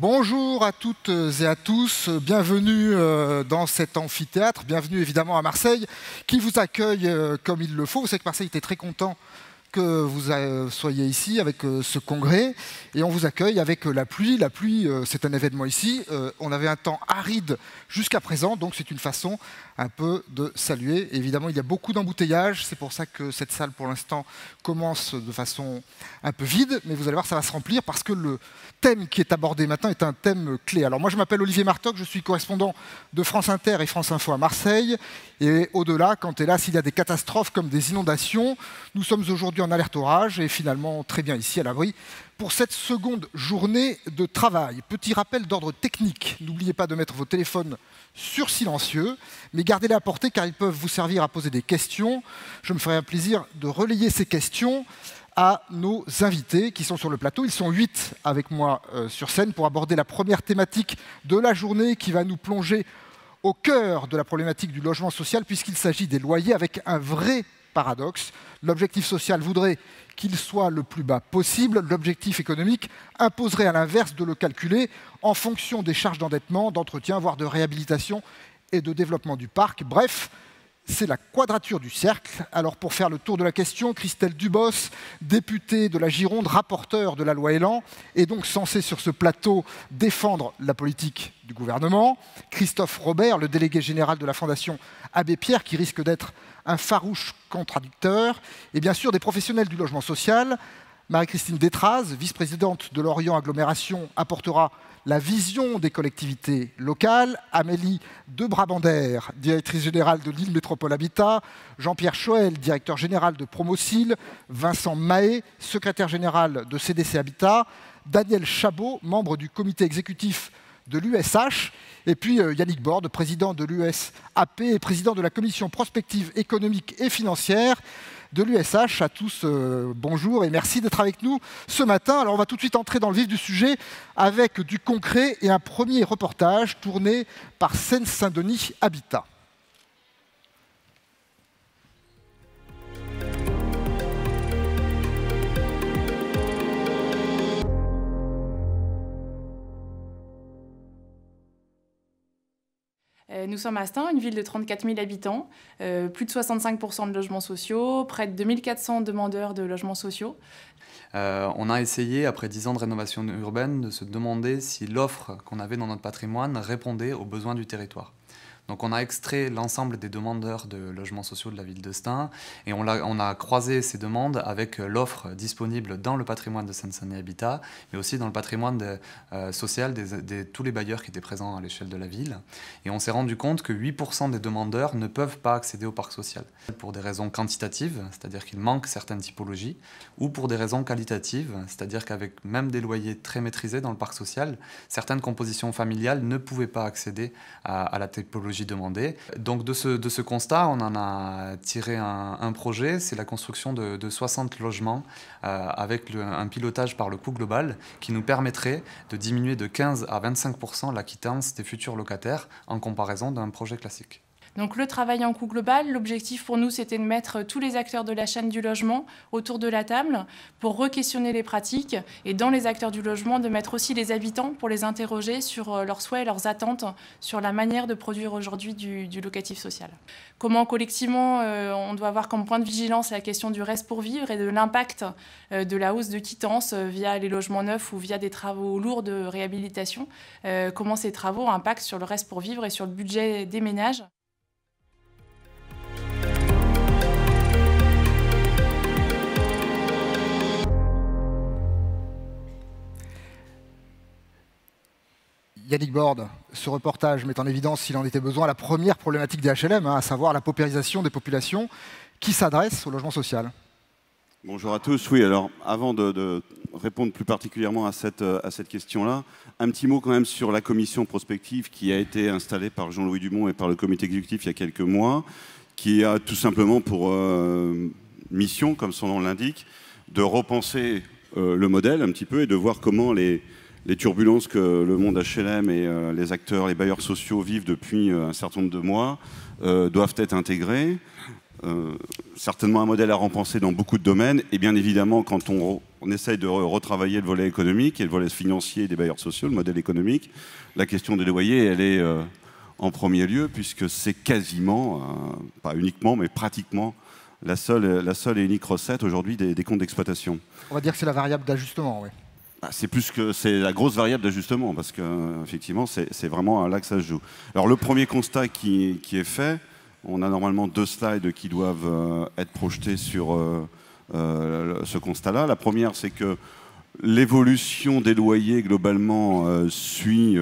Bonjour à toutes et à tous, bienvenue dans cet amphithéâtre, bienvenue évidemment à Marseille qui vous accueille comme il le faut. Vous savez que Marseille était très content que vous soyez ici avec ce congrès et on vous accueille avec la pluie. La pluie, c'est un événement ici. On avait un temps aride jusqu'à présent, donc c'est une façon un peu de saluer. Évidemment, il y a beaucoup d'embouteillages, c'est pour ça que cette salle pour l'instant commence de façon un peu vide, mais vous allez voir, ça va se remplir parce que le thème qui est abordé maintenant est un thème clé. Alors moi, je m'appelle Olivier Martoc, je suis correspondant de France Inter et France Info à Marseille. Et au-delà, quand hélas, il y a des catastrophes comme des inondations, nous sommes aujourd'hui en alerte orage et finalement très bien ici à l'abri pour cette seconde journée de travail. Petit rappel d'ordre technique, n'oubliez pas de mettre vos téléphones sur silencieux, mais gardez-les à portée car ils peuvent vous servir à poser des questions. Je me ferai un plaisir de relayer ces questions à nos invités qui sont sur le plateau. Ils sont 8 avec moi sur scène pour aborder la première thématique de la journée qui va nous plonger au cœur de la problématique du logement social puisqu'il s'agit des loyers avec un vrai paradoxe. L'objectif social voudrait qu'il soit le plus bas possible. L'objectif économique imposerait à l'inverse de le calculer en fonction des charges d'endettement, d'entretien, voire de réhabilitation et de développement du parc. Bref, c'est la quadrature du cercle. Alors pour faire le tour de la question, Christelle Dubos, députée de la Gironde, rapporteure de la loi Elan, est donc censée sur ce plateau défendre la politique du gouvernement. Christophe Robert, le délégué général de la Fondation Abbé Pierre, qui risque d'être un farouche contradicteur. Et bien sûr des professionnels du logement social. Marie-Christine Détraz, vice-présidente de l'Orient Agglomération, apportera la vision des collectivités locales. Amélie de Brabander, directrice générale de Lille Métropole Habitat. Jean-Pierre Choël, directeur général de Promocil. Vincent Mahé, secrétaire général de CDC Habitat. Daniel Chabot, membre du comité exécutif de l'USH. Et puis Yannick Borde, président de l'USAP et président de la commission prospective économique et financière de l'USH. À tous, bonjour et merci d'être avec nous ce matin. Alors on va tout de suite entrer dans le vif du sujet avec du concret et un premier reportage tourné par Seine-Saint-Denis Habitat. Nous sommes à Stains, une ville de 34 000 habitants, plus de 65% de logements sociaux, près de 2400 demandeurs de logements sociaux. On a essayé, après 10 ans de rénovation urbaine, de se demander si l'offre qu'on avait dans notre patrimoine répondait aux besoins du territoire. Donc on a extrait l'ensemble des demandeurs de logements sociaux de la ville de Stains et on a croisé ces demandes avec l'offre disponible dans le patrimoine de Seine-Saint-Denis Habitat, mais aussi dans le patrimoine social de tous les bailleurs qui étaient présents à l'échelle de la ville. Et on s'est rendu compte que 8% des demandeurs ne peuvent pas accéder au parc social, pour des raisons quantitatives, c'est-à-dire qu'il manque certaines typologies, ou pour des raisons qualitatives, c'est-à-dire qu'avec même des loyers très maîtrisés dans le parc social, certaines compositions familiales ne pouvaient pas accéder à la typologie demandée. Donc de ce constat, on en a tiré un projet, c'est la construction de 60 logements avec un pilotage par le coût global qui nous permettrait de diminuer de 15 à 25% la quittance des futurs locataires en comparaison d'un projet classique. Donc le travail en coût global, l'objectif pour nous c'était de mettre tous les acteurs de la chaîne du logement autour de la table pour re-questionner les pratiques et dans les acteurs du logement de mettre aussi les habitants pour les interroger sur leurs souhaits et leurs attentes sur la manière de produire aujourd'hui du locatif social. Comment collectivement on doit avoir comme point de vigilance la question du reste pour vivre et de l'impact de la hausse de quittance via les logements neufs ou via des travaux lourds de réhabilitation, comment ces travaux impactent sur le reste pour vivre et sur le budget des ménages. Yannick Borde, ce reportage met en évidence, s'il en était besoin, la première problématique des HLM, à savoir la paupérisation des populations qui s'adressent au logement social. Bonjour à tous. Oui, alors avant de répondre plus particulièrement à cette question-là, un petit mot quand même sur la commission prospective qui a été installée par Jean-Louis Dumont et par le comité exécutif il y a quelques mois, qui a tout simplement pour mission, comme son nom l'indique, de repenser le modèle un petit peu et de voir comment les turbulences que le monde HLM et les acteurs, les bailleurs sociaux vivent depuis un certain nombre de mois doivent être intégrées. certainement un modèle à repenser dans beaucoup de domaines. Et bien évidemment, quand on essaye de retravailler le volet économique et le volet financier des bailleurs sociaux, le modèle économique, la question des loyers, elle est en premier lieu, puisque c'est quasiment, pas uniquement, mais pratiquement la seule et unique recette aujourd'hui des comptes d'exploitation. On va dire que c'est la variable d'ajustement, oui. C'est la grosse variable d'ajustement, parce qu'effectivement, c'est vraiment là que ça se joue. Alors le premier constat qui est fait, on a normalement 2 slides qui doivent être projetés sur ce constat-là. La première, c'est que l'évolution des loyers, globalement, suit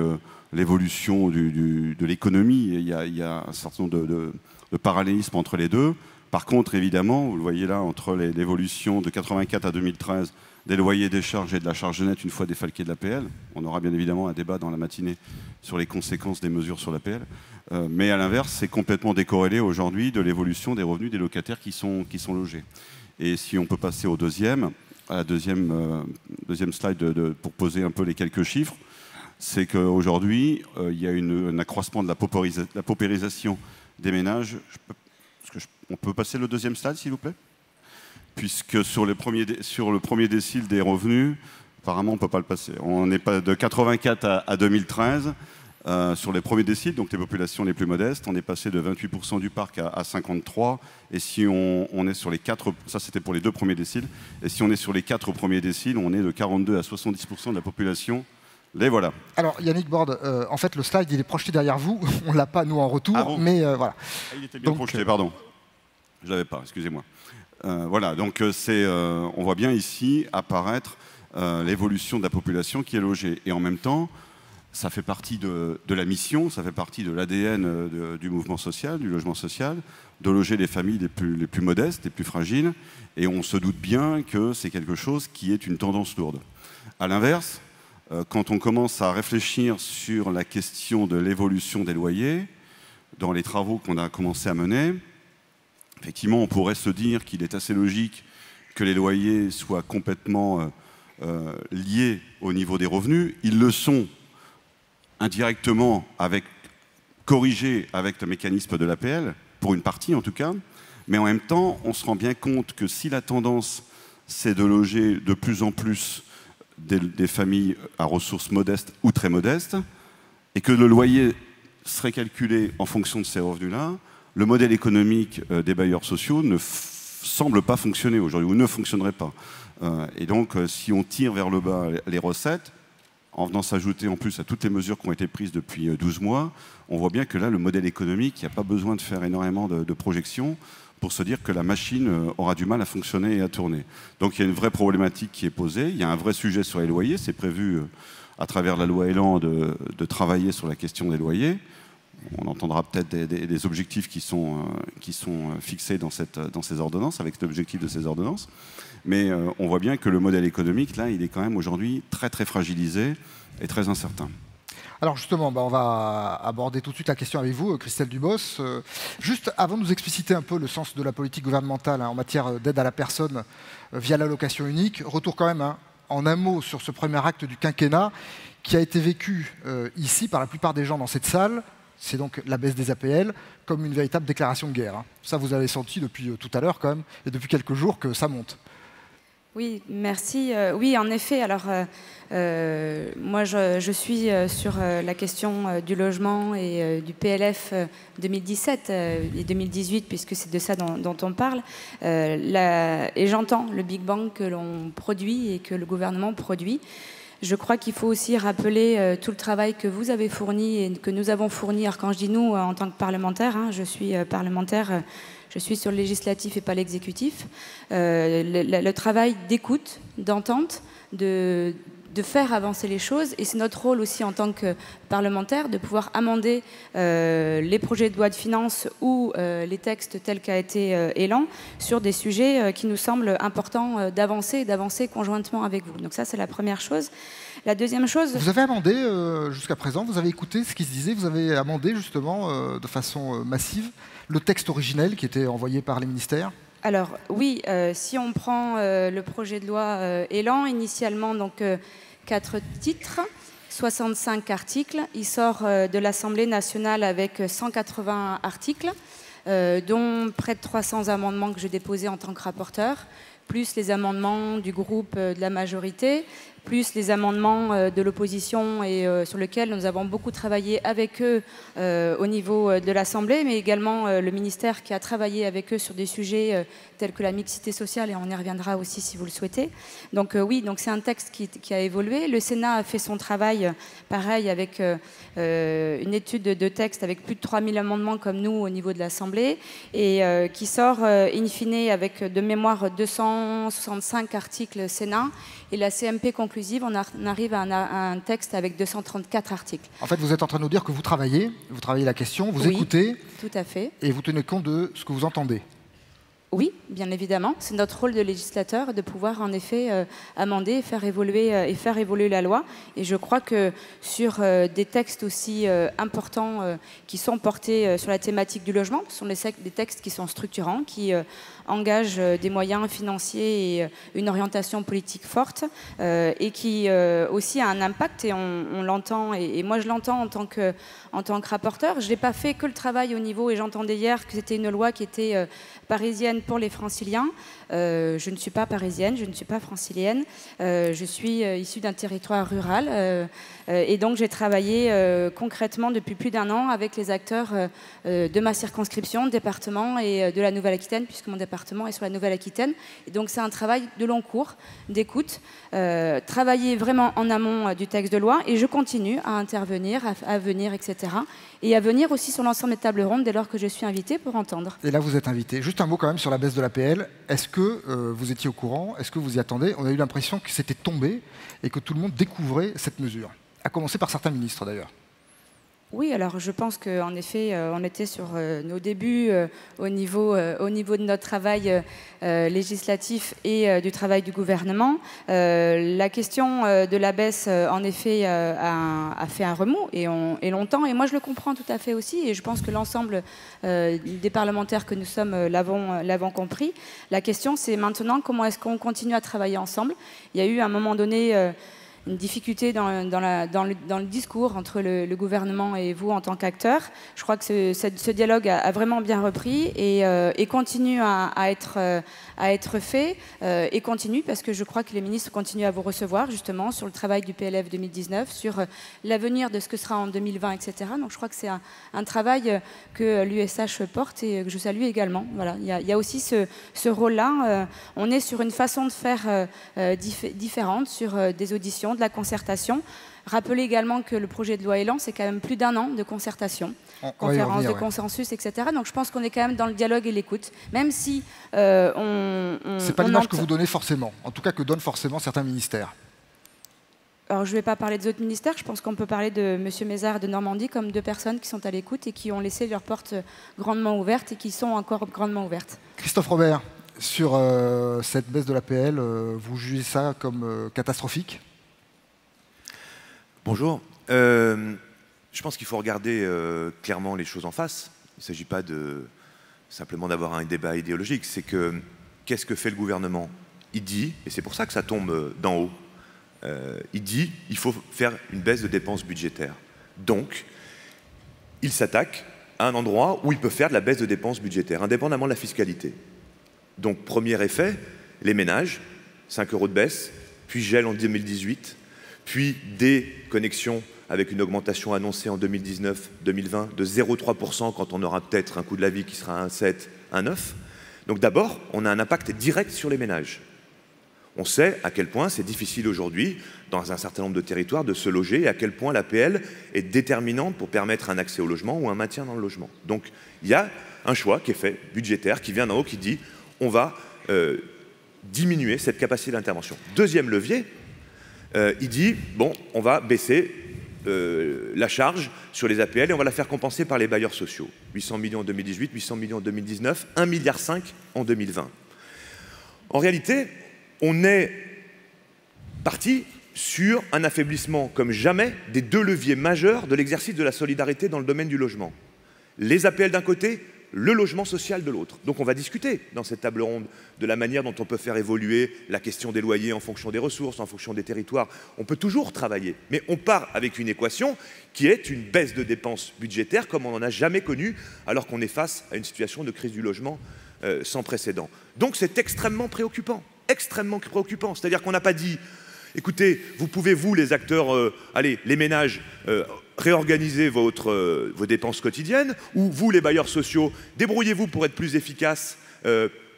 l'évolution de l'économie. Il y a un certain nombre de parallélismes entre les deux. Par contre, évidemment, vous le voyez là, entre l'évolution de 84 à 2013, des loyers, des charges et de la charge nette une fois défalquée de l'APL. On aura bien évidemment un débat dans la matinée sur les conséquences des mesures sur l'APL. Mais à l'inverse, c'est complètement décorrélé aujourd'hui de l'évolution des revenus des locataires qui sont logés. Et si on peut passer à la deuxième slide pour poser un peu les quelques chiffres, c'est qu'aujourd'hui, il y a un accroissement de la paupérisation des ménages. On peut passer le deuxième slide, s'il vous plaît ? Puisque sur le premier décile des revenus, apparemment on ne peut pas le passer. On est pas de 84 à 2013, sur les premiers déciles, donc les populations les plus modestes, on est passé de 28% du parc à 53%, et si on est sur les 4, ça c'était pour les 2 premiers déciles, et si on est sur les 4 premiers déciles, on est de 42 à 70% de la population. Les voilà. Alors Yannick Borde, en fait le slide il est projeté derrière vous, on ne l'a pas nous en retour, bon mais voilà. Il était bien projeté, pardon. Je ne l'avais pas, excusez-moi. Voilà, donc on voit bien ici apparaître l'évolution de la population qui est logée. Et en même temps, ça fait partie de la mission, ça fait partie de l'ADN du mouvement social, du logement social, de loger les familles les plus modestes, les plus fragiles. Et on se doute bien que c'est quelque chose qui est une tendance lourde. À l'inverse, quand on commence à réfléchir sur la question de l'évolution des loyers, dans les travaux qu'on a commencé à mener, effectivement, on pourrait se dire qu'il est assez logique que les loyers soient complètement liés au niveau des revenus. Ils le sont indirectement, corrigés avec le mécanisme de l'APL, pour une partie en tout cas. Mais en même temps, on se rend bien compte que si la tendance, c'est de loger de plus en plus des familles à ressources modestes ou très modestes, et que le loyer serait calculé en fonction de ces revenus-là, le modèle économique des bailleurs sociaux ne semble pas fonctionner aujourd'hui, ou ne fonctionnerait pas. Et donc, si on tire vers le bas les recettes, en venant s'ajouter en plus à toutes les mesures qui ont été prises depuis 12 mois, on voit bien que là, le modèle économique, il n'y a pas besoin de faire énormément de projections pour se dire que la machine aura du mal à fonctionner et à tourner. Donc il y a une vraie problématique qui est posée, il y a un vrai sujet sur les loyers, c'est prévu à travers la loi Elan de travailler sur la question des loyers. On entendra peut-être des objectifs qui sont fixés dans ces ordonnances, avec l'objectif de ces ordonnances. Mais on voit bien que le modèle économique, là, il est quand même aujourd'hui très très fragilisé et très incertain. Alors justement, on va aborder tout de suite la question avec vous, Christelle Dubos. Juste avant de nous expliciter un peu le sens de la politique gouvernementale en matière d'aide à la personne via l'allocation unique, retour quand même en un mot sur ce premier acte du quinquennat qui a été vécu ici par la plupart des gens dans cette salle. C'est donc la baisse des APL comme une véritable déclaration de guerre. Ça, vous avez senti depuis tout à l'heure quand même, et depuis quelques jours que ça monte. Oui, merci. Oui, en effet. Alors, moi, je suis sur la question du logement et du PLF 2017 et 2018, puisque c'est de ça dont on parle. Et j'entends le Big Bang que l'on produit et que le gouvernement produit. Je crois qu'il faut aussi rappeler tout le travail que vous avez fourni et que nous avons fourni. Alors quand je dis nous, en tant que parlementaire, je suis parlementaire, je suis sur le législatif et pas l'exécutif. Le travail d'écoute, d'entente, de faire avancer les choses. Et c'est notre rôle aussi en tant que parlementaire de pouvoir amender les projets de loi de finances ou les textes tels qu'a été Elan sur des sujets qui nous semblent importants d'avancer et d'avancer conjointement avec vous. Donc ça, c'est la première chose. La deuxième chose... Vous avez amendé jusqu'à présent, vous avez écouté ce qui se disait, vous avez amendé justement de façon massive le texte originel qui était envoyé par les ministères? Alors oui, si on prend le projet de loi Elan, initialement donc 4 titres, 65 articles. Il sort de l'Assemblée nationale avec 180 articles. dont près de 300 amendements que j'ai déposés en tant que rapporteur, plus les amendements du groupe de la majorité, plus les amendements de l'opposition et sur lesquels nous avons beaucoup travaillé avec eux au niveau de l'Assemblée, mais également le ministère qui a travaillé avec eux sur des sujets tels que la mixité sociale, et on y reviendra aussi si vous le souhaitez. Donc oui, donc c'est un texte qui a évolué. Le Sénat a fait son travail, pareil, avec une étude de texte avec plus de 3000 amendements comme nous au niveau de l'Assemblée, et qui sort in fine avec de mémoire 265 articles Sénat, et la CMP conclusive, on arrive à un texte avec 234 articles. En fait, vous êtes en train de nous dire que vous travaillez la question, vous écoutez, tout à fait, et vous tenez compte de ce que vous entendez. Oui, bien évidemment. C'est notre rôle de législateur de pouvoir en effet amender et faire évoluer la loi. Et je crois que sur des textes aussi importants qui sont portés sur la thématique du logement, ce sont des textes qui sont structurants, qui engagent des moyens financiers et une orientation politique forte, et qui aussi a un impact, et on l'entend, et moi je l'entends en tant que rapporteur. Je n'ai pas fait que le travail au niveau, et j'entendais hier que c'était une loi qui était parisienne pour les franciliens. Je ne suis pas parisienne, je ne suis pas francilienne, je suis issue d'un territoire rural, et donc j'ai travaillé concrètement depuis plus d'1 an avec les acteurs de ma circonscription, département, et de la Nouvelle-Aquitaine, puisque mon département est sur la Nouvelle-Aquitaine. Et donc c'est un travail de long cours, d'écoute, travailler vraiment en amont du texte de loi, et je continue à intervenir, à venir, etc. Et à venir aussi sur l'ensemble des tables rondes dès lors que je suis invitée pour entendre. Et là, vous êtes invité. Juste un mot quand même sur la baisse de l'APL. Est-ce que vous étiez au courant? Est-ce que vous y attendez? On a eu l'impression que c'était tombé et que tout le monde découvrait cette mesure. À commencer par certains ministres d'ailleurs. Oui, alors je pense qu'en effet, on était sur nos débuts au niveau de notre travail législatif et du travail du gouvernement. La question de la baisse, en effet, a fait un remous, et longtemps. Et moi, je le comprends tout à fait aussi, et je pense que l'ensemble des parlementaires que nous sommes l'avons compris. La question, c'est maintenant comment est-ce qu'on continue à travailler ensemble. Il y a eu à un moment donné une difficulté dans le discours entre le gouvernement et vous en tant qu'acteur. Je crois que ce dialogue a vraiment bien repris, et continue à être fait, et continue parce que je crois que les ministres continuent à vous recevoir justement sur le travail du PLF 2019, sur l'avenir de ce que sera en 2020, etc. Donc je crois que c'est un travail que l'USH porte et que je salue également. Voilà, il y a aussi ce rôle-là. On est sur une façon de faire différente, sur des auditions, de la concertation. Rappelez également que le projet de loi Élan, c'est quand même plus d'1 an de concertation, conférence de consensus, etc. Donc je pense qu'on est quand même dans le dialogue et l'écoute, même si c'est pas l'image que vous donnez forcément, en tout cas que donnent forcément certains ministères. Alors je ne vais pas parler des autres ministères, je pense qu'on peut parler de M. Mézard de Normandie comme 2 personnes qui sont à l'écoute et qui ont laissé leurs portes grandement ouvertes et qui sont encore grandement ouvertes. Christophe Robert, sur cette baisse de l'APL, vous jugez ça comme catastrophique? Bonjour. Je pense qu'il faut regarder clairement les choses en face. Il ne s'agit pas simplement d'avoir un débat idéologique. C'est que, qu'est-ce que fait le gouvernement? Il dit, et c'est pour ça que ça tombe d'en haut, il dit il faut faire une baisse de dépenses budgétaires. Donc, il s'attaque à un endroit où il peut faire de la baisse de dépenses budgétaires, indépendamment de la fiscalité. Donc, premier effet, les ménages, 5 € de baisse, puis gel en 2018, puis déconnexion avec une augmentation annoncée en 2019-2020 de 0,3% quand on aura peut-être un coût de la vie qui sera à 1,7, 1,9. Donc d'abord, on a un impact direct sur les ménages. On sait à quel point c'est difficile aujourd'hui, dans un certain nombre de territoires, de se loger, et à quel point l'APL est déterminante pour permettre un accès au logement ou un maintien dans le logement. Donc il y a un choix qui est fait, budgétaire, qui vient d'en haut, qui dit on va diminuer cette capacité d'intervention. Deuxième levier, il dit, bon, on va baisser la charge sur les APL et on va la faire compenser par les bailleurs sociaux. 800 millions en 2018, 800 millions en 2019, 1,5 milliard en 2020. En réalité, on est parti sur un affaiblissement comme jamais des 2 leviers majeurs de l'exercice de la solidarité dans le domaine du logement. Les APL d'un côté, le logement social de l'autre. Donc on va discuter dans cette table ronde de la manière dont on peut faire évoluer la question des loyers en fonction des ressources, en fonction des territoires. On peut toujours travailler, mais on part avec une équation qui est une baisse de dépenses budgétaires comme on n'en a jamais connu, alors qu'on est face à une situation de crise du logement sans précédent. Donc c'est extrêmement préoccupant, c'est-à-dire qu'on n'a pas dit écoutez, vous pouvez, vous, les acteurs, allez, les ménages, réorganiser vos dépenses quotidiennes, ou vous, les bailleurs sociaux, débrouillez-vous pour être plus efficaces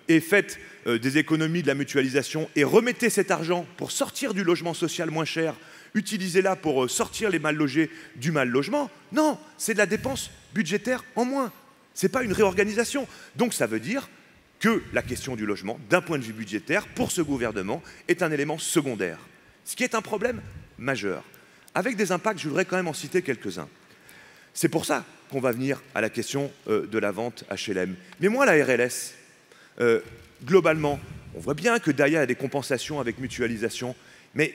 et faites des économies de la mutualisation et remettez cet argent pour sortir du logement social moins cher, utilisez-la pour sortir les mal logés du mal logement. Non, c'est de la dépense budgétaire en moins. Ce n'est pas une réorganisation. Donc ça veut dire que la question du logement, d'un point de vue budgétaire, pour ce gouvernement, est un élément secondaire. Ce qui est un problème majeur, avec des impacts, je voudrais quand même en citer quelques-uns. C'est pour ça qu'on va venir à la question de la vente HLM. Mais moi, la RLS, globalement, on voit bien que DAIA a des compensations avec mutualisation, mais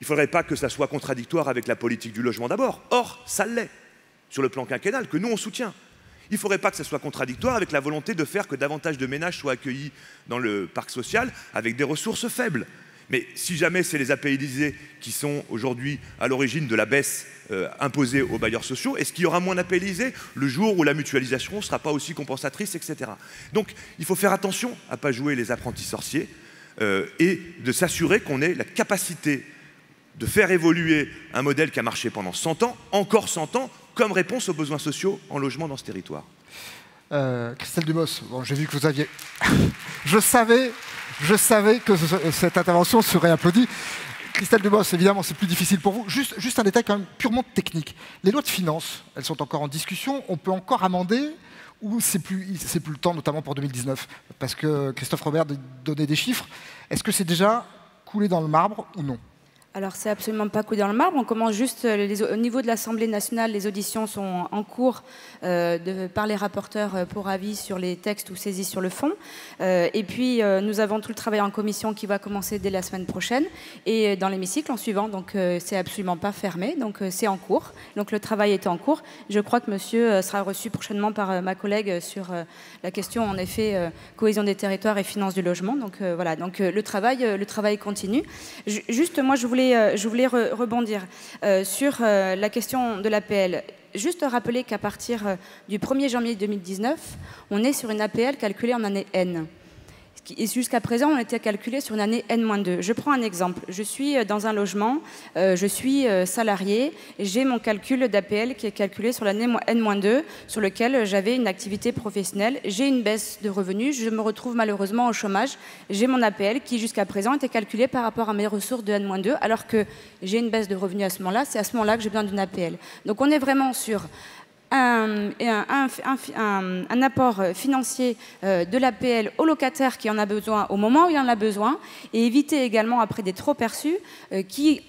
il ne faudrait pas que ça soit contradictoire avec la politique du logement d'abord. Or, ça l'est, sur le plan quinquennal, que nous, on soutient. Il ne faudrait pas que ça soit contradictoire avec la volonté de faire que davantage de ménages soient accueillis dans le parc social avec des ressources faibles. Mais si jamais c'est les APLisés qui sont aujourd'hui à l'origine de la baisse imposée aux bailleurs sociaux, est-ce qu'il y aura moins d'APLisés le jour où la mutualisation ne sera pas aussi compensatrice, etc. Donc il faut faire attention à ne pas jouer les apprentis sorciers et de s'assurer qu'on ait la capacité de faire évoluer un modèle qui a marché pendant 100 ans, encore 100 ans, comme réponse aux besoins sociaux en logement dans ce territoire. Christelle Dubos, bon, j'ai vu que vous aviez... Je savais que cette intervention serait applaudie. Christelle Dubos, évidemment, c'est plus difficile pour vous. Juste un détail quand même purement technique. Les lois de finances, elles sont encore en discussion. On peut encore amender ou c'est plus le temps, notamment pour 2019? Parce que Christophe Robert donnait des chiffres. Est-ce que c'est déjà coulé dans le marbre ou non? Alors, c'est absolument pas coulé dans le marbre. On commence juste, au niveau de l'Assemblée nationale, les auditions sont en cours par les rapporteurs pour avis sur les textes ou saisis sur le fond. Et puis, nous avons tout le travail en commission qui va commencer dès la semaine prochaine et dans l'hémicycle en suivant. Donc, c'est absolument pas fermé. Donc, c'est en cours. Donc, le travail est en cours. Je crois que monsieur sera reçu prochainement par ma collègue sur la question, en effet, cohésion des territoires et finances du logement. Donc, voilà. Donc, le travail continue. Juste, moi, je voulais rebondir sur la question de l'APL. Juste rappeler qu'à partir du 1er janvier 2019, on est sur une APL calculée en année N. Et jusqu'à présent, on était calculé sur une année N-2. Je prends un exemple. Je suis dans un logement, je suis salarié, j'ai mon calcul d'APL qui est calculé sur l'année N-2, sur lequel j'avais une activité professionnelle, j'ai une baisse de revenus, je me retrouve malheureusement au chômage, j'ai mon APL qui jusqu'à présent était calculé par rapport à mes ressources de N-2, alors que j'ai une baisse de revenus à ce moment-là, c'est à ce moment-là que j'ai besoin d'une APL. Donc on est vraiment sur un apport financier de l'APL au locataire qui en a besoin au moment où il en a besoin et éviter également après des trop perçus qui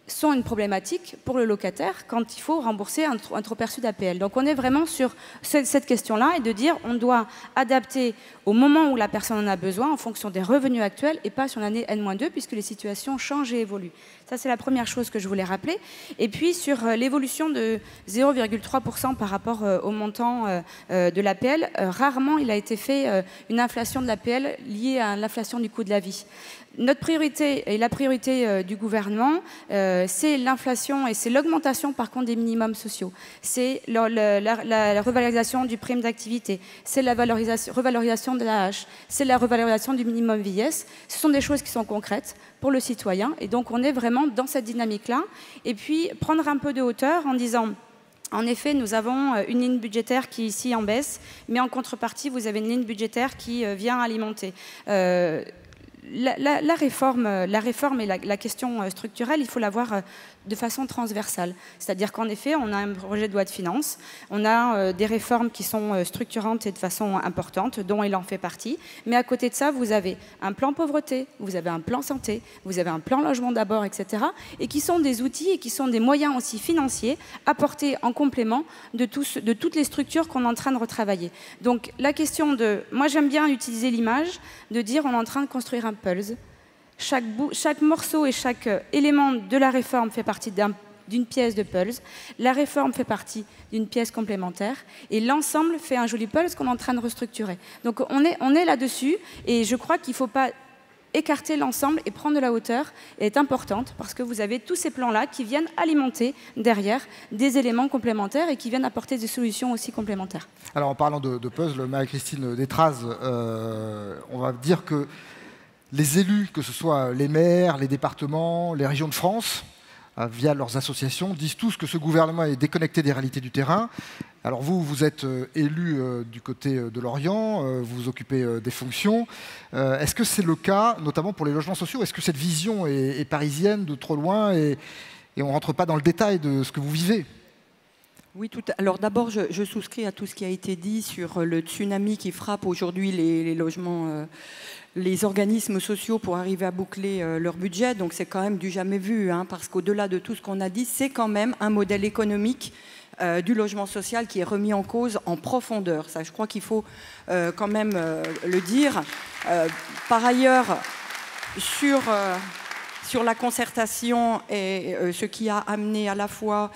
sont une problématique pour le locataire quand il faut rembourser un trop perçu d'APL. Donc on est vraiment sur cette question-là et de dire on doit adapter au moment où la personne en a besoin en fonction des revenus actuels et pas sur l'année N-2 puisque les situations changent et évoluent. Ça, c'est la première chose que je voulais rappeler. Et puis sur l'évolution de 0,3% par rapport au montant de l'APL, rarement il a été fait une inflation de l'APL liée à l'inflation du coût de la vie. Notre priorité et la priorité du gouvernement, c'est l'inflation et c'est l'augmentation par contre des minimums sociaux. C'est la revalorisation du prime d'activité, c'est la revalorisation de l'AH, c'est la revalorisation du minimum vieillesse. Ce sont des choses qui sont concrètes pour le citoyen et donc on est vraiment dans cette dynamique-là. Et puis prendre un peu de hauteur en disant... En effet, nous avons une ligne budgétaire qui est ici en baisse, mais en contrepartie, vous avez une ligne budgétaire qui vient alimenter. La réforme et la question structurelle, il faut la voir de façon transversale. C'est-à-dire qu'en effet, on a un projet de loi de finances, on a des réformes qui sont structurantes et de façon importante, dont il en fait partie. Mais à côté de ça, vous avez un plan pauvreté, vous avez un plan santé, vous avez un plan logement d'abord, etc. Et qui sont des outils et qui sont des moyens aussi financiers apportés en complément de toutes les structures qu'on est en train de retravailler. Donc la question de... Moi, j'aime bien utiliser l'image de dire on est en train de construire un puzzle. Chaque morceau et chaque élément de la réforme fait partie d'un d'une pièce de Pulse. La réforme fait partie d'une pièce complémentaire et l'ensemble fait un joli Pulse qu'on est en train de restructurer. Donc on est là-dessus et je crois qu'il ne faut pas écarter l'ensemble et prendre de la hauteur est importante parce que vous avez tous ces plans-là qui viennent alimenter derrière des éléments complémentaires et qui viennent apporter des solutions aussi complémentaires. Alors en parlant de puzzle, Marie-Christine Détraz, on va dire que les élus, que ce soit les maires, les départements, les régions de France, via leurs associations, disent tous que ce gouvernement est déconnecté des réalités du terrain. Alors vous êtes élu du côté de Lorient, vous vous occupez des fonctions. Est-ce que c'est le cas, notamment pour les logements sociaux? Est-ce que cette vision est parisienne, de trop loin, et on ne rentre pas dans le détail de ce que vous vivez? Oui, alors d'abord, je souscris à tout ce qui a été dit sur le tsunami qui frappe aujourd'hui les logements, les organismes sociaux pour arriver à boucler leur budget. Donc c'est quand même du jamais vu, hein, parce qu'au-delà de tout ce qu'on a dit, c'est quand même un modèle économique du logement social qui est remis en cause en profondeur. Ça, je crois qu'il faut quand même le dire. Par ailleurs, sur la concertation et ce qui a amené à la fois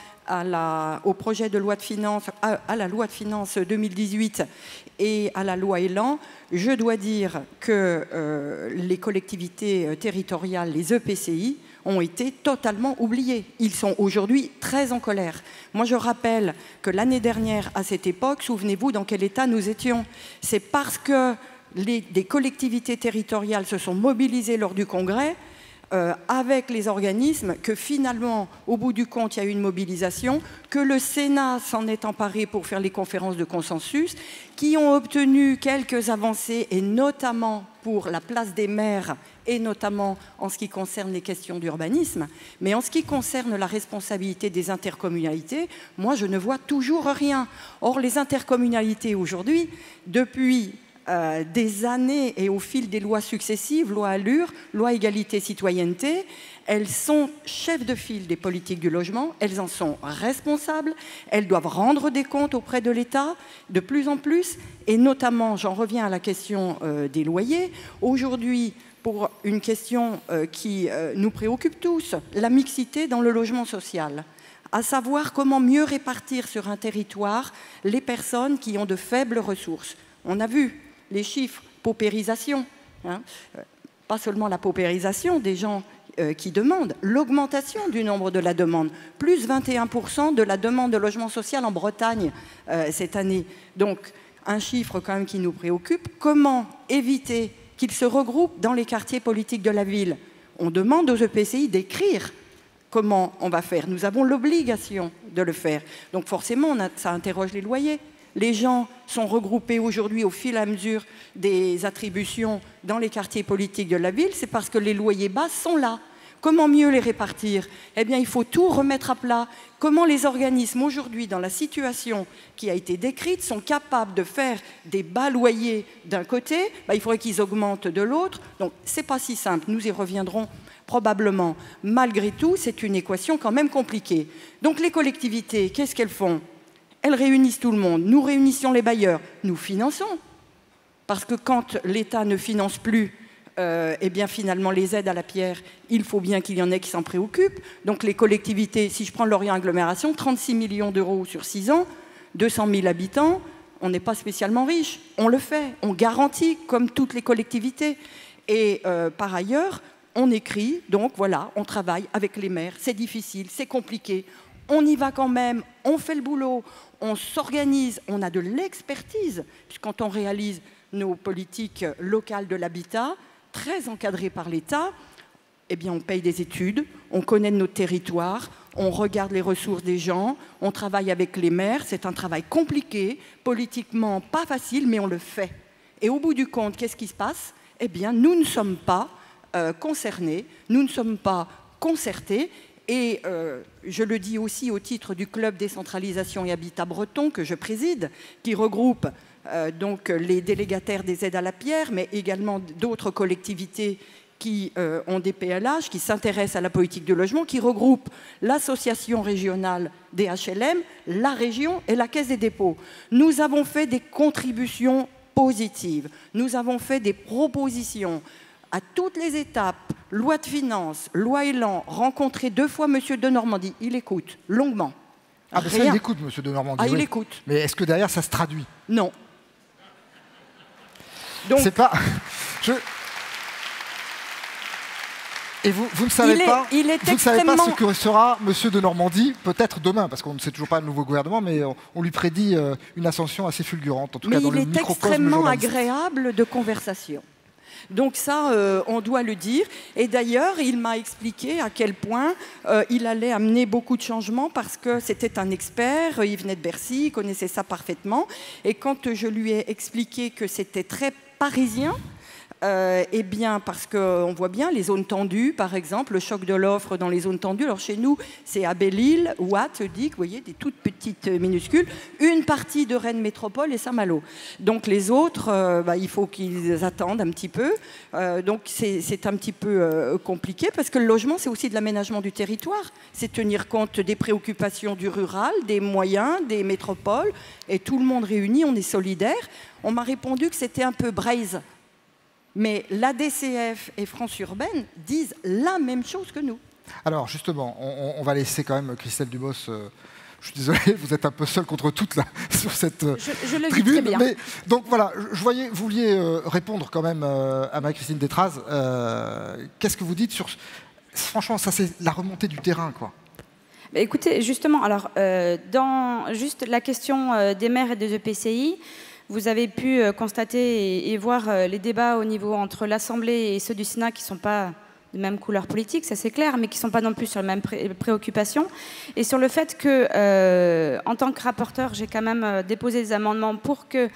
au projet de loi de finances, à la loi de finances 2018 et à la loi Elan, je dois dire que les collectivités territoriales, les EPCI, ont été totalement oubliés. Ils sont aujourd'hui très en colère. Moi, je rappelle que l'année dernière, à cette époque, souvenez-vous dans quel état nous étions. C'est parce que des collectivités territoriales se sont mobilisées lors du congrès avec les organismes que finalement, au bout du compte, il y a eu une mobilisation, que le Sénat s'en est emparé pour faire les conférences de consensus, qui ont obtenu quelques avancées, et notamment pour la place des maires, et notamment en ce qui concerne les questions d'urbanisme. Mais en ce qui concerne la responsabilité des intercommunalités, moi, je ne vois toujours rien. Or, les intercommunalités aujourd'hui, depuis des années et au fil des lois successives, loi Allure, loi égalité-citoyenneté, elles sont chefs de file des politiques du logement, elles en sont responsables, elles doivent rendre des comptes auprès de l'État de plus en plus, et notamment, j'en reviens à la question des loyers, aujourd'hui, pour une question qui nous préoccupe tous, la mixité dans le logement social, à savoir comment mieux répartir sur un territoire les personnes qui ont de faibles ressources. On a vu les chiffres, paupérisation, hein, pas seulement la paupérisation des gens qui demandent, l'augmentation du nombre de la demande, plus 21% de la demande de logement social en Bretagne cette année. Donc, un chiffre quand même qui nous préoccupe. Comment éviter qu'ils se regroupent dans les quartiers politiques de la ville? On demande aux EPCI d'écrire comment on va faire. Nous avons l'obligation de le faire. Donc forcément, ça interroge les loyers. Les gens sont regroupés aujourd'hui au fil et à mesure des attributions dans les quartiers politiques de la ville. C'est parce que les loyers bas sont là. Comment mieux les répartir? Eh bien, il faut tout remettre à plat. Comment les organismes aujourd'hui, dans la situation qui a été décrite, sont capables de faire des bas loyers d'un côté, il faudrait qu'ils augmentent de l'autre. Donc, ce n'est pas si simple. Nous y reviendrons probablement. Malgré tout, c'est une équation quand même compliquée. Donc, les collectivités, qu'est-ce qu'elles font? Elles réunissent tout le monde. Nous réunissons les bailleurs. Nous finançons. Parce que quand l'État ne finance plus, eh bien finalement les aides à la pierre, il faut bien qu'il y en ait qui s'en préoccupent. Donc les collectivités, si je prends Lorient Agglomération, 36 millions d'euros sur 6 ans, 200 000 habitants, on n'est pas spécialement riche. On le fait, on garantit comme toutes les collectivités. Et par ailleurs, on écrit, donc voilà, on travaille avec les maires. C'est difficile, c'est compliqué. On y va quand même, on fait le boulot, on s'organise, on a de l'expertise, puisque quand on réalise nos politiques locales de l'habitat, très encadrées par l'État, eh bien on paye des études, on connaît notre territoire, on regarde les ressources des gens, on travaille avec les maires, c'est un travail compliqué, politiquement pas facile, mais on le fait. Et au bout du compte, qu'est-ce qui se passe? Eh bien nous ne sommes pas concernés, nous ne sommes pas concertés. Et je le dis aussi au titre du Club Décentralisation et Habitat Breton que je préside, qui regroupe donc les délégataires des aides à la pierre, mais également d'autres collectivités qui ont des PLH, qui s'intéressent à la politique de logement, qui regroupe l'association régionale des HLM, la région et la Caisse des dépôts. Nous avons fait des contributions positives, nous avons fait des propositions à toutes les étapes, loi de finances, loi Elan, rencontré 2 fois M. Denormandie. Il écoute longuement. Ah, mais ça, il écoute, M. Denormandie. Ah, il oui. écoute. Mais est-ce que derrière, ça se traduit? Non. Donc, c'est pas... Et vous ne savez pas, vous ne savez pas ce que sera M. Denormandie, peut-être demain, parce qu'on ne sait toujours pas le nouveau gouvernement, mais on lui prédit une ascension assez fulgurante, en tout cas dans le microcosme journalistique. Mais il est extrêmement agréable de conversation. Donc ça, on doit le dire. Et d'ailleurs, il m'a expliqué à quel point il allait amener beaucoup de changements parce que c'était un expert, il venait de Bercy, il connaissait ça parfaitement. Et quand je lui ai expliqué que c'était très parisien, eh bien, parce qu'on voit bien les zones tendues, par exemple, le choc de l'offre dans les zones tendues. Alors chez nous, c'est à Belle-Île, Watt, Dic, vous voyez, des toutes petites minuscules, une partie de Rennes Métropole et Saint-Malo. Donc les autres, il faut qu'ils attendent un petit peu. Donc c'est un petit peu compliqué parce que le logement, c'est aussi de l'aménagement du territoire. C'est tenir compte des préoccupations du rural, des moyens, des métropoles. Et tout le monde réuni, on est solidaire. On m'a répondu que c'était un peu braise. Mais l'ADCF et France Urbaine disent la même chose que nous. Alors justement, on va laisser quand même Christelle Dubos. Je suis désolé, vous êtes un peu seule contre toutes là, sur cette je le tribune. Vis très bien. Mais, donc voilà, je voyais, vous vouliez répondre quand même à Marie-Christine Détraz. Qu'est-ce que vous dites sur... Franchement, ça c'est la remontée du terrain, quoi. Bah, écoutez, justement, alors, dans juste la question des maires et des EPCI, vous avez pu constater et voir les débats au niveau entre l'Assemblée et ceux du Sénat qui ne sont pas de même couleur politique, ça c'est clair, mais qui ne sont pas non plus sur les mêmes préoccupations. Et sur le fait que, en tant que rapporteur, j'ai quand même déposé des amendements pour que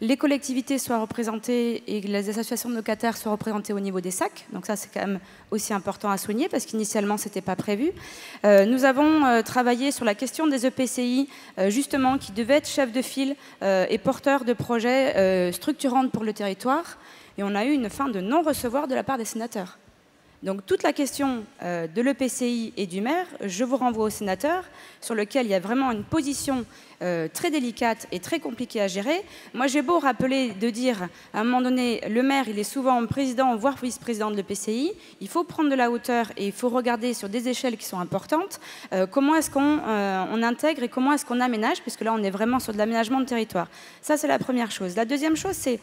les collectivités soient représentées et les associations de locataires soient représentées au niveau des SAC. Donc ça, c'est quand même aussi important à souligner parce qu'initialement, ce n'était pas prévu. Nous avons travaillé sur la question des EPCI, justement, qui devaient être chefs de file et porteurs de projets structurants pour le territoire. Et on a eu une fin de non-recevoir de la part des sénateurs. Donc toute la question de l'EPCI et du maire, je vous renvoie aux sénateurs, sur lequel il y a vraiment une position très délicate et très compliquée à gérer. Moi, j'ai beau rappeler de dire, à un moment donné, le maire, il est souvent président, voire vice-président de l'EPCI. Il faut prendre de la hauteur et il faut regarder sur des échelles qui sont importantes comment est-ce qu'on intègre et comment est-ce qu'on aménage, puisque là, on est vraiment sur de l'aménagement de territoire. Ça, c'est la première chose. La deuxième chose, c'est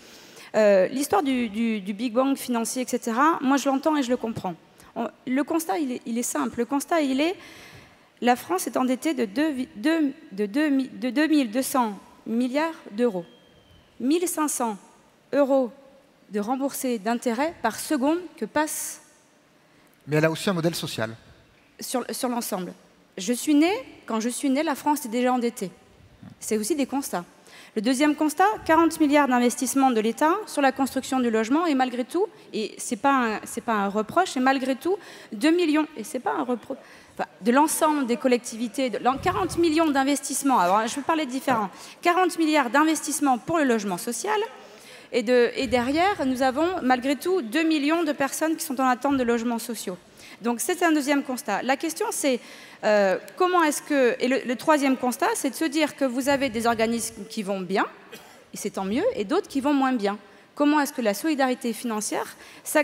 l'histoire du Big Bang financier, etc., moi je l'entends et je le comprends. Le constat, il est simple. Le constat, il est, la France est endettée de 2200 milliards d'euros. 1500 euros de remboursés d'intérêts par seconde que passe... Mais elle a aussi un modèle social. Sur l'ensemble. Quand je suis née, la France est déjà endettée. C'est aussi des constats. Le deuxième constat, 40 milliards d'investissements de l'État sur la construction du logement et malgré tout, et ce n'est pas un reproche, et malgré tout, 2 millions, et ce n'est pas un reproche, enfin, de l'ensemble des collectivités, 40 millions d'investissements, alors je vais parler de différents, 40 milliards d'investissements pour le logement social, et derrière, nous avons malgré tout 2 millions de personnes qui sont en attente de logements sociaux. Donc c'est un deuxième constat. La question c'est comment est-ce que... Et le troisième constat, c'est de se dire que vous avez des organismes qui vont bien, et c'est tant mieux, et d'autres qui vont moins bien. Comment est-ce que la solidarité financière, ça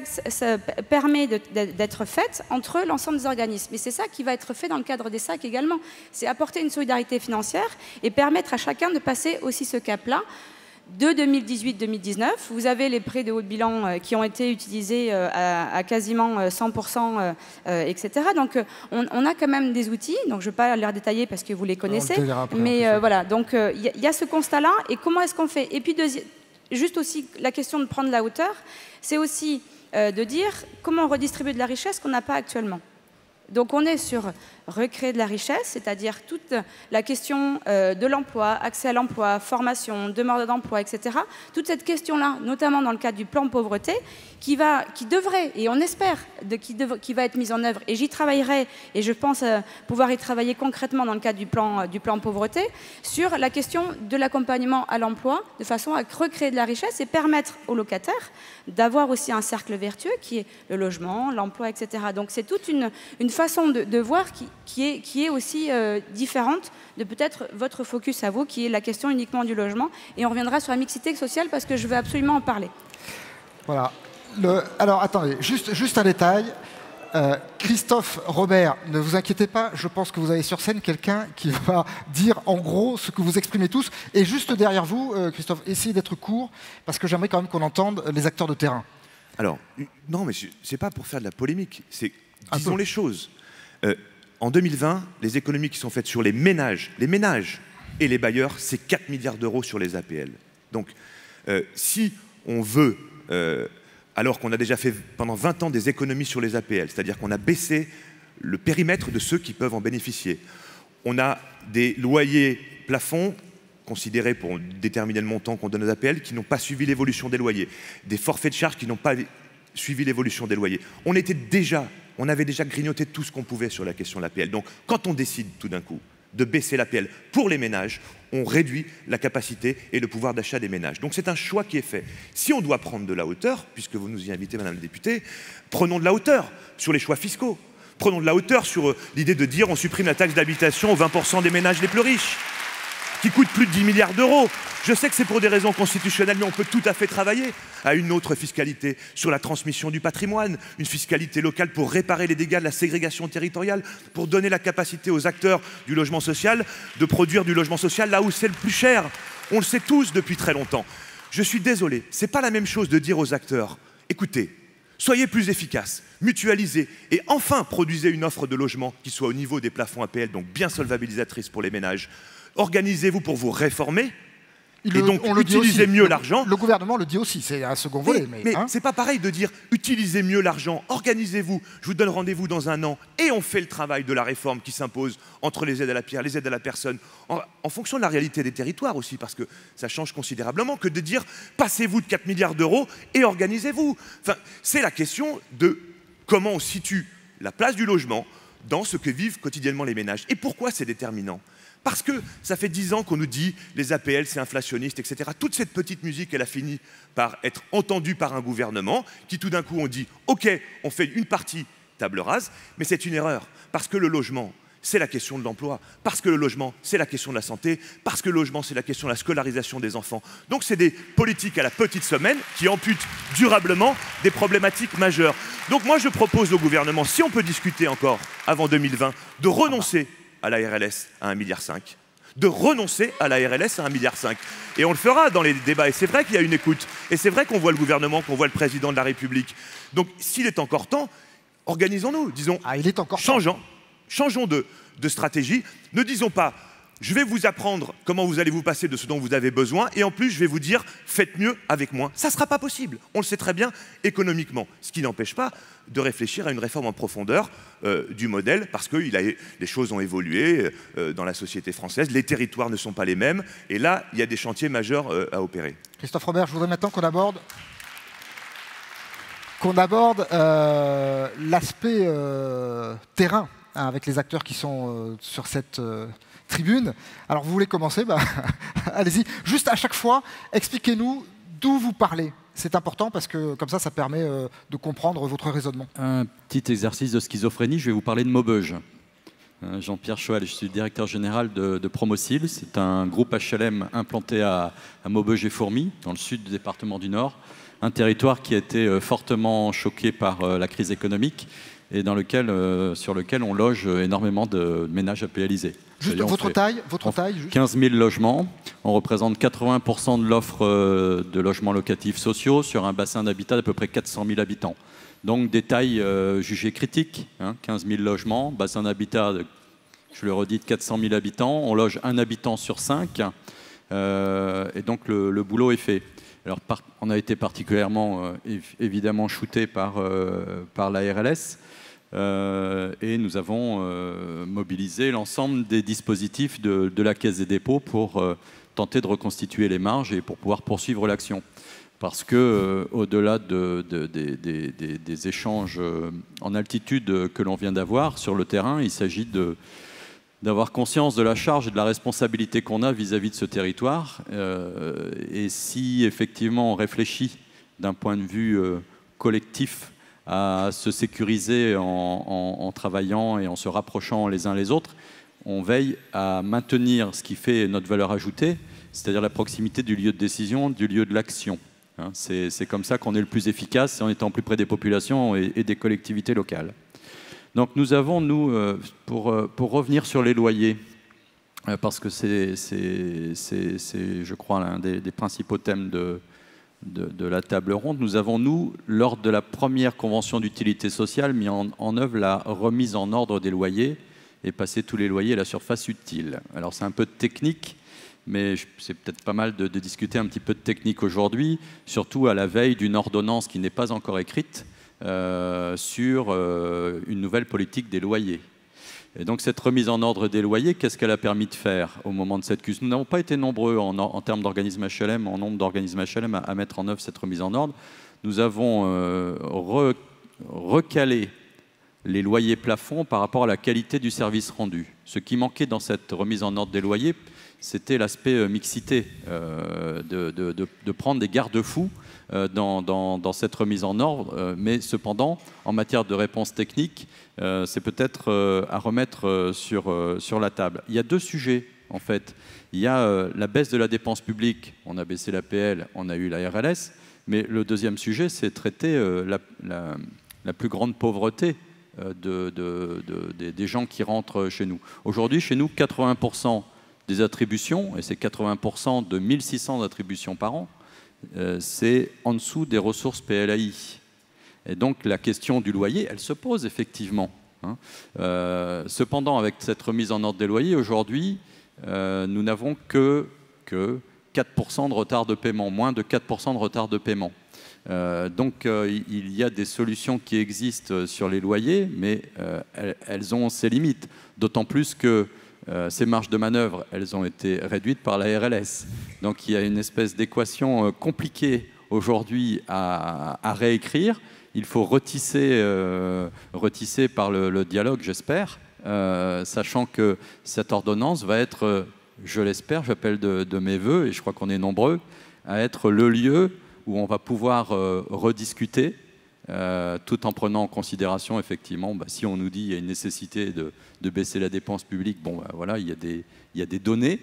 permet d'être faite entre l'ensemble des organismes. Et c'est ça qui va être fait dans le cadre des SAC également. C'est apporter une solidarité financière et permettre à chacun de passer aussi ce cap-là. De 2018-2019, vous avez les prêts de haut de bilan qui ont été utilisés à quasiment 100%, etc. Donc, on a quand même des outils. Donc, je ne vais pas les détailler parce que vous les connaissez. Mais voilà, donc il y a ce constat-là. Et comment est-ce qu'on fait? Et puis, juste aussi la question de prendre la hauteur, c'est aussi de dire comment redistribuer de la richesse qu'on n'a pas actuellement. Donc on est sur recréer de la richesse, c'est-à-dire toute la question de l'emploi, accès à l'emploi, formation, demande d'emploi, etc. Toute cette question-là, notamment dans le cadre du plan pauvreté, qui devrait, et on espère, qui va être mise en œuvre, et j'y travaillerai, et je pense pouvoir y travailler concrètement dans le cadre du plan pauvreté, sur la question de l'accompagnement à l'emploi, de façon à recréer de la richesse et permettre aux locataires d'avoir aussi un cercle vertueux qui est le logement, l'emploi, etc. Donc c'est toute une façon de voir qui est aussi différente de peut-être votre focus à vous, qui est la question uniquement du logement. Et on reviendra sur la mixité sociale parce que je veux absolument en parler. Voilà. Alors, attendez, juste un détail. Christophe Robert, ne vous inquiétez pas, je pense que vous avez sur scène quelqu'un qui va dire en gros ce que vous exprimez tous. Et juste derrière vous, Christophe, essayez d'être court, parce que j'aimerais quand même qu'on entende les acteurs de terrain. Alors, non, mais c'est pas pour faire de la polémique, c'est disons les choses. En 2020, les économies qui sont faites sur les ménages et les bailleurs, c'est 4 milliards d'euros sur les APL. Donc, si on veut... alors qu'on a déjà fait pendant 20 ans des économies sur les APL, c'est-à-dire qu'on a baissé le périmètre de ceux qui peuvent en bénéficier. On a des loyers plafonds considérés pour déterminer le montant qu'on donne aux APL qui n'ont pas suivi l'évolution des loyers, des forfaits de charges qui n'ont pas suivi l'évolution des loyers. On avait déjà grignoté tout ce qu'on pouvait sur la question de l'APL. Donc quand on décide tout d'un coup de baisser l'APL pour les ménages, on réduit la capacité et le pouvoir d'achat des ménages. Donc c'est un choix qui est fait. Si on doit prendre de la hauteur, puisque vous nous y invitez, Madame la députée, prenons de la hauteur sur les choix fiscaux. Prenons de la hauteur sur l'idée de dire on supprime la taxe d'habitation aux 20% des ménages les plus riches, qui coûte plus de 10 milliards d'euros. Je sais que c'est pour des raisons constitutionnelles, mais on peut tout à fait travailler à une autre fiscalité sur la transmission du patrimoine, une fiscalité locale pour réparer les dégâts de la ségrégation territoriale, pour donner la capacité aux acteurs du logement social de produire du logement social là où c'est le plus cher. On le sait tous depuis très longtemps. Je suis désolé, c'est pas la même chose de dire aux acteurs, écoutez, soyez plus efficaces, mutualisez et enfin produisez une offre de logement qui soit au niveau des plafonds APL, donc bien solvabilisatrice pour les ménages. Organisez-vous pour vous réformer et donc utilisez mieux l'argent. Le gouvernement le dit aussi, c'est un second volet. Mais c'est pas pareil de dire utilisez mieux l'argent, organisez-vous, je vous donne rendez-vous dans un an et on fait le travail de la réforme qui s'impose entre les aides à la pierre, les aides à la personne, en fonction de la réalité des territoires aussi, parce que ça change considérablement que de dire passez-vous de 4 milliards d'euros et organisez-vous. Enfin, c'est la question de comment on situe la place du logement dans ce que vivent quotidiennement les ménages. Et pourquoi c'est déterminant ? Parce que ça fait 10 ans qu'on nous dit les APL c'est inflationniste, etc. Toute cette petite musique, elle a fini par être entendue par un gouvernement qui tout d'un coup on dit ok, on fait une partie table rase, mais c'est une erreur. Parce que le logement, c'est la question de l'emploi. Parce que le logement, c'est la question de la santé. Parce que le logement, c'est la question de la scolarisation des enfants. Donc c'est des politiques à la petite semaine qui amputent durablement des problématiques majeures. Donc moi je propose au gouvernement, si on peut discuter encore avant 2020, de renoncer à la RLS à 1,5 milliard, de renoncer à la RLS à 1,5 milliard. Et on le fera dans les débats. Et c'est vrai qu'il y a une écoute. Et c'est vrai qu'on voit le gouvernement, qu'on voit le président de la République. Donc s'il est encore temps, organisons-nous. Disons, il est encore changeons de stratégie. Ne disons pas, je vais vous apprendre comment vous allez vous passer de ce dont vous avez besoin. Et en plus, je vais vous dire, faites mieux avec moins. Ça ne sera pas possible. On le sait très bien économiquement. Ce qui n'empêche pas de réfléchir à une réforme en profondeur du modèle, parce que les choses ont évolué dans la société française, les territoires ne sont pas les mêmes, et là, il y a des chantiers majeurs à opérer. Christophe Robert, je voudrais maintenant qu'on aborde l'aspect terrain, hein, avec les acteurs qui sont sur cette tribune. Alors, vous voulez commencer ? Allez-y. Juste à chaque fois, expliquez-nous d'où vous parlez. C'est important parce que comme ça permet de comprendre votre raisonnement. Un petit exercice de schizophrénie, je vais vous parler de Maubeuge. Jean-Pierre Choal, je suis le directeur général de Promocil. C'est un groupe HLM implanté à Maubeuge et Fourmies, dans le sud du département du Nord. Un territoire qui a été fortement choqué par la crise économique et sur lequel on loge énormément de ménages APLisés. Juste votre taille 15 000 logements. On représente 80% de l'offre de logements locatifs sociaux sur un bassin d'habitat d'à peu près 400 000 habitants. Donc des tailles jugées critiques, 15 000 logements, bassin d'habitat, je le redis, de 400 000 habitants. On loge un habitant sur 5 et donc le boulot est fait. Alors, on a été particulièrement, évidemment, shooté par la RLS et nous avons mobilisé l'ensemble des dispositifs de la Caisse des dépôts pour tenter de reconstituer les marges et pour pouvoir poursuivre l'action. Parce que, au-delà des échanges en altitude que l'on vient d'avoir sur le terrain, il s'agit d'avoir conscience de la charge et de la responsabilité qu'on a vis-à-vis de ce territoire. Et si effectivement on réfléchit d'un point de vue collectif à se sécuriser en travaillant et en se rapprochant les uns les autres, on veille à maintenir ce qui fait notre valeur ajoutée, c'est-à-dire la proximité du lieu de décision, du lieu de l'action. Hein. C'est comme ça qu'on est le plus efficace, c'est en étant plus près des populations et des collectivités locales. Donc nous avons, pour revenir sur les loyers, parce que c'est je crois, l'un des principaux thèmes de la table ronde, nous avons, lors de la première convention d'utilité sociale, mis en œuvre la remise en ordre des loyers et passer tous les loyers à la surface utile. Alors c'est un peu technique, mais c'est peut-être pas mal de discuter un petit peu de technique aujourd'hui, surtout à la veille d'une ordonnance qui n'est pas encore écrite sur une nouvelle politique des loyers. Et donc cette remise en ordre des loyers, qu'est-ce qu'elle a permis de faire au moment de cette CUS? Nous n'avons pas été nombreux en termes d'organismes HLM, en nombre d'organismes HLM à mettre en œuvre cette remise en ordre. Nous avons recalé les loyers plafonds par rapport à la qualité du service rendu. Ce qui manquait dans cette remise en ordre des loyers, c'était l'aspect mixité, de prendre des garde-fous dans cette remise en ordre, mais cependant, en matière de réponse technique, c'est peut-être à remettre sur la table. Il y a deux sujets, en fait. Il y a la baisse de la dépense publique, on a baissé l'APL, on a eu la RLS, mais le deuxième sujet, c'est traiter la plus grande pauvreté des gens qui rentrent chez nous. Aujourd'hui, chez nous, 80% des attributions, et c'est 80% de 1600 attributions par an, c'est en dessous des ressources PLAI. Et donc la question du loyer, elle se pose effectivement. Hein. Cependant, avec cette remise en ordre des loyers, aujourd'hui, nous n'avons que 4% de retard de paiement, moins de 4% de retard de paiement. Donc il y a des solutions qui existent sur les loyers, mais elles ont ses limites, d'autant plus que ces marges de manœuvre, elles ont été réduites par la RLS. Donc il y a une espèce d'équation compliquée aujourd'hui à réécrire. Il faut retisser par le dialogue, j'espère, sachant que cette ordonnance va être, je l'espère, j'appelle de mes voeux, et je crois qu'on est nombreux, à être le lieu où on va pouvoir rediscuter, tout en prenant en considération, effectivement, si on nous dit qu'il y a une nécessité de baisser la dépense publique, voilà, il y a des données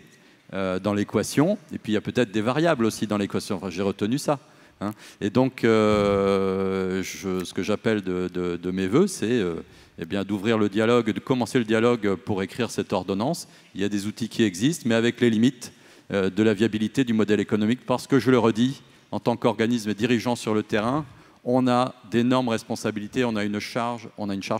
dans l'équation, et puis il y a peut-être des variables aussi dans l'équation. Enfin, j'ai retenu ça. Hein. Et donc, ce que j'appelle de mes voeux, c'est d'ouvrir le dialogue, de commencer le dialogue pour écrire cette ordonnance. Il y a des outils qui existent, mais avec les limites de la viabilité du modèle économique, parce que, je le redis, en tant qu'organisme dirigeant sur le terrain, on a d'énormes responsabilités, on a une charge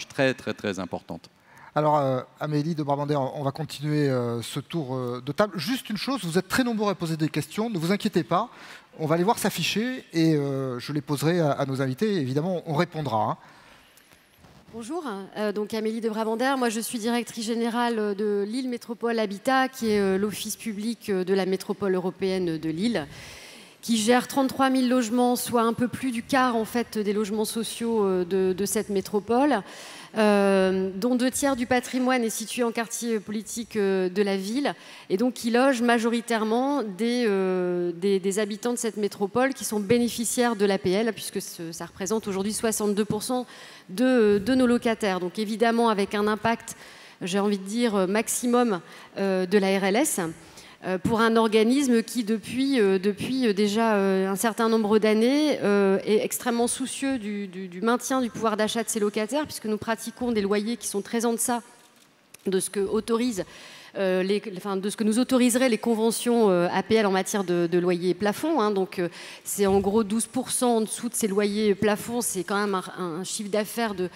très, très, très importante. Alors, Amélie de Brabander, on va continuer ce tour de table. Juste une chose, vous êtes très nombreux à poser des questions, ne vous inquiétez pas, on va les voir s'afficher et je les poserai à nos invités, et évidemment, on répondra. Hein. Bonjour, donc Amélie de Brabander, moi je suis directrice générale de Lille Métropole Habitat, qui est l'office public de la métropole européenne de Lille, qui gère 33 000 logements, soit un peu plus du quart en fait, des logements sociaux de cette métropole, dont 2/3 du patrimoine est situé en quartier politique de la ville, et donc qui loge majoritairement des habitants de cette métropole qui sont bénéficiaires de l'APL, puisque ça représente aujourd'hui 62% de nos locataires. Donc évidemment avec un impact, j'ai envie de dire, maximum de la RLS, pour un organisme qui, depuis déjà un certain nombre d'années, est extrêmement soucieux du maintien du pouvoir d'achat de ses locataires, puisque nous pratiquons des loyers qui sont très en deçà de ce que nous autoriseraient les conventions APL en matière de loyer plafond. Hein. Donc c'est en gros 12% en dessous de ces loyers plafonds. C'est quand même un chiffre d'affaires de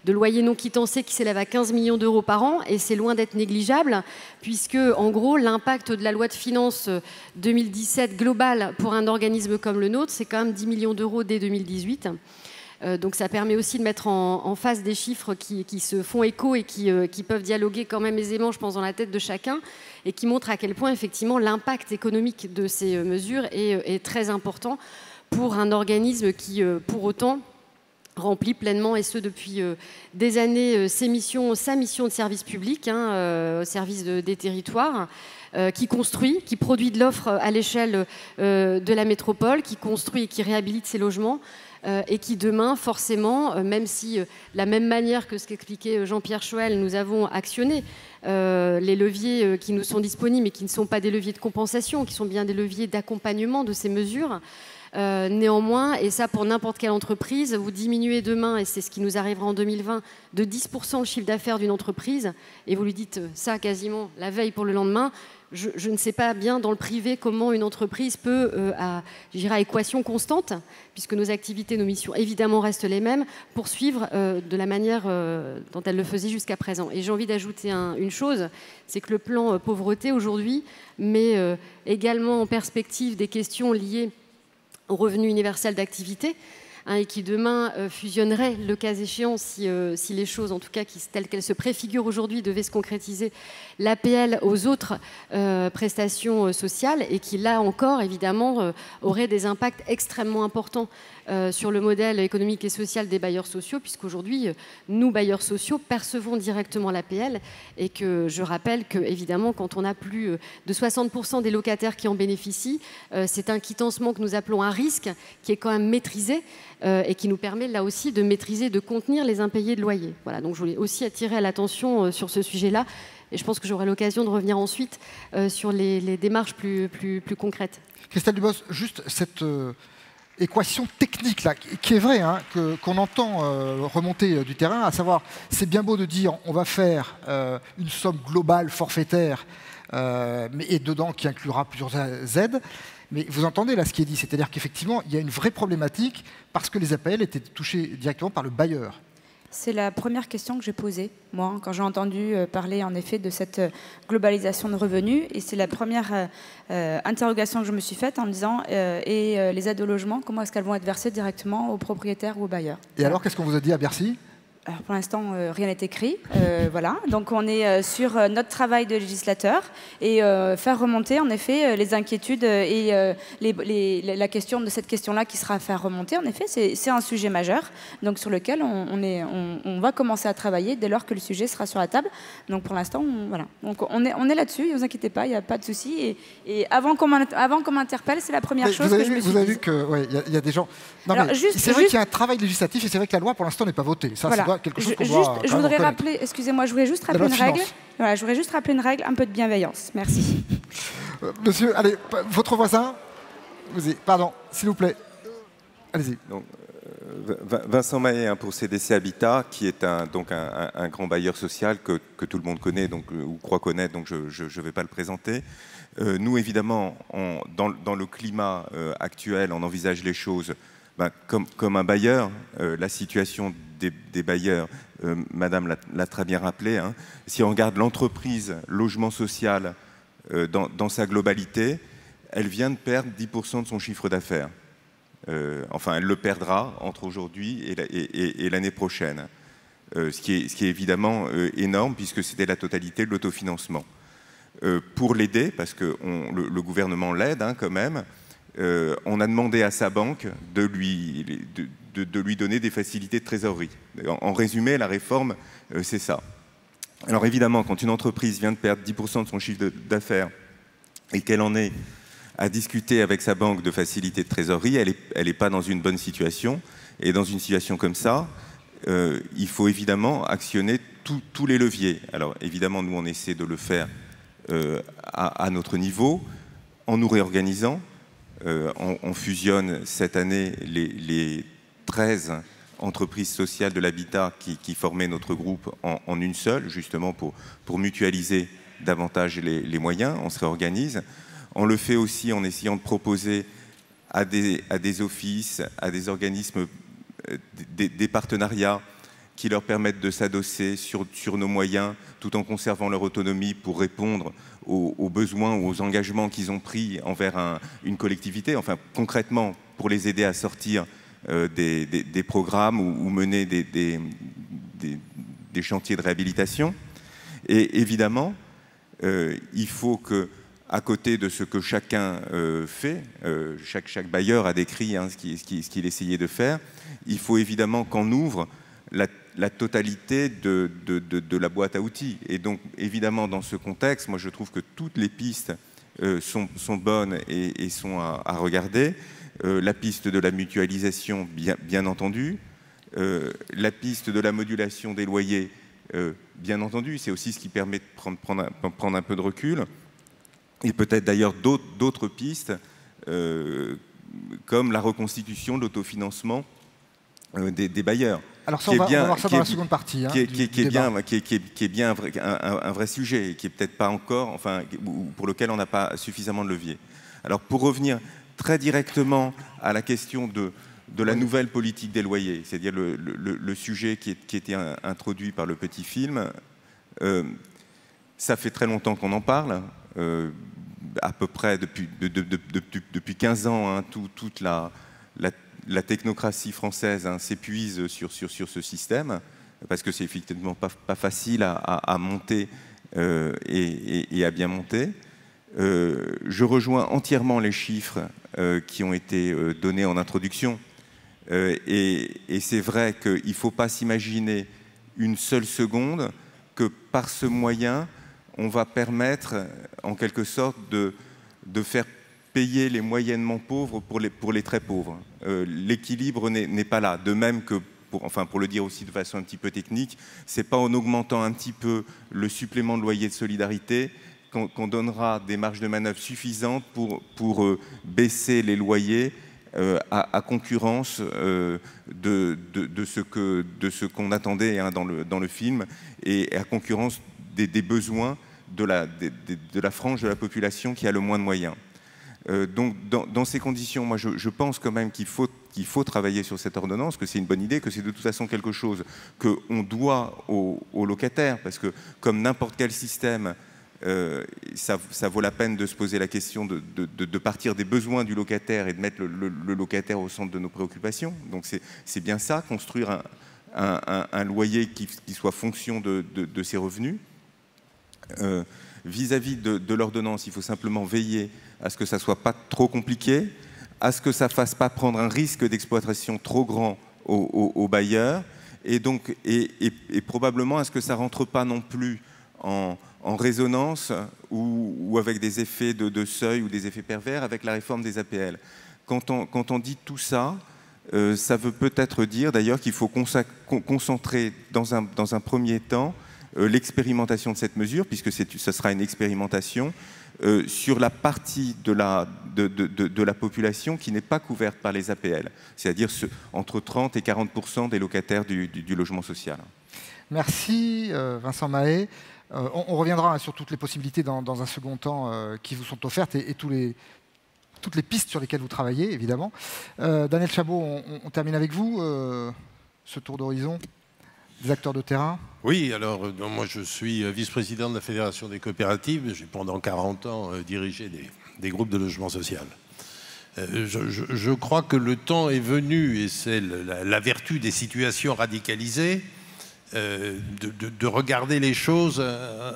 loyer non quittancé qui s'élève à 15 millions d'euros par an, et c'est loin d'être négligeable, puisque en gros l'impact de la loi de finances 2017 globale pour un organisme comme le nôtre, c'est quand même 10 millions d'euros dès 2018. Donc ça permet aussi de mettre en face des chiffres qui se font écho et qui peuvent dialoguer quand même aisément, je pense, dans la tête de chacun, et qui montrent à quel point effectivement l'impact économique de ces mesures est très important pour un organisme qui, pour autant, remplit pleinement, et ce depuis des années, sa mission de service public, au service des territoires, qui construit, qui produit de l'offre à l'échelle de la métropole, qui construit et qui réhabilite ses logements, et qui demain, forcément, même si, la même manière que ce qu'expliquait Jean-Pierre Choël, nous avons actionné les leviers qui nous sont disponibles, mais qui ne sont pas des leviers de compensation, qui sont bien des leviers d'accompagnement de ces mesures, Néanmoins, et ça pour n'importe quelle entreprise, vous diminuez demain, et c'est ce qui nous arrivera en 2020, de 10% le chiffre d'affaires d'une entreprise, et vous lui dites ça quasiment la veille pour le lendemain. Je ne sais pas bien dans le privé comment une entreprise peut, à équation constante, puisque nos activités, nos missions évidemment restent les mêmes, poursuivre de la manière dont elle le faisait jusqu'à présent. Et j'ai envie d'ajouter une chose, c'est que le plan pauvreté aujourd'hui met également en perspective des questions liées au revenu universel d'activité, et qui demain fusionnerait, le cas échéant, si les choses, en tout cas telles qu'elles se préfigurent aujourd'hui, devaient se concrétiser, l'APL aux autres prestations sociales, et qui, là encore, évidemment, auraient des impacts extrêmement importants sur le modèle économique et social des bailleurs sociaux, puisqu'aujourd'hui, nous, bailleurs sociaux, percevons directement l'APL, et que je rappelle que, évidemment, quand on a plus de 60% des locataires qui en bénéficient, c'est un quittancement que nous appelons un risque, qui est quand même maîtrisé, et qui nous permet là aussi de maîtriser, de contenir les impayés de loyer. Voilà, donc je voulais aussi attirer l'attention sur ce sujet-là, et je pense que j'aurai l'occasion de revenir ensuite sur les démarches plus concrètes. Christelle Dubos, juste cette équation technique là, qui est vraie, hein, qu'on entend remonter du terrain, à savoir, c'est bien beau de dire on va faire une somme globale forfaitaire, et dedans qui inclura plusieurs aides. Mais vous entendez là ce qui est dit, c'est-à-dire qu'effectivement, il y a une vraie problématique parce que les APL étaient touchés directement par le bailleur. C'est la première question que j'ai posée, moi, quand j'ai entendu parler en effet de cette globalisation de revenus. Et c'est la première interrogation que je me suis faite en me disant les aides au logement, comment est-ce qu'elles vont être versées directement aux propriétaires ou aux bailleurs? Et alors, qu'est-ce qu'on vous a dit à Bercy? Alors pour l'instant, rien n'est écrit. Voilà. Donc on est sur notre travail de législateur et faire remonter en effet les inquiétudes et la question de cette question-là qui sera à faire remonter. En effet, c'est un sujet majeur, donc sur lequel on va commencer à travailler dès lors que le sujet sera sur la table. Donc pour l'instant, voilà. Donc on est là-dessus. Ne vous inquiétez pas, il n'y a pas de souci. Et avant qu'on m'interpelle, c'est la première chose que je me suis dit. Vous avez vu qu'il y a des gens. C'est vrai qu'il y a un travail législatif et c'est vrai que la loi pour l'instant n'est pas votée. Ça, voilà. Quelque chose je voudrais rappeler, excusez-moi, je voudrais juste rappeler une règle. Voilà, je voudrais juste rappeler une règle, un peu de bienveillance. Merci. Monsieur, allez, votre voisin, pardon, s'il vous plaît. Allez-y. Vincent Mahé pour CDC Habitat, qui est un grand bailleur social que tout le monde connaît, ou croit connaître, donc je ne vais pas le présenter. Nous, évidemment, dans le climat actuel, on envisage les choses comme un bailleur. La situation des bailleurs, Madame l'a très bien rappelé, hein. Si on regarde l'entreprise logement social dans sa globalité, elle vient de perdre 10% de son chiffre d'affaires. Enfin, elle le perdra entre aujourd'hui et l'année prochaine, ce qui est évidemment énorme, puisque c'était la totalité de l'autofinancement. Pour l'aider, parce que le gouvernement l'aide quand même, on a demandé à sa banque de lui donner des facilités de trésorerie. En résumé, la réforme, c'est ça. Alors évidemment, quand une entreprise vient de perdre 10% de son chiffre d'affaires et qu'elle en est à discuter avec sa banque de facilités de trésorerie, elle n'est pas dans une bonne situation. Et dans une situation comme ça, il faut évidemment actionner tous les leviers. Alors évidemment, nous, on essaie de le faire à notre niveau, en nous réorganisant. On fusionne cette année les 13 entreprises sociales de l'habitat qui formaient notre groupe en une seule, justement pour mutualiser davantage les moyens. On se réorganise. On le fait aussi en essayant de proposer à des offices, à des organismes, des partenariats qui leur permettent de s'adosser sur nos moyens tout en conservant leur autonomie pour répondre aux besoins ou aux engagements qu'ils ont pris envers une collectivité, enfin concrètement pour les aider à sortir des programmes ou mener des chantiers de réhabilitation. Et évidemment, il faut que, à côté de ce que chacun fait, chaque bailleur a décrit ce qu'il essayait de faire, il faut évidemment qu'on ouvre la totalité de la boîte à outils. Et donc, évidemment, dans ce contexte, moi, je trouve que toutes les pistes sont bonnes et sont à regarder. La piste de la mutualisation, bien entendu. La piste de la modulation des loyers, bien entendu. C'est aussi ce qui permet de prendre un peu de recul. Et peut-être d'ailleurs d'autres pistes comme la reconstitution de l'autofinancement des bailleurs. Alors ça, on va voir ça dans la seconde partie. Qui est bien un vrai sujet, et qui est peut-être pas encore, enfin, pour lequel on n'a pas suffisamment de levier. Alors pour revenir très directement à la question de la nouvelle politique des loyers, c'est-à-dire le sujet qui était introduit par le petit film, ça fait très longtemps qu'on en parle, à peu près depuis 15 ans, hein, toute la technocratie française s'épuise sur ce système, parce que c'est effectivement pas facile à monter et à bien monter. Je rejoins entièrement les chiffres qui ont été donnés en introduction. Et c'est vrai qu'il ne faut pas s'imaginer une seule seconde que par ce moyen, on va permettre en quelque sorte de faire payer les moyennement pauvres pour les très pauvres. L'équilibre n'est pas là. De même que, pour le dire aussi de façon un petit peu technique, ce n'est pas en augmentant un petit peu le supplément de loyer de solidarité qu'on donnera des marges de manœuvre suffisantes pour baisser les loyers à concurrence de ce qu'on attendait dans le film, et à concurrence des besoins de la frange de la population qui a le moins de moyens. Donc dans ces conditions, moi je pense quand même qu'il faut travailler sur cette ordonnance, que c'est une bonne idée, que c'est de toute façon quelque chose qu'on doit aux locataires, parce que comme n'importe quel système, ça vaut la peine de se poser la question de partir des besoins du locataire et de mettre le locataire au centre de nos préoccupations. Donc c'est bien ça, construire un loyer qui soit fonction de ses revenus. Vis-à-vis de l'ordonnance, il faut simplement veiller à ce que ça ne soit pas trop compliqué, à ce que ça ne fasse pas prendre un risque d'exploitation trop grand aux bailleurs, et probablement à ce que ça ne rentre pas non plus en résonance ou avec des effets de seuil ou des effets pervers avec la réforme des APL. Quand on dit tout ça, ça veut peut-être dire d'ailleurs qu'il faut concentrer dans un premier temps l'expérimentation de cette mesure, puisque ce sera une expérimentation sur la partie de la population qui n'est pas couverte par les APL, c'est-à-dire entre 30 et 40% des locataires du logement social. Merci Vincent Mahé. On reviendra sur toutes les possibilités dans un second temps qui vous sont offertes et toutes les pistes sur lesquelles vous travaillez, évidemment. Daniel Chabot, on termine avec vous, ce tour d'horizon des acteurs de terrain. Oui, alors moi je suis vice-président de la Fédération des coopératives. J'ai pendant 40 ans dirigé des groupes de logement social. Je crois que le temps est venu, et c'est la vertu des situations radicalisées, de regarder les choses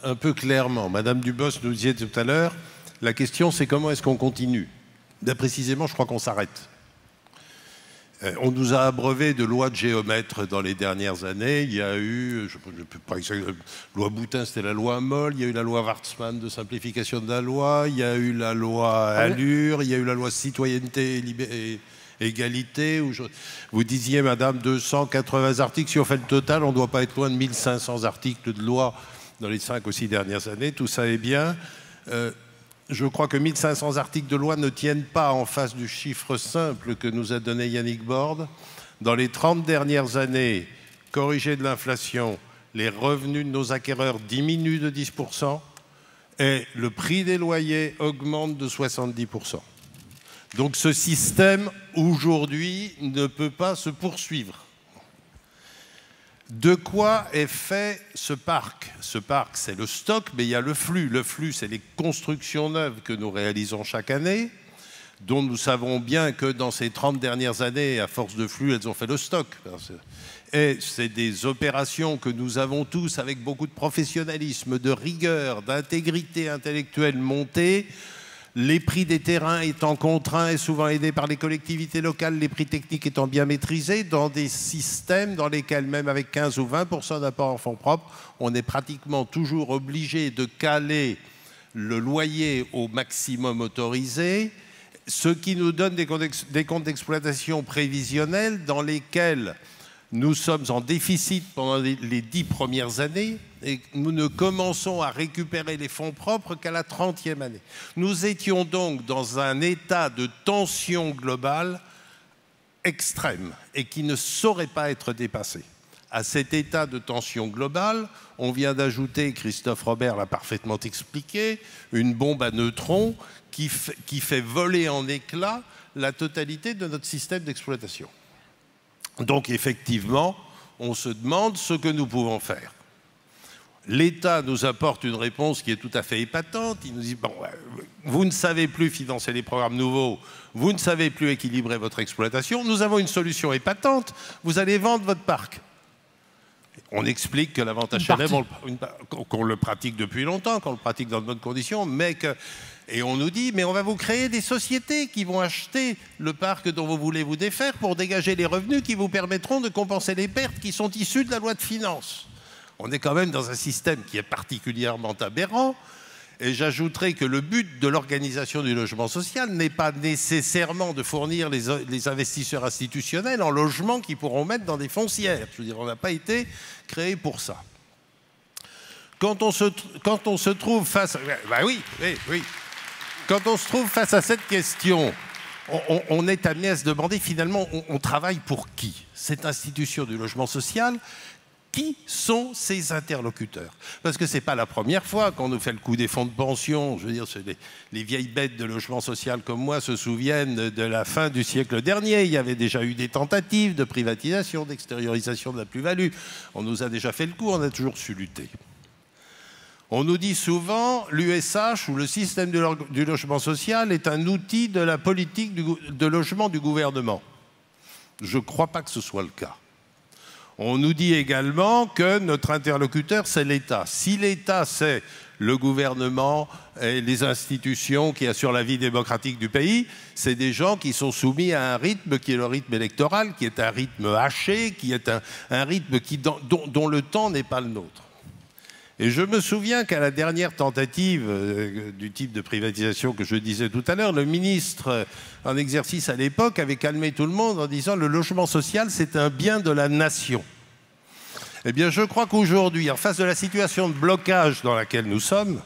un peu clairement. Madame Dubos nous disait tout à l'heure, la question c'est comment est-ce qu'on continue. Précisément, je crois qu'on s'arrête. On nous a abreuvé de lois de géomètres dans les dernières années. Il y a eu, je ne peux pas exactement, loi Boutin, c'était la loi Moll, il y a eu la loi Wartzmann de simplification de la loi, il y a eu la loi Allure, il y a eu la loi citoyenneté et égalité. Vous disiez, madame, 280 articles. Si on fait le total, on ne doit pas être loin de 1500 articles de loi dans les 5 ou 6 dernières années. Tout ça est bien. Je crois que 1500 articles de loi ne tiennent pas en face du chiffre simple que nous a donné Yannick Borde. Dans les 30 dernières années, corrigés de l'inflation, les revenus de nos acquéreurs diminuent de 10% et le prix des loyers augmente de 70%. Donc ce système, aujourd'hui, ne peut pas se poursuivre. De quoi est fait ce parc? Ce parc, c'est le stock, mais il y a le flux. Le flux, c'est les constructions neuves que nous réalisons chaque année, dont nous savons bien que dans ces 30 dernières années, à force de flux, elles ont fait le stock. Et c'est des opérations que nous avons tous avec beaucoup de professionnalisme, de rigueur, d'intégrité intellectuelle montée. Les prix des terrains étant contraints et souvent aidés par les collectivités locales, les prix techniques étant bien maîtrisés, dans des systèmes dans lesquels, même avec 15 ou 20% d'apport en fonds propres, on est pratiquement toujours obligé de caler le loyer au maximum autorisé, ce qui nous donne des comptes d'exploitation prévisionnels dans lesquels nous sommes en déficit pendant les 10 premières années, et nous ne commençons à récupérer les fonds propres qu'à la 30e année. Nous étions donc dans un état de tension globale extrême et qui ne saurait pas être dépassé. À cet état de tension globale, on vient d'ajouter, Christophe Robert l'a parfaitement expliqué, une bombe à neutrons qui fait voler en éclats la totalité de notre système d'exploitation. Donc effectivement, on se demande ce que nous pouvons faire. L'État nous apporte une réponse qui est tout à fait épatante. Il nous dit, bon, vous ne savez plus financer les programmes nouveaux, vous ne savez plus équilibrer votre exploitation, nous avons une solution épatante, vous allez vendre votre parc. On explique que la vente HLM, qu'on le pratique depuis longtemps, qu'on le pratique dans de bonnes conditions, mais que... Et on nous dit, mais on va vous créer des sociétés qui vont acheter le parc dont vous voulez vous défaire pour dégager les revenus qui vous permettront de compenser les pertes qui sont issues de la loi de finances. On est quand même dans un système qui est particulièrement aberrant. Et j'ajouterai que le but de l'organisation du logement social n'est pas nécessairement de fournir les investisseurs institutionnels en logement qu'ils pourront mettre dans des foncières. Je veux dire, on n'a pas été créé pour ça. Quand on se trouve face... oui. Quand on se trouve face à cette question, on est amené à se demander finalement, on travaille pour qui? Cette institution du logement social, qui sont ses interlocuteurs? Parce que ce n'est pas la première fois qu'on nous fait le coup des fonds de pension. Je veux dire, les vieilles bêtes de logement social comme moi se souviennent de la fin du siècle dernier. Il y avait déjà eu des tentatives de privatisation, d'extériorisation de la plus-value. On nous a déjà fait le coup, on a toujours su lutter. On nous dit souvent, l'USH ou le système du logement social est un outil de la politique de logement du gouvernement. Je ne crois pas que ce soit le cas. On nous dit également que notre interlocuteur, c'est l'État. Si l'État, c'est le gouvernement et les institutions qui assurent la vie démocratique du pays, c'est des gens qui sont soumis à un rythme qui est le rythme électoral, qui est un rythme haché, qui est un rythme dont le temps n'est pas le nôtre. Et je me souviens qu'à la dernière tentative du type de privatisation que je disais tout à l'heure, le ministre en exercice à l'époque avait calmé tout le monde en disant « le logement social, c'est un bien de la nation ». Eh bien, je crois qu'aujourd'hui, en face de la situation de blocage dans laquelle nous sommes,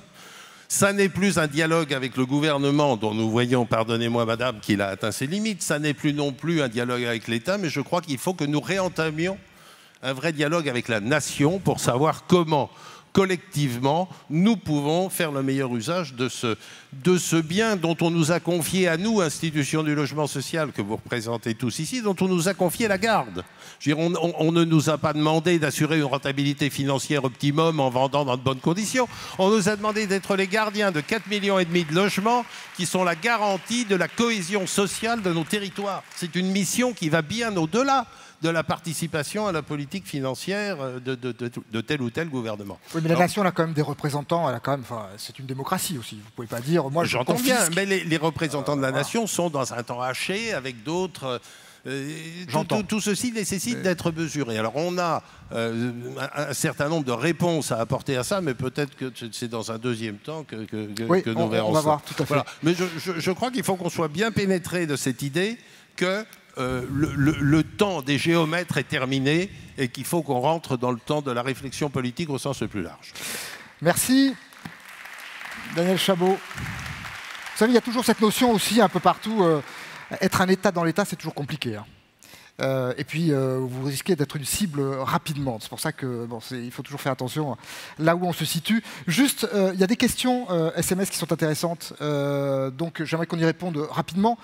ça n'est plus un dialogue avec le gouvernement dont nous voyons, pardonnez-moi madame, qu'il a atteint ses limites, ça n'est plus non plus un dialogue avec l'État, mais je crois qu'il faut que nous réentamions un vrai dialogue avec la nation pour savoir comment collectivement, nous pouvons faire le meilleur usage de ce bien dont on nous a confié à nous, institution du logement social que vous représentez tous ici, dont on nous a confié la garde. Je veux dire, on ne nous a pas demandé d'assurer une rentabilité financière optimum en vendant dans de bonnes conditions. On nous a demandé d'être les gardiens de 4,5 millions de logements qui sont la garantie de la cohésion sociale de nos territoires. C'est une mission qui va bien au-delà de la participation à la politique financière de tel ou tel gouvernement. Oui, mais la nation elle a quand même des représentants, elle a quand même, c'est une démocratie aussi. Vous ne pouvez pas dire, moi je confisque. J'entends bien, mais les représentants de la nation sont dans un temps haché avec d'autres. Tout ceci nécessite d'être mesuré. Alors on a un certain nombre de réponses à apporter à ça, mais peut-être que c'est dans un deuxième temps que nous verrons ça. On va voir, tout à fait. Voilà. Mais je crois qu'il faut qu'on soit bien pénétré de cette idée que le temps des géomètres est terminé et qu'il faut qu'on rentre dans le temps de la réflexion politique au sens le plus large. Merci. Daniel Chabot. Vous savez, il y a toujours cette notion aussi un peu partout, être un État dans l'État, c'est toujours compliqué. Hein. Et puis, vous risquez d'être une cible rapidement. C'est pour ça que il faut toujours faire attention là où on se situe. Juste, il y a des questions SMS qui sont intéressantes. Donc, j'aimerais qu'on y réponde rapidement.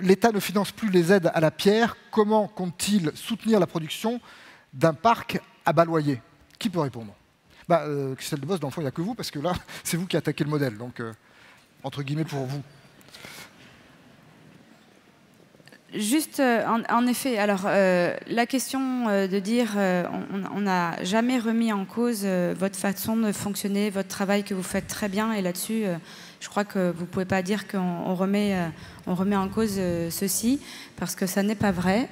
L'État ne finance plus les aides à la pierre. Comment compte-t-il soutenir la production d'un parc à bas loyer? Qui peut répondre? Christelle Debos, dans le fond, il n'y a que vous, parce que là, c'est vous qui attaquez le modèle. Donc, entre guillemets, pour vous. Juste, en effet, alors la question de dire on n'a jamais remis en cause votre façon de fonctionner, votre travail que vous faites très bien, et là-dessus, Je crois que vous ne pouvez pas dire qu'on remet en cause ceci, parce que ça n'est pas vrai.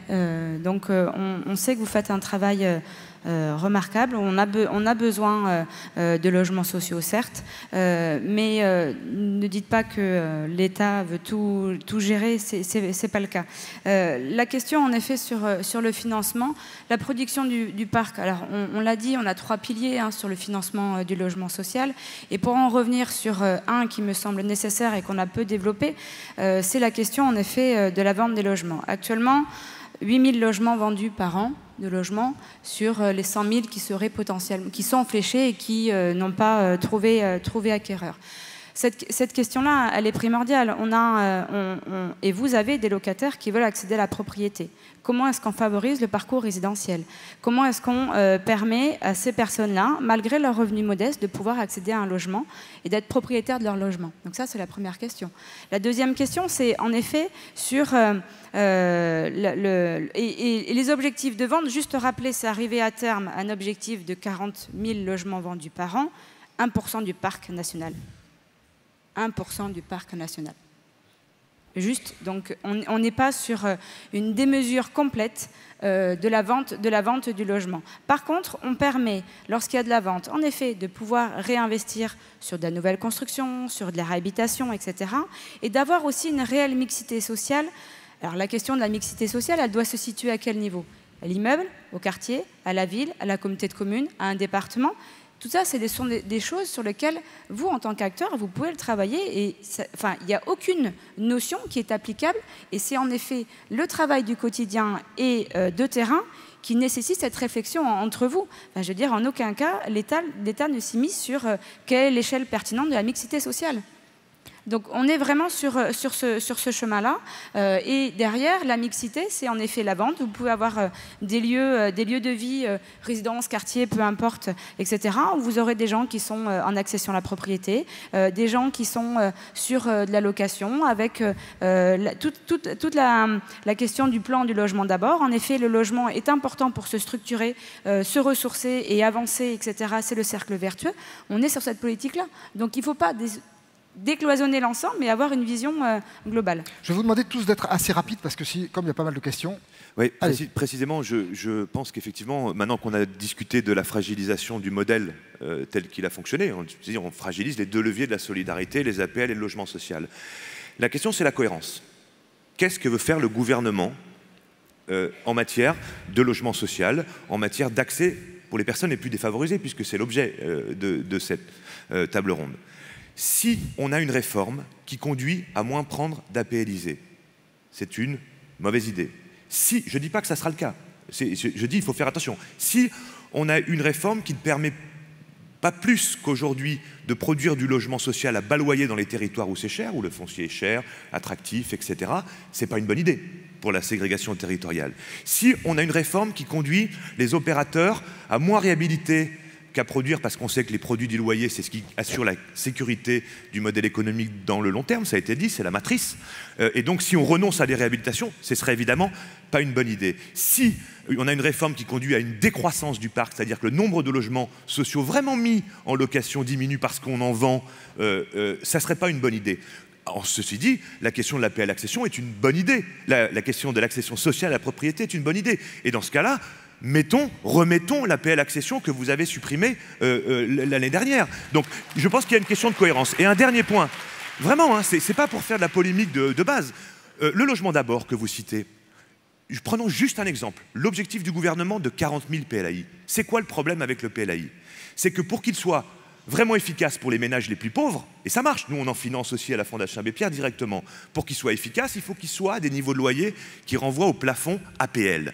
Donc on sait que vous faites un travail remarquable. On a besoin de logements sociaux, certes, mais ne dites pas que l'État veut tout gérer, c'est pas le cas. La question, en effet, sur le financement, la production du parc, alors on l'a dit, on a 3 piliers sur le financement du logement social, et pour en revenir sur un qui me semble nécessaire et qu'on a peu développé, c'est la question, en effet, de la vente des logements. Actuellement, 8 000 logements vendus par an de logements sur les 100 000 qui seraient potentiellement, qui sont fléchés et qui n'ont pas trouvé acquéreur. Cette question-là, elle est primordiale. Et vous avez des locataires qui veulent accéder à la propriété. Comment est-ce qu'on favorise le parcours résidentiel? Comment est-ce qu'on permet à ces personnes-là, malgré leurs revenus modestes, de pouvoir accéder à un logement et d'être propriétaires de leur logement? Donc ça, c'est la première question. La deuxième question, c'est en effet sur et les objectifs de vente. Juste rappeler, c'est arriver à terme à un objectif de 40 000 logements vendus par an, 1% du parc national. 1% du parc national. Juste, donc on n'est pas sur une démesure complète de la vente du logement. Par contre, on permet, lorsqu'il y a de la vente, en effet, de pouvoir réinvestir sur de la nouvelle construction, sur de la réhabilitation, etc. Et d'avoir aussi une réelle mixité sociale. Alors la question de la mixité sociale, elle doit se situer à quel niveau? À l'immeuble, au quartier, à la ville, à la communauté de communes, à un département. Tout ça, ce sont des choses sur lesquelles, vous, en tant qu'acteur, vous pouvez le travailler. Et il n'y a aucune notion qui est applicable. Et c'est en effet le travail du quotidien et de terrain qui nécessite cette réflexion entre vous. Enfin, je veux dire, en aucun cas, l'État ne s'immisce sur quelle est l'échelle pertinente de la mixité sociale. Donc on est vraiment sur ce chemin-là. Et derrière, la mixité, c'est en effet la vente. Vous pouvez avoir des lieux de vie, résidence, quartier, peu importe, etc., où vous aurez des gens qui sont en accession à la propriété, des gens qui sont sur de la location, avec toute la question du plan du logement d'abord. En effet, le logement est important pour se structurer, se ressourcer et avancer, etc. C'est le cercle vertueux. On est sur cette politique-là. Donc il ne faut pas décloisonner l'ensemble, mais avoir une vision globale. Je vais vous demander tous d'être assez rapides, parce que comme il y a pas mal de questions... Oui, précisément, je pense qu'effectivement, maintenant qu'on a discuté de la fragilisation du modèle tel qu'il a fonctionné, on fragilise les 2 leviers de la solidarité, les APL et le logement social. La question, c'est la cohérence. Qu'est-ce que veut faire le gouvernement en matière de logement social, en matière d'accès pour les personnes les plus défavorisées, puisque c'est l'objet de cette table ronde? Si on a une réforme qui conduit à moins prendre d'APLisés, c'est une mauvaise idée. Si, je ne dis pas que ça sera le cas, je dis qu'il faut faire attention. Si on a une réforme qui ne permet pas plus qu'aujourd'hui de produire du logement social à baloyer dans les territoires où c'est cher, où le foncier est cher, attractif, etc., ce n'est pas une bonne idée pour la ségrégation territoriale. Si on a une réforme qui conduit les opérateurs à moins réhabiliter qu'à produire, parce qu'on sait que les produits du loyer, c'est ce qui assure la sécurité du modèle économique dans le long terme, ça a été dit, c'est la matrice. Et donc, si on renonce à des réhabilitations, ce serait évidemment pas une bonne idée. Si on a une réforme qui conduit à une décroissance du parc, c'est-à-dire que le nombre de logements sociaux vraiment mis en location diminue parce qu'on en vend, ça serait pas une bonne idée. Alors, ceci dit, la question de l'APL accession est une bonne idée. La question de l'accession sociale à la propriété est une bonne idée. Et dans ce cas-là, remettons l'APL accession que vous avez supprimée l'année dernière. Donc, je pense qu'il y a une question de cohérence. Et un dernier point, vraiment, c'est pas pour faire de la polémique de base. Le logement d'abord que vous citez, prenons juste un exemple. L'objectif du gouvernement de 40 000 PLAI. C'est quoi le problème avec le PLAI? C'est que pour qu'il soit vraiment efficace pour les ménages les plus pauvres, et ça marche, nous on en finance aussi à la Fondation Abbé Pierre directement, pour qu'il soit efficace, il faut qu'il soit à des niveaux de loyer qui renvoient au plafond APL.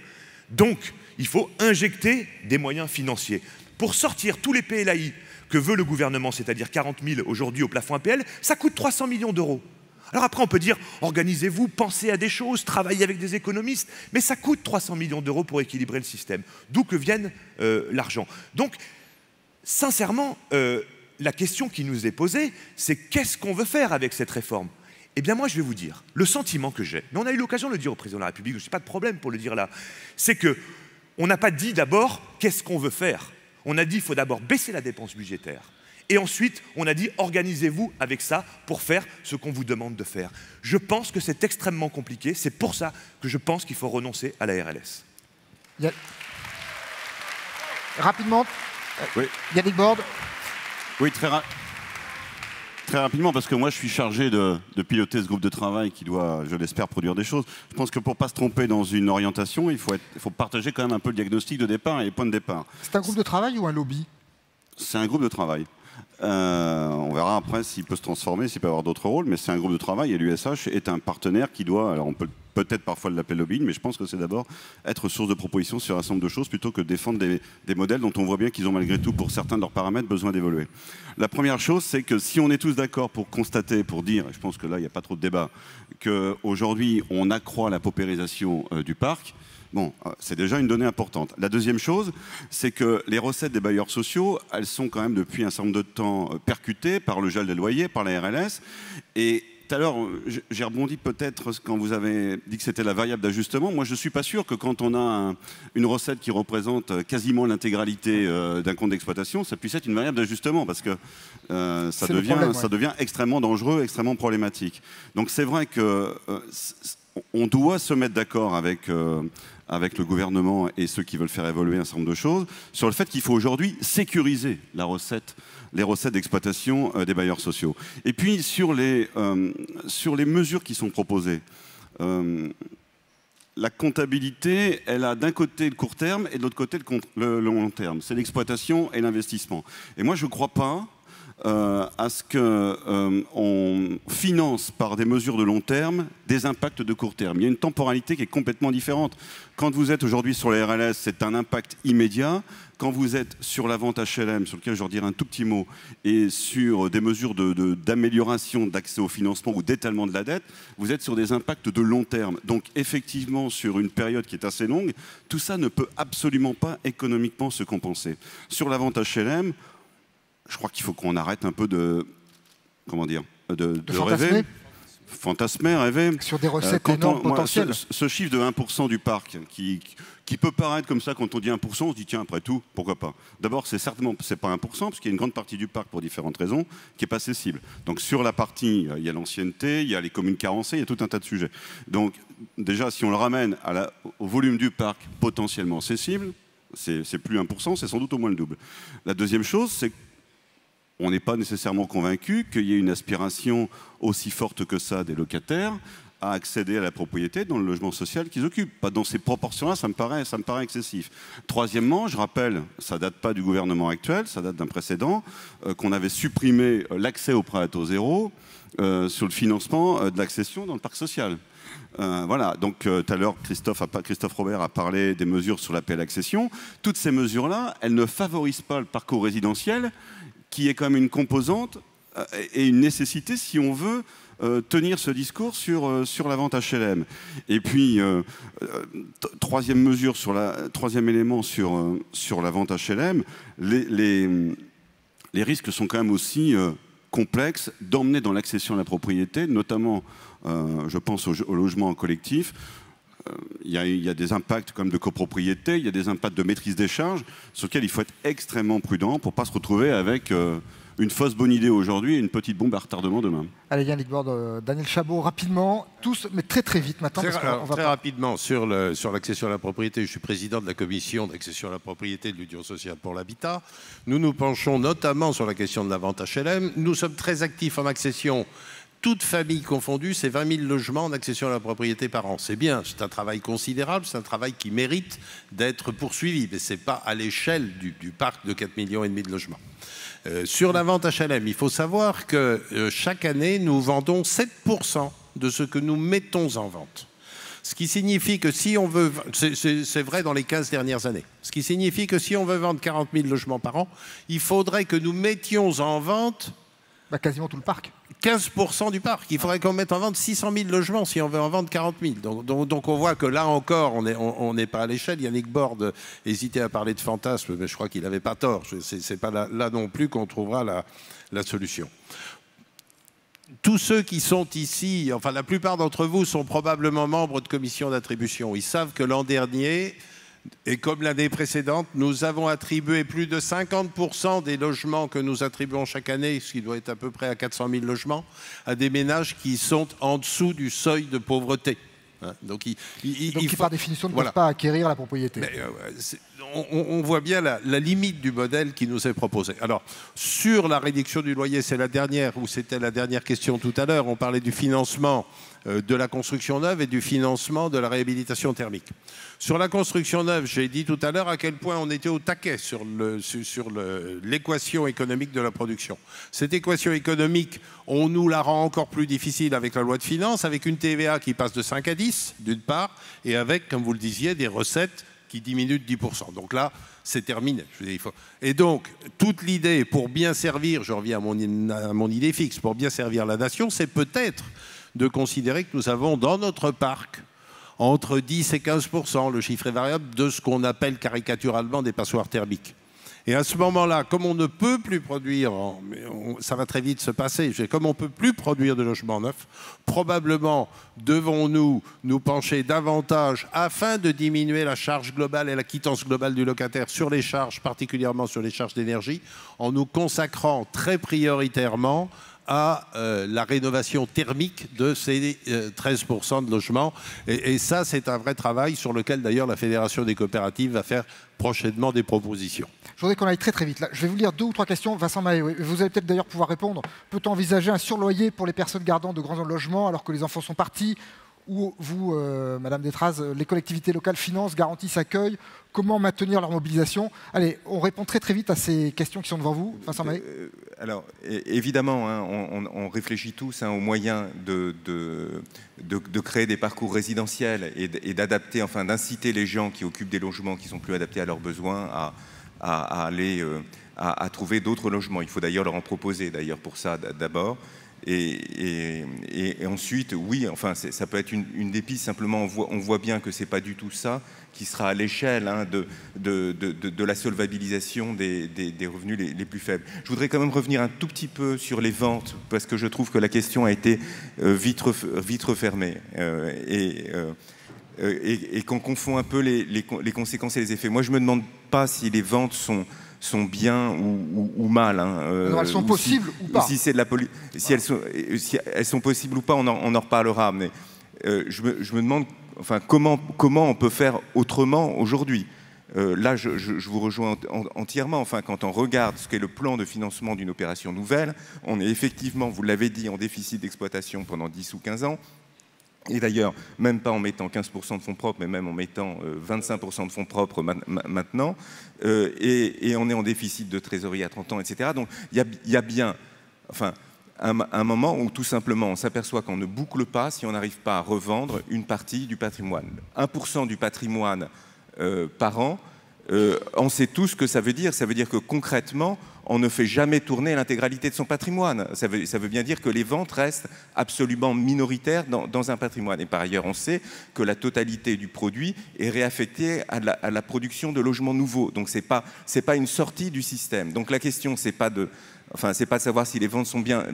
Donc, il faut injecter des moyens financiers. Pour sortir tous les PLAI que veut le gouvernement, c'est-à-dire 40 000 aujourd'hui au plafond APL, ça coûte 300 millions d'euros. Alors après, on peut dire, organisez-vous, pensez à des choses, travaillez avec des économistes, mais ça coûte 300 millions d'euros pour équilibrer le système. D'où que vienne l'argent. Donc, sincèrement, la question qui nous est posée, c'est qu'est-ce qu'on veut faire avec cette réforme? Eh bien moi, je vais vous dire, le sentiment que j'ai, mais on a eu l'occasion de le dire au président de la République, je n'ai pas de problème pour le dire là, c'est qu'on n'a pas dit d'abord qu'est-ce qu'on veut faire. On a dit qu'il faut d'abord baisser la dépense budgétaire Et ensuite, on a dit organisez-vous avec ça pour faire ce qu'on vous demande de faire. Je pense que c'est extrêmement compliqué. C'est pour ça que je pense qu'il faut renoncer à la RLS. Rapidement, oui. Yannick Borde. Oui, très rapidement, parce que moi je suis chargé de piloter ce groupe de travail qui doit, je l'espère, produire des choses. Je pense que pour ne pas se tromper dans une orientation, il faut partager quand même un peu le diagnostic de départ et les points de départ. C'est un groupe de travail ou un lobby? C'est un groupe de travail. On verra après s'il peut se transformer, s'il peut avoir d'autres rôles, mais c'est un groupe de travail et l'USH est un partenaire qui doit, alors on peut peut-être parfois l'appeler lobbying, mais je pense que c'est d'abord être source de propositions sur un certain nombre de choses plutôt que défendre des modèles dont on voit bien qu'ils ont malgré tout, pour certains de leurs paramètres, besoin d'évoluer. La première chose, c'est que si on est tous d'accord pour constater, pour dire, et je pense que là il n'y a pas trop de débat, qu'aujourd'hui on accroît la paupérisation du parc, bon, c'est déjà une donnée importante. La deuxième chose, c'est que les recettes des bailleurs sociaux, elles sont quand même depuis un certain nombre de temps percutées par le gel des loyers, par la RLS. Et tout à l'heure, j'ai rebondi peut-être quand vous avez dit que c'était la variable d'ajustement. Moi, je ne suis pas sûr que quand on a une recette qui représente quasiment l'intégralité d'un compte d'exploitation, ça puisse être une variable d'ajustement, parce que ça devient extrêmement dangereux, extrêmement problématique. Donc c'est vrai que on doit se mettre d'accord avec le gouvernement et ceux qui veulent faire évoluer un certain nombre de choses sur le fait qu'il faut aujourd'hui sécuriser les recettes d'exploitation des bailleurs sociaux. Et puis sur les mesures qui sont proposées, la comptabilité, elle a d'un côté le court terme et de l'autre côté le long terme. C'est l'exploitation et l'investissement. Et moi, je ne crois pas à ce qu'on finance par des mesures de long terme des impacts de court terme. Il y a une temporalité qui est complètement différente. Quand vous êtes aujourd'hui sur les RLS, c'est un impact immédiat. Quand vous êtes sur la vente HLM, sur lequel je redirai un tout petit mot, et sur des mesures d'amélioration d'accès au financement ou d'étalement de la dette, vous êtes sur des impacts de long terme. Donc effectivement, sur une période qui est assez longue, tout ça ne peut absolument pas économiquement se compenser. Sur la vente HLM, je crois qu'il faut qu'on arrête un peu de rêver. Fantasmer, rêver. Sur des recettes énormes potentielles. Ce chiffre de 1% du parc, qui peut paraître comme ça quand on dit 1%, on se dit tiens, après tout, pourquoi pas. D'abord, c'est pas 1%, parce qu'il y a une grande partie du parc, pour différentes raisons, qui n'est pas cessible. Donc sur la partie, il y a l'ancienneté, il y a les communes carencées, il y a tout un tas de sujets. Donc déjà, si on le ramène au volume du parc potentiellement cessible, c'est plus 1%, c'est sans doute au moins le double. La deuxième chose, c'est on n'est pas nécessairement convaincu qu'il y ait une aspiration aussi forte que ça des locataires à accéder à la propriété dans le logement social qu'ils occupent. Pas dans ces proportions-là, ça me paraît excessif. Troisièmement, je rappelle, ça ne date pas du gouvernement actuel, ça date d'un précédent, qu'on avait supprimé l'accès au prêt à taux zéro sur le financement de l'accession dans le parc social. Voilà, donc tout à l'heure, Christophe Robert a parlé des mesures sur l'APL accession. Toutes ces mesures-là, elles ne favorisent pas le parcours résidentiel, qui est quand même une composante et une nécessité si on veut tenir ce discours sur la vente HLM. Et puis, troisième élément sur la vente HLM, les risques sont quand même aussi complexes d'emmener dans l'accession à la propriété, notamment, je pense au logement collectif. Il y a des impacts comme de copropriété, il y a des impacts de maîtrise des charges sur lesquels il faut être extrêmement prudent pour ne pas se retrouver avec une fausse bonne idée aujourd'hui et une petite bombe à retardement demain. Allez, Yannick Borde, Daniel Chabot, rapidement, tous, mais très très vite maintenant. Très rapidement, sur l'accession à la propriété, je suis président de la commission d'accession à la propriété de l'Union sociale pour l'habitat. Nous nous penchons notamment sur la question de la vente HLM. Nous sommes très actifs en accession. Toute famille confondue, c'est 20 000 logements en accession à la propriété par an. C'est bien, c'est un travail considérable, c'est un travail qui mérite d'être poursuivi, mais ce n'est pas à l'échelle du parc de 4,5 millions de logements. Sur la vente HLM, il faut savoir que chaque année, nous vendons 7% de ce que nous mettons en vente. Ce qui signifie que si on veut... C'est vrai dans les 15 dernières années. Ce qui signifie que si on veut vendre 40 000 logements par an, il faudrait que nous mettions en vente... quasiment tout le parc. 15% du parc. Il faudrait qu'on mette en vente 600 000 logements si on veut en vendre 40 000. Donc on voit que là encore, on n'est pas à l'échelle. Yannick Borde hésitait à parler de fantasme, mais je crois qu'il n'avait pas tort. C'est pas là non plus qu'on trouvera la solution. Tous ceux qui sont ici, enfin la plupart d'entre vous sont probablement membres de commissions d'attribution. Ils savent que l'an dernier, Et comme l'année précédente, nous avons attribué plus de 50% des logements que nous attribuons chaque année, ce qui doit être à peu près à 400 000 logements, à des ménages qui sont en dessous du seuil de pauvreté. Donc, qui par définition ne peuvent pas acquérir la propriété. Mais, on voit bien la limite du modèle qui nous est proposé. Alors, sur la réduction du loyer, c'est la dernière, ou c'était la dernière question tout à l'heure, on parlait du financement de la construction neuve et du financement de la réhabilitation thermique. Sur la construction neuve, j'ai dit tout à l'heure à quel point on était au taquet sur l'équation économique de la production. Cette équation économique, on nous la rend encore plus difficile avec la loi de finances, avec une TVA qui passe de 5 à 10, d'une part, et avec, comme vous le disiez, des recettes qui diminuent de 10%. Donc là, c'est terminé. Et donc, toute l'idée pour bien servir, je reviens à mon idée fixe, pour bien servir la nation, c'est peut-être de considérer que nous avons dans notre parc entre 10 et 15%, le chiffre est variable, de ce qu'on appelle caricaturalement des passoires thermiques. Et à ce moment-là, comme on ne peut plus produire, ça va très vite se passer, comme on ne peut plus produire de logements neufs, probablement devons-nous nous pencher davantage afin de diminuer la charge globale et la quittance globale du locataire sur les charges, particulièrement sur les charges d'énergie, en nous consacrant très prioritairement à la rénovation thermique de ces 13% de logements. Et ça, c'est un vrai travail sur lequel, d'ailleurs, la Fédération des coopératives va faire prochainement des propositions. Je voudrais qu'on aille très très vite. Là, je vais vous lire 2 ou 3 questions. Vincent Mahé, vous allez peut-être d'ailleurs pouvoir répondre. Peut-on envisager un surloyer pour les personnes gardant de grands logements alors que les enfants sont partis? Ou vous, Madame Détraz, les collectivités locales financent, garantissent, accueillent. Comment maintenir leur mobilisation? Allez, on répond très très vite à ces questions qui sont devant vous. Vincent Mahé. Alors, évidemment, hein, on réfléchit tous aux moyens de créer des parcours résidentiels et d'adapter, enfin d'inciter les gens qui occupent des logements qui sont plus adaptés à leurs besoins à trouver d'autres logements. Il faut d'ailleurs leur en proposer, d'ailleurs, pour ça d'abord. Et ensuite, oui, enfin, ça peut être une des pistes. Simplement, on voit bien que c'est pas du tout ça qui sera à l'échelle de la solvabilisation des revenus les plus faibles. Je voudrais quand même revenir un tout petit peu sur les ventes, parce que je trouve que la question a été vite refermée et qu'on confond un peu les conséquences et les effets. Moi, je me demande pas si les ventes sont bien ou mal. Non, elles sont possibles ou pas. Si si elles sont possibles ou pas, on en reparlera. Mais je me demande, enfin, comment on peut faire autrement aujourd'hui. Là, je vous rejoins entièrement. Enfin, quand on regarde ce qu'est le plan de financement d'une opération nouvelle, on est effectivement, vous l'avez dit, en déficit d'exploitation pendant 10 ou 15 ans. Et d'ailleurs, même pas en mettant 15% de fonds propres, mais même en mettant 25% de fonds propres maintenant. Et on est en déficit de trésorerie à 30 ans, etc. Donc il y a bien un moment où tout simplement on s'aperçoit qu'on ne boucle pas si on n'arrive pas à revendre une partie du patrimoine. 1% du patrimoine par an, on sait tous ce que ça veut dire. Ça veut dire que concrètement, on ne fait jamais tourner l'intégralité de son patrimoine. Ça veut bien dire que les ventes restent absolument minoritaires dans un patrimoine. Et par ailleurs, on sait que la totalité du produit est réaffectée à la production de logements nouveaux. Donc c'est pas une sortie du système. Donc la question, c'est pas de savoir si les ventes sont bien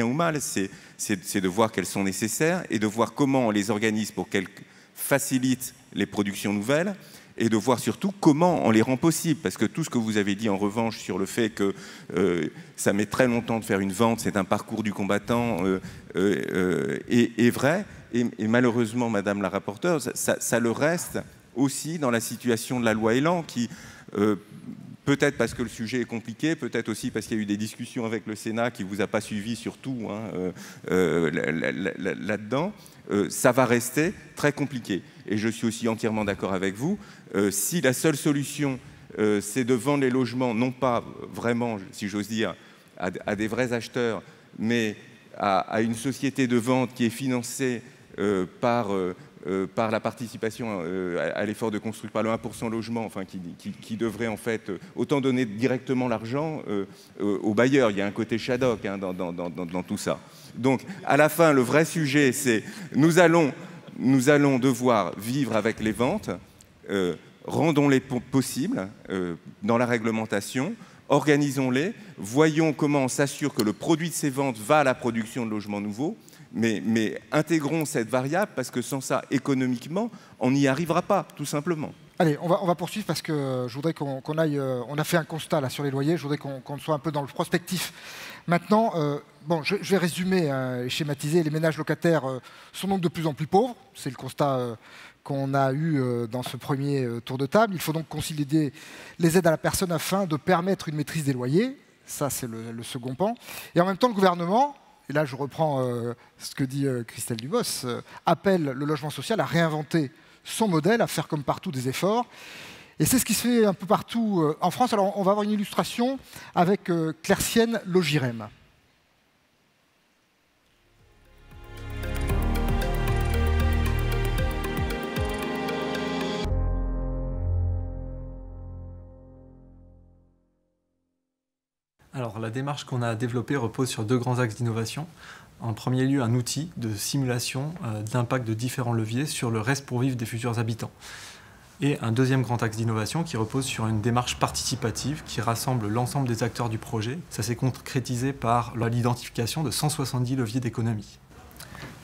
ou mal, c'est de voir qu'elles sont nécessaires et de voir comment on les organise pour qu'elles facilitent les productions nouvelles, et de voir surtout comment on les rend possibles. Parce que tout ce que vous avez dit en revanche sur le fait que ça met très longtemps de faire une vente, c'est un parcours du combattant, est vrai. Et malheureusement, Madame la rapporteure, ça le reste aussi dans la situation de la loi Elan qui... peut-être parce que le sujet est compliqué, peut-être aussi parce qu'il y a eu des discussions avec le Sénat qui ne vous a pas suivi surtout là-dedans, ça va rester très compliqué. Et je suis aussi entièrement d'accord avec vous. Si la seule solution, c'est de vendre les logements, non pas vraiment, si j'ose dire, à des vrais acheteurs, mais à une société de vente qui est financée par la participation à l'effort de construire, par le 1% logement, enfin, qui devrait en fait autant donner directement l'argent aux bailleurs. Il y a un côté Shadok dans tout ça. Donc, à la fin, le vrai sujet, c'est nous allons devoir vivre avec les ventes, rendons-les possibles dans la réglementation, organisons-les, voyons comment on s'assure que le produit de ces ventes va à la production de logements nouveaux, Mais intégrons cette variable parce que sans ça, économiquement, on n'y arrivera pas, tout simplement. Allez, on va poursuivre parce que je voudrais qu'on aille... on a fait un constat là sur les loyers, je voudrais qu'on soit un peu dans le prospectif. Maintenant, bon, je vais résumer et schématiser. Les ménages locataires sont donc de plus en plus pauvres. C'est le constat qu'on a eu dans ce premier tour de table. Il faut donc consolider les aides à la personne afin de permettre une maîtrise des loyers. Ça, c'est le second pan. Et en même temps, le gouvernement, et là je reprends ce que dit Christelle Dubos, appelle le logement social à réinventer son modèle, à faire comme partout des efforts. Et c'est ce qui se fait un peu partout en France. Alors on va avoir une illustration avec Claire-Sienne Logirem. Alors la démarche qu'on a développée repose sur 2 grands axes d'innovation. En premier lieu, un outil de simulation d'impact de différents leviers sur le reste pour vivre des futurs habitants. Et un deuxième grand axe d'innovation qui repose sur une démarche participative qui rassemble l'ensemble des acteurs du projet. Ça s'est concrétisé par l'identification de 170 leviers d'économie.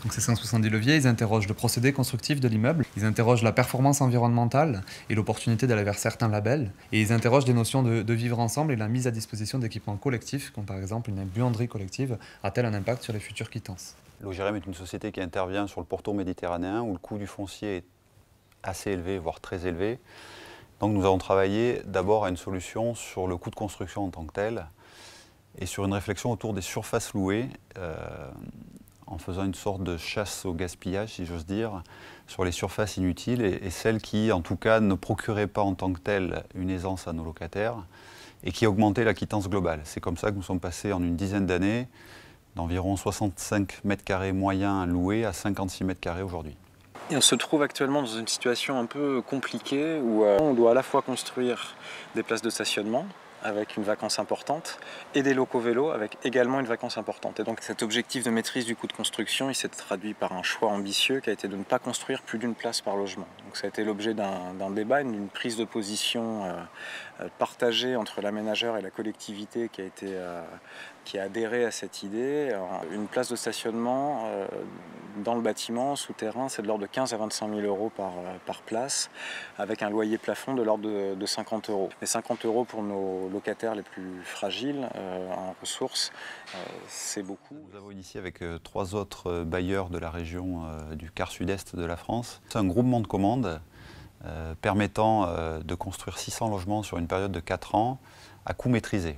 Donc ces 170 leviers, ils interrogent le procédé constructif de l'immeuble, ils interrogent la performance environnementale et l'opportunité d'aller vers certains labels, et ils interrogent des notions de vivre ensemble et la mise à disposition d'équipements collectifs, comme par exemple une buanderie collective, a-t-elle un impact sur les futures quittances? Logirem est une société qui intervient sur le pourtour méditerranéen où le coût du foncier est assez élevé, voire très élevé. Donc nous avons travaillé d'abord à une solution sur le coût de construction en tant que tel et sur une réflexion autour des surfaces louées, en faisant une sorte de chasse au gaspillage, si j'ose dire, sur les surfaces inutiles et celles qui, en tout cas, ne procuraient pas en tant que telles une aisance à nos locataires et qui augmentaient la quittance globale. C'est comme ça que nous sommes passés en une dizaine d'années d'environ 65 mètres carrés moyens loués à 56 mètres carrés aujourd'hui. Et on se trouve actuellement dans une situation un peu compliquée où on doit à la fois construire des places de stationnement avec une vacance importante, et des locaux vélos avec également une vacance importante. Et donc cet objectif de maîtrise du coût de construction, il s'est traduit par un choix ambitieux qui a été de ne pas construire plus d'une place par logement. Donc ça a été l'objet d'un débat, d'une prise de position partagée entre l'aménageur et la collectivité qui a adhéré à cette idée. Une place de stationnement dans le bâtiment souterrain, c'est de l'ordre de 15 à 25 000 euros par place, avec un loyer plafond de l'ordre de 50 euros. Mais 50 euros pour nos locataires les plus fragiles en ressources, c'est beaucoup. Nous avons initié avec 3 autres bailleurs de la région du quart sud-est de la France. C'est un groupement de commandes permettant de construire 600 logements sur une période de 4 ans à coût maîtrisé.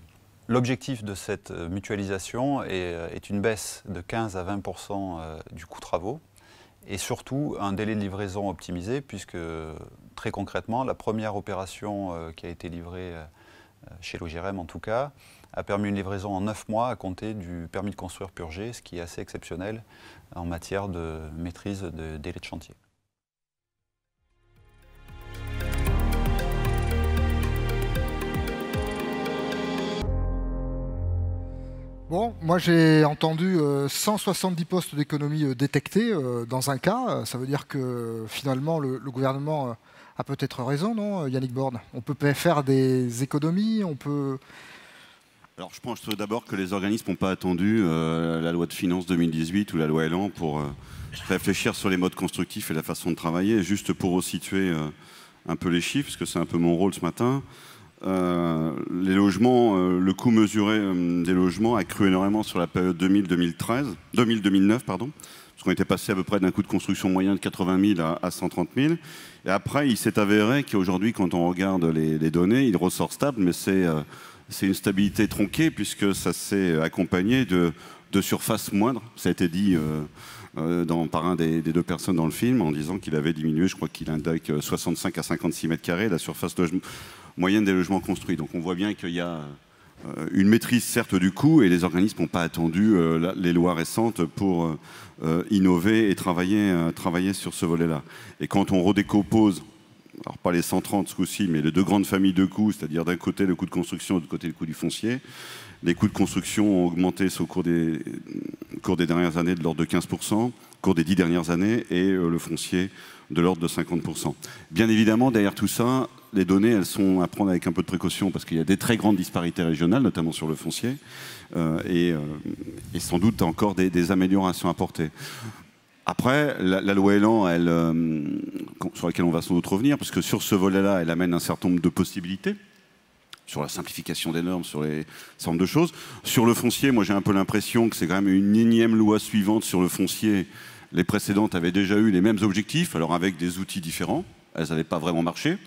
L'objectif de cette mutualisation est une baisse de 15 à 20% du coût travaux et surtout un délai de livraison optimisé puisque très concrètement la première opération qui a été livrée chez Logirem en tout cas a permis une livraison en 9 mois à compter du permis de construire purgé, ce qui est assez exceptionnel en matière de maîtrise de délai de chantier. Bon, moi j'ai entendu 170 postes d'économie détectés dans un cas. Ça veut dire que finalement le gouvernement a peut-être raison, non, Yannick Borne? On peut faire des économies, on peut... Alors je pense d'abord que les organismes n'ont pas attendu la loi de finances 2018 ou la loi Elan pour réfléchir sur les modes constructifs et la façon de travailler. Juste pour resituer un peu les chiffres, parce que c'est un peu mon rôle ce matin. Les logements, le coût mesuré des logements a cru énormément sur la période 2000-2009, pardon, parce qu'on était passé à peu près d'un coût de construction moyen de 80 000 à 130 000. Et après, il s'est avéré qu'aujourd'hui, quand on regarde les données, il ressort stable, mais c'est une stabilité tronquée puisque ça s'est accompagné de surfaces moindres. Ça a été dit par un des 2 personnes dans le film en disant qu'il avait diminué, je crois qu'il indique 65 à 56 mètres carrés la surface moyenne des logements construits. Donc on voit bien qu'il y a une maîtrise certes du coût et les organismes n'ont pas attendu les lois récentes pour innover et travailler sur ce volet-là. Et quand on redécompose, alors pas les 130 ce coup-ci, mais les 2 grandes familles de coûts, c'est-à-dire d'un côté le coût de construction, de l'autre côté le coût du foncier, les coûts de construction ont augmenté au cours des dernières années de l'ordre de 15%, au cours des 10 dernières années, et le foncier de l'ordre de 50%. Bien évidemment, derrière tout ça, les données, elles sont à prendre avec un peu de précaution parce qu'il y a des très grandes disparités régionales, notamment sur le foncier, et sans doute encore des améliorations à apporter. Après, la loi Elan, sur laquelle on va sans doute revenir, parce que sur ce volet-là, elle amène un certain nombre de possibilités, sur la simplification des normes, sur les certain nombre de choses. Sur le foncier, moi j'ai un peu l'impression que c'est quand même une énième loi suivante sur le foncier. Les précédentes avaient déjà eu les mêmes objectifs, alors avec des outils différents. Elles n'avaient pas vraiment marché.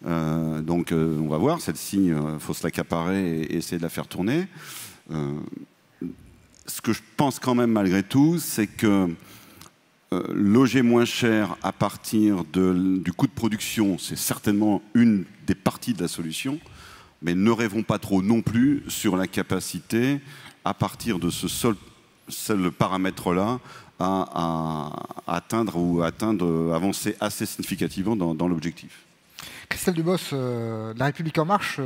Donc on va voir, celle-ci, il faut se l'accaparer et essayer de la faire tourner. Ce que je pense quand même malgré tout, c'est que loger moins cher à partir du coût de production, c'est certainement une des parties de la solution, mais ne rêvons pas trop non plus sur la capacité, à partir de ce seul paramètre-là, à avancer assez significativement dans l'objectif. Christelle Dubos, La République En Marche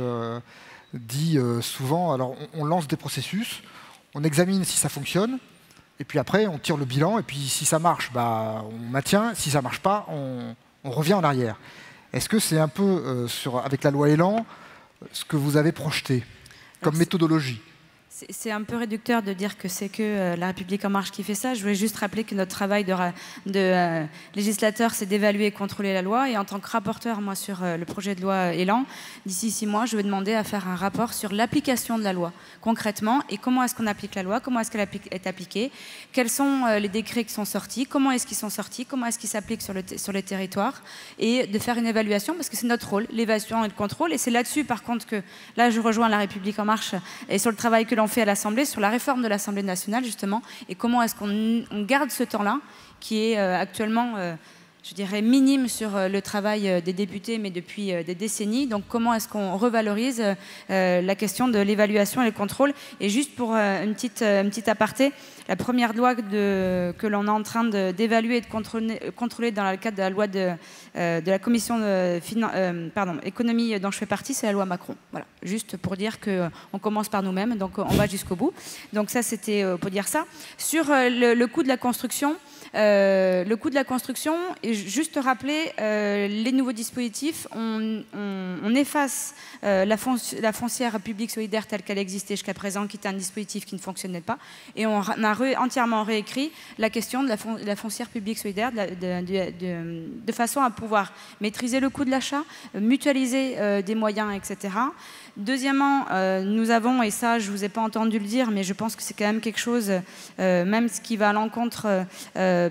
dit souvent, alors on lance des processus, on examine si ça fonctionne, et puis après on tire le bilan, et puis si ça marche, bah, on maintient, si ça ne marche pas, on revient en arrière. Est-ce que c'est un peu, avec la loi Elan, ce que vous avez projeté comme méthodologie ? C'est un peu réducteur de dire que c'est que La République En Marche qui fait ça. Je voulais juste rappeler que notre travail de législateur, c'est d'évaluer et contrôler la loi. Et en tant que rapporteur, moi, sur le projet de loi Elan, d'ici 6 mois, je vais demander à faire un rapport sur l'application de la loi, concrètement, et comment est-ce qu'on applique la loi, comment est-ce qu'elle est appliquée, quels sont les décrets qui sont sortis, comment est-ce qu'ils sont sortis, comment est-ce qu'ils s'appliquent sur les territoires, et de faire une évaluation, parce que c'est notre rôle, l'évaluation et le contrôle. Et c'est là-dessus, par contre, que là, je rejoins La République En Marche, et sur le travail que l'on fait à l'Assemblée, sur la réforme de l'Assemblée nationale, justement, et comment est-ce qu'on garde ce temps-là, qui est actuellement, je dirais, minime sur le travail des députés, mais depuis des décennies. Donc, comment est-ce qu'on revalorise la question de l'évaluation et le contrôle. Et juste pour une petite aparté, la première loi que l'on est en train d'évaluer et de contrôler dans le cadre de la loi de la commission économie dont je fais partie, c'est la loi Macron. Voilà, juste pour dire qu'on commence par nous-mêmes, donc on va jusqu'au bout. Donc ça, c'était pour dire ça. Sur le coût de la construction, et juste rappeler les nouveaux dispositifs, on efface la foncière publique solidaire telle qu'elle existait jusqu'à présent, qui était un dispositif qui ne fonctionnait pas, et on a entièrement réécrit la question de la foncière publique solidaire de façon à pouvoir maîtriser le coût de l'achat, mutualiser des moyens, etc. Deuxièmement, nous avons, et ça je ne vous ai pas entendu le dire, mais je pense que c'est quand même quelque chose, même ce qui va à l'encontre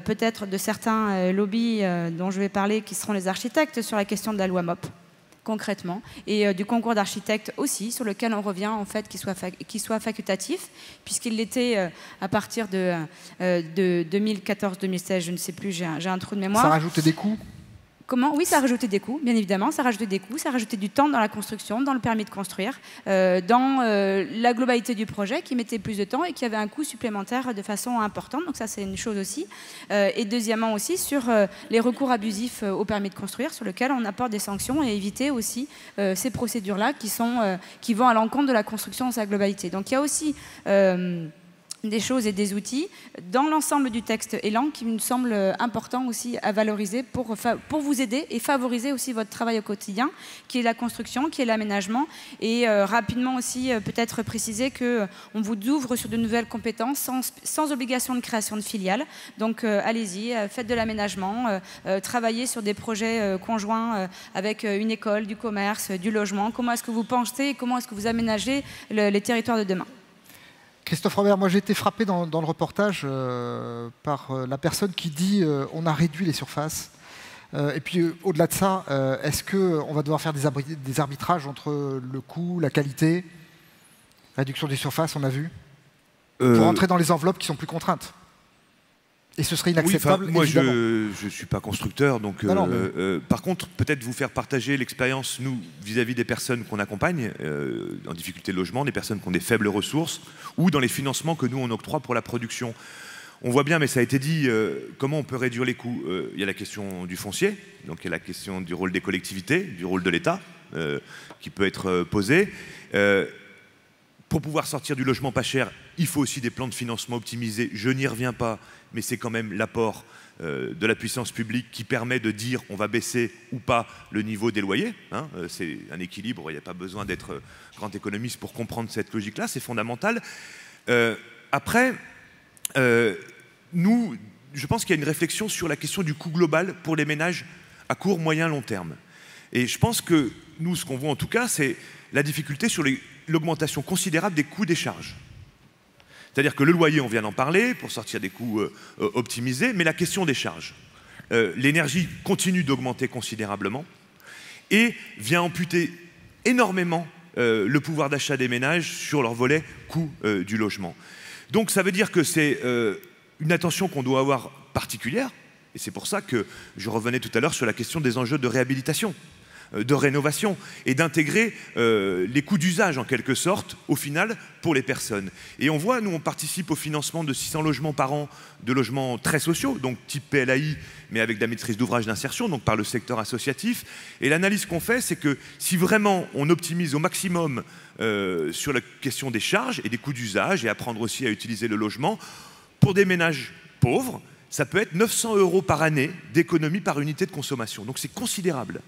peut-être de certains lobbies dont je vais parler, qui seront les architectes, sur la question de la loi MOP, concrètement, et du concours d'architectes aussi, sur lequel on revient en fait qu'il soit facultatif, puisqu'il l'était à partir de 2014-2016, je ne sais plus, j'ai un trou de mémoire. Ça rajoute des coûts ? Comment ? Oui, ça a rajouté des coûts, bien évidemment, ça a rajouté des coûts, ça a rajouté du temps dans la construction, dans le permis de construire, dans la globalité du projet qui mettait plus de temps et qui avait un coût supplémentaire de façon importante, donc ça c'est une chose aussi. Et deuxièmement aussi sur les recours abusifs au permis de construire, sur lequel on apporte des sanctions et éviter aussi ces procédures-là qui vont à l'encontre de la construction dans sa globalité. Donc il y a aussi des choses et des outils dans l'ensemble du texte Elan qui me semble important aussi à valoriser pour vous aider et favoriser aussi votre travail au quotidien, qui est la construction, qui est l'aménagement, et rapidement aussi peut-être préciser qu'on vous ouvre sur de nouvelles compétences sans obligation de création de filiales. Donc allez-y, faites de l'aménagement, travaillez sur des projets conjoints avec une école, du commerce, du logement. Comment est-ce que vous pensez et comment est-ce que vous aménagez les territoires de demain ? Christophe Robert, moi j'ai été frappé dans le reportage par la personne qui dit on a réduit les surfaces. Et puis au-delà de ça, est-ce qu'on va devoir faire des arbitrages entre le coût, la qualité, réduction des surfaces, on a vu, pour entrer dans les enveloppes qui sont plus contraintes? Et ce serait inacceptable. Oui, moi, je ne suis pas constructeur, donc par contre, peut-être vous faire partager l'expérience, nous, vis-à-vis des personnes qu'on accompagne en difficulté de logement, des personnes qui ont des faibles ressources, ou dans les financements que nous, on octroie pour la production. On voit bien, mais ça a été dit, comment on peut réduire les coûts. Il y a la question du foncier, donc il y a la question du rôle des collectivités, du rôle de l'État, qui peut être posé. Pour pouvoir sortir du logement pas cher, il faut aussi des plans de financement optimisés. Je n'y reviens pas, mais c'est quand même l'apport de la puissance publique qui permet de dire on va baisser ou pas le niveau des loyers. Hein, c'est un équilibre, il n'y a pas besoin d'être grand économiste pour comprendre cette logique-là, c'est fondamental. Après, je pense qu'il y a une réflexion sur la question du coût global pour les ménages à court, moyen, long terme. Et je pense que nous, ce qu'on voit en tout cas, c'est la difficulté sur l'augmentation considérable des coûts des charges. C'est-à-dire que le loyer, on vient d'en parler, pour sortir des coûts optimisés, mais la question des charges. L'énergie continue d'augmenter considérablement et vient amputer énormément le pouvoir d'achat des ménages sur leur volet coût du logement. Donc ça veut dire que c'est une attention qu'on doit avoir particulière, et c'est pour ça que je revenais tout à l'heure sur la question des enjeux de réhabilitation, de rénovation, et d'intégrer les coûts d'usage en quelque sorte, au final, pour les personnes. Et on voit, nous on participe au financement de 600 logements par an, de logements très sociaux, donc type PLAI, mais avec de la maîtrise d'ouvrage d'insertion, donc par le secteur associatif. Et l'analyse qu'on fait, c'est que si vraiment on optimise au maximum sur la question des charges et des coûts d'usage, et apprendre aussi à utiliser le logement, pour des ménages pauvres, ça peut être 900 € par année d'économie par unité de consommation. Donc c'est considérable.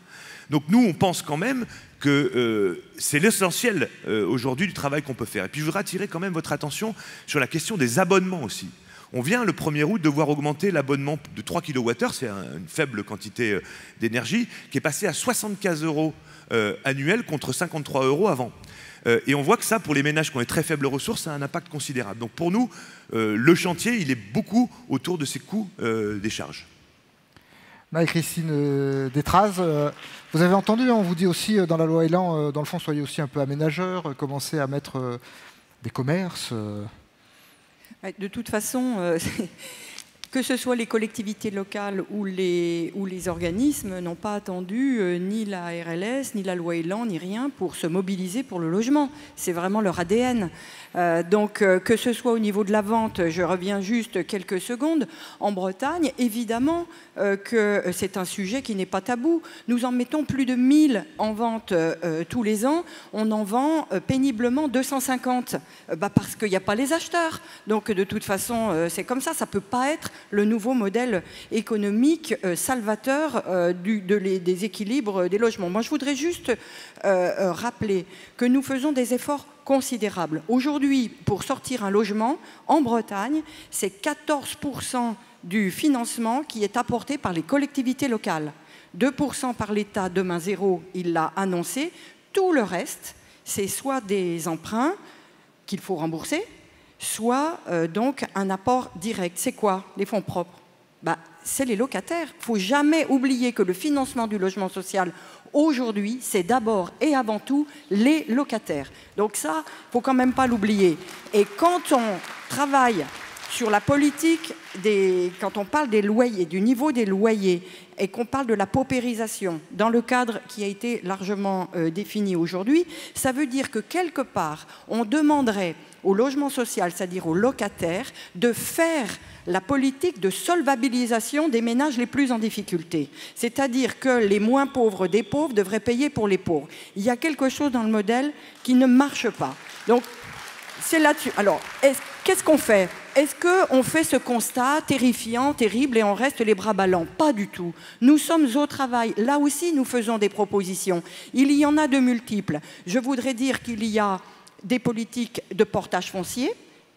Donc nous, on pense quand même que c'est l'essentiel aujourd'hui du travail qu'on peut faire. Et puis je voudrais attirer quand même votre attention sur la question des abonnements aussi. On vient le 1er août de voir augmenter l'abonnement de 3 kWh, c'est une faible quantité d'énergie, qui est passé à 75 € annuels contre 53 € avant. Et on voit que ça, pour les ménages qui ont des très faibles ressources, ça a un impact considérable. Donc pour nous, le chantier, il est beaucoup autour de ces coûts des charges. Marie-Christine Détraz, vous avez entendu, on vous dit aussi dans la loi Elan, dans le fond, soyez aussi un peu aménageurs, commencez à mettre des commerces. De toute façon, que ce soit les collectivités locales ou les organismes n'ont pas attendu ni la RLS, ni la loi Elan, ni rien pour se mobiliser pour le logement. C'est vraiment leur ADN. Donc, que ce soit au niveau de la vente, je reviens juste quelques secondes, en Bretagne, évidemment que c'est un sujet qui n'est pas tabou. Nous en mettons plus de 1000 en vente tous les ans. On en vend péniblement 250 parce qu'il n'y a pas les acheteurs. Donc, de toute façon, c'est comme ça. Ça ne peut pas être le nouveau modèle économique salvateur des équilibres des logements. Moi, je voudrais juste rappeler que nous faisons des efforts considérables. Aujourd'hui, pour sortir un logement, en Bretagne, c'est 14% du financement qui est apporté par les collectivités locales. 2% par l'État, demain zéro, il l'a annoncé. Tout le reste, c'est soit des emprunts qu'il faut rembourser, soit donc un apport direct. C'est quoi les fonds propres? C'est les locataires. Il ne faut jamais oublier que le financement du logement social, aujourd'hui, c'est d'abord et avant tout les locataires. Donc ça, il ne faut quand même pas l'oublier. Et quand on travaille sur la politique, quand on parle des loyers, du niveau des loyers, et qu'on parle de la paupérisation dans le cadre qui a été largement défini aujourd'hui, ça veut dire que quelque part, on demanderait au logement social, c'est-à-dire aux locataires, de faire la politique de solvabilisation des ménages les plus en difficulté. C'est-à-dire que les moins pauvres des pauvres devraient payer pour les pauvres. Il y a quelque chose dans le modèle qui ne marche pas. Donc, c'est là-dessus. Alors, qu'est-ce qu'on fait? Est-ce qu'on fait ce constat terrifiant, terrible, et on reste les bras ballants? Pas du tout. Nous sommes au travail. Là aussi, nous faisons des propositions. Il y en a de multiples. Je voudrais dire qu'il y a des politiques de portage foncier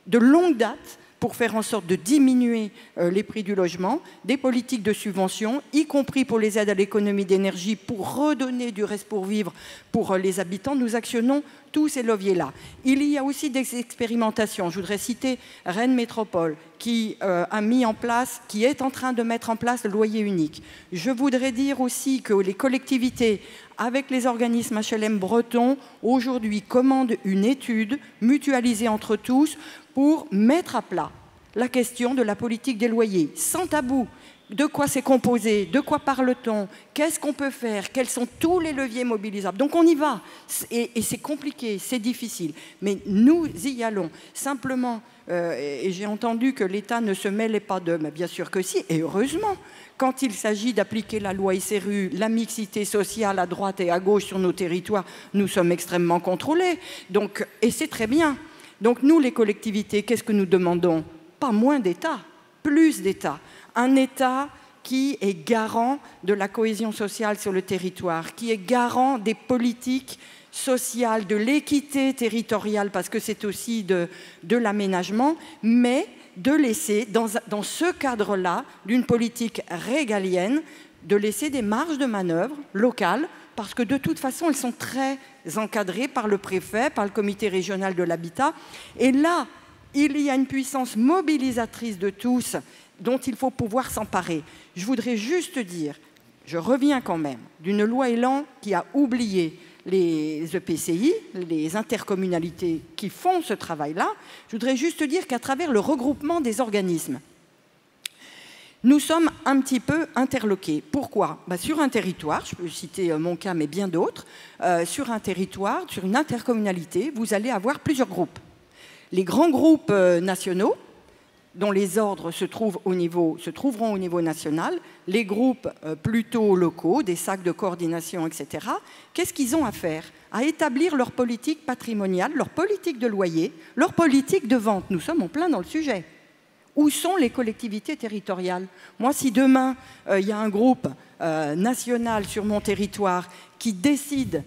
de longue date pour faire en sorte de diminuer les prix du logement, des politiques de subvention, y compris pour les aides à l'économie d'énergie, pour redonner du reste pour vivre pour les habitants. Nous actionnons tous ces leviers-là. Il y a aussi des expérimentations. Je voudrais citer Rennes Métropole, qui a mis en place, qui est en train de mettre en place le loyer unique. Je voudrais dire aussi que les collectivités, avec les organismes HLM bretons, aujourd'hui commandent une étude mutualisée entre tous pour mettre à plat la question de la politique des loyers, sans tabou. De quoi c'est composé? De quoi parle-t-on? Qu'est-ce qu'on peut faire? Quels sont tous les leviers mobilisables? Donc on y va. Et c'est compliqué, c'est difficile. Mais nous y allons. Simplement, et j'ai entendu que l'État ne se mêlait pas d'eux. Mais bien sûr que si, et heureusement. Quand il s'agit d'appliquer la loi SRU, la mixité sociale à droite et à gauche sur nos territoires, nous sommes extrêmement contrôlés. Donc, et c'est très bien. Donc nous, les collectivités, qu'est-ce que nous demandons? Pas moins d'État. plus d'État. Un État qui est garant de la cohésion sociale sur le territoire, qui est garant des politiques sociales, de l'équité territoriale, parce que c'est aussi de l'aménagement, mais de laisser, dans ce cadre-là, d'une politique régalienne, de laisser des marges de manœuvre locales, parce que de toute façon, elles sont très encadrées par le préfet, par le comité régional de l'habitat. Et là, il y a une puissance mobilisatrice de tous dont il faut pouvoir s'emparer. Je voudrais juste dire, je reviens quand même d'une loi Elan qui a oublié les EPCI, les intercommunalités qui font ce travail-là. Je voudrais juste dire qu'à travers le regroupement des organismes, nous sommes un petit peu interloqués. Pourquoi ? Sur un territoire, je peux citer mon cas, mais bien d'autres, sur un territoire, sur une intercommunalité, vous allez avoir plusieurs groupes. Les grands groupes nationaux, dont les ordres se trouveront au niveau national, les groupes plutôt locaux, des sacs de coordination, etc., qu'est-ce qu'ils ont à faire ? À établir leur politique patrimoniale, leur politique de loyer, leur politique de vente. Nous sommes en plein dans le sujet. Où sont les collectivités territoriales ? Moi, si demain, il y a un groupe national sur mon territoire qui décide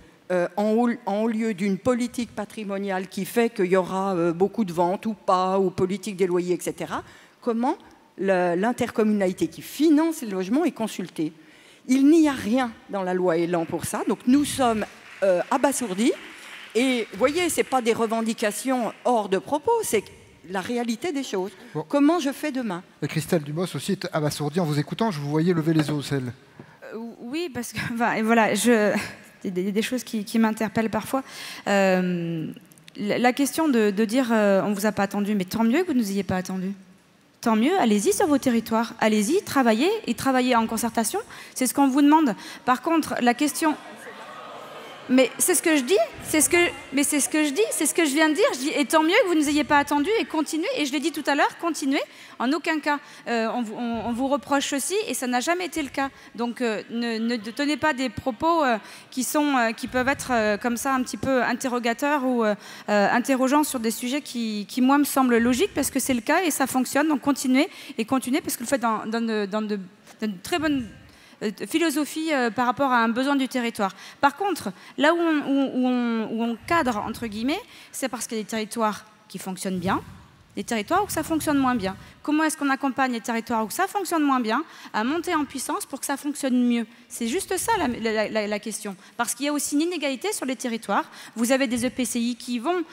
en haut lieu d'une politique patrimoniale qui fait qu'il y aura beaucoup de ventes ou pas, ou politique des loyers, etc., comment l'intercommunalité qui finance les logements est consultée ? Il n'y a rien dans la loi Elan pour ça, donc nous sommes abasourdis. Et vous voyez, ce n'est pas des revendications hors de propos, c'est la réalité des choses. Bon. Comment je fais demain ? Et Christelle Dubos aussi est abasourdie en vous écoutant, je vous voyais lever les os, celle. Oui, parce que voilà, des choses qui m'interpellent parfois. La question de dire on ne vous a pas attendu, mais tant mieux que vous ne nous ayez pas attendu. Tant mieux, allez-y sur vos territoires, allez-y, travaillez, et travaillez en concertation, c'est ce qu'on vous demande. Par contre, la question... Mais c'est ce que je dis, c'est ce que je viens de dire. Je dis, et tant mieux que vous ne nous ayez pas attendu et continuez. Et je l'ai dit tout à l'heure, continuez. En aucun cas, on vous reproche ceci et ça n'a jamais été le cas. Donc ne tenez pas des propos qui peuvent être comme ça un petit peu interrogateurs ou interrogeants sur des sujets qui moi me semblent logiques parce que c'est le cas et ça fonctionne. Donc continuez parce que le fait dans de très bonnes philosophie par rapport à un besoin du territoire. Par contre, là où on cadre, entre guillemets, c'est parce qu'il y a des territoires qui fonctionnent bien, des territoires où ça fonctionne moins bien. Comment est-ce qu'on accompagne les territoires où ça fonctionne moins bien à monter en puissance pour que ça fonctionne mieux? C'est juste ça la question. Parce qu'il y a aussi une inégalité sur les territoires. Vous avez des EPCI qui vont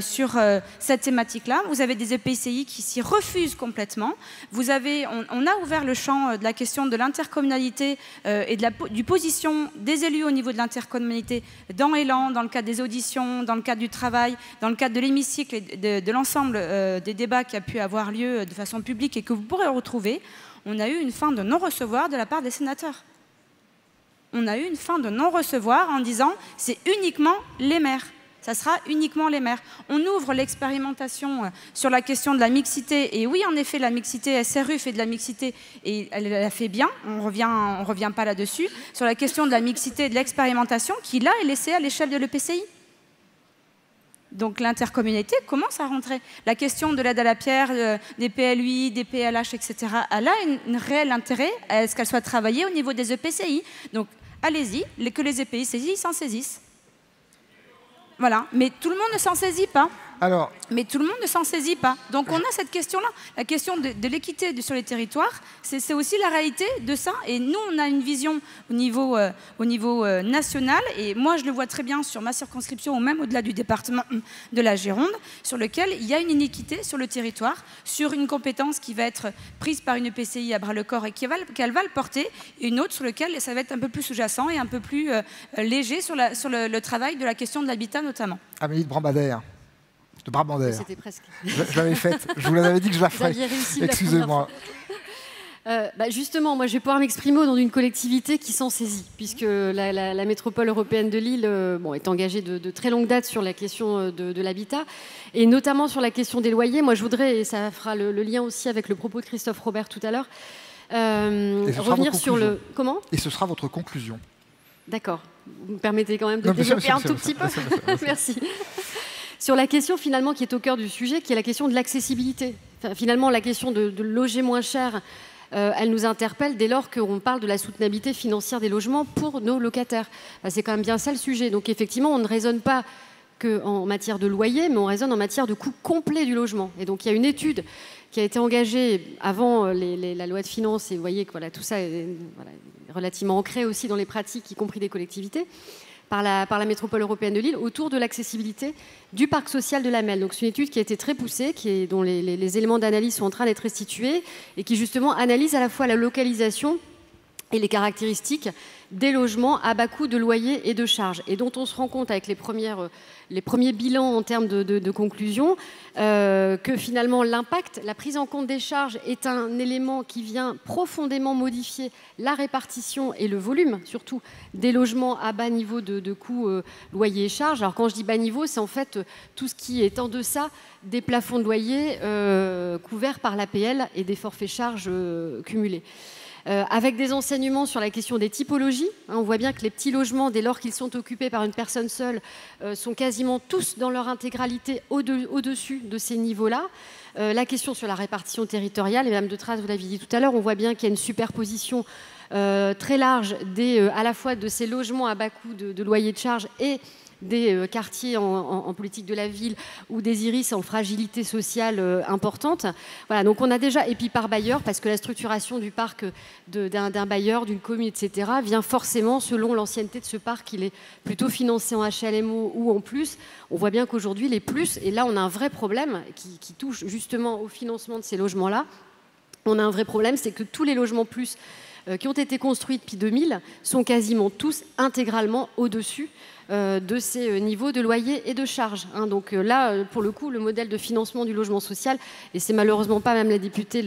sur cette thématique-là. Vous avez des EPCI qui s'y refusent complètement. On a ouvert le champ de la question de l'intercommunalité et du position des élus au niveau de l'intercommunalité dans Elan, dans le cadre des auditions, dans le cadre du travail, dans le cadre de l'hémicycle et de l'ensemble des débats qui a pu avoir lieu de façon publique et que vous pourrez retrouver. On a eu une fin de non-recevoir de la part des sénateurs. On a eu une fin de non-recevoir en disant c'est uniquement les maires. Ça sera uniquement les maires. On ouvre l'expérimentation sur la question de la mixité. Et oui, en effet, la mixité, SRU fait de la mixité et elle la fait bien. On revient pas là-dessus. Sur la question de la mixité et de l'expérimentation qui, là, est laissée à l'échelle de l'EPCI. Donc l'intercommunalité commence à rentrer. La question de l'aide à la pierre, des PLUI, des PLH, etc., elle a un réel intérêt à ce qu'elle soit travaillée au niveau des EPCI. Donc allez-y, que les EPCI s'en saisissent. Voilà, mais tout le monde ne s'en saisit pas. Mais tout le monde ne s'en saisit pas. Donc on a cette question-là. La question de l'équité sur les territoires, c'est aussi la réalité de ça. Et nous, on a une vision au niveau national. Et moi, je le vois très bien sur ma circonscription ou même au-delà du département de la Gironde, sur lequel il y a une inéquité sur le territoire, sur une compétence qui va être prise par une EPCI à bras-le-corps et qu'elle va le porter, et une autre sur laquelle ça va être un peu plus sous-jacent et un peu plus léger sur le travail de la question de l'habitat notamment. Amélie de Brabandère. De Brabandère. C'était presque. Je l'avais faite. Je vous l'avais dit que je la ferais. Excusez-moi. Justement, moi, je vais pouvoir m'exprimer au nom d'une collectivité qui s'en saisit, puisque la métropole européenne de Lille est engagée de très longue date sur la question de l'habitat, et notamment sur la question des loyers. Moi, je voudrais, et ça fera le lien aussi avec le propos de Christophe Robert tout à l'heure, revenir sur le... Comment ? Et ce sera votre conclusion. D'accord. Vous me permettez quand même de développer un tout petit peu. Merci. Sur la question finalement qui est au cœur du sujet, qui est la question de l'accessibilité. finalement, la question de loger moins cher, elle nous interpelle dès lors qu'on parle de la soutenabilité financière des logements pour nos locataires. C'est quand même bien ça le sujet. Donc effectivement, on ne raisonne pas qu'en matière de loyer, mais on raisonne en matière de coût complet du logement. Et donc il y a une étude qui a été engagée avant la loi de finances, et vous voyez que voilà, tout ça est relativement ancré aussi dans les pratiques, y compris des collectivités, par la métropole européenne de Lille, autour de l'accessibilité du parc social de la Melle. Donc c'est une étude qui a été très poussée, dont les éléments d'analyse sont en train d'être restitués, et qui justement analyse à la fois la localisation et les caractéristiques des logements à bas coût de loyer et de charges, et dont on se rend compte avec les premiers bilans en termes de conclusion, que finalement l'impact, la prise en compte des charges est un élément qui vient profondément modifier la répartition et le volume, surtout, des logements à bas niveau de coûts loyer et charges. Alors quand je dis bas niveau, c'est en fait tout ce qui est en deçà des plafonds de loyer couverts par l'APL et des forfaits charges cumulés. Avec des enseignements sur la question des typologies. On voit bien que les petits logements, dès lors qu'ils sont occupés par une personne seule, sont quasiment tous dans leur intégralité au-dessus de ces niveaux-là. La question sur la répartition territoriale, et Mme de Traz, vous l'aviez dit tout à l'heure, on voit bien qu'il y a une superposition très large à la fois de ces logements à bas coût de loyer de charge et des quartiers en politique de la ville ou des iris en fragilité sociale importante. Voilà, donc on a déjà, et puis par bailleur, parce que la structuration du parc d'un bailleur, d'une commune, etc., vient forcément, selon l'ancienneté de ce parc, il est plutôt financé en HLMO ou en plus. On voit bien qu'aujourd'hui, les plus, et là on a un vrai problème qui touche justement au financement de ces logements-là, on a un vrai problème, c'est que tous les logements plus qui ont été construits depuis 2000 sont quasiment tous intégralement au-dessus de ces niveaux de loyer et de charges. Donc là, pour le coup, le modèle de financement du logement social, et c'est malheureusement pas, même la députée,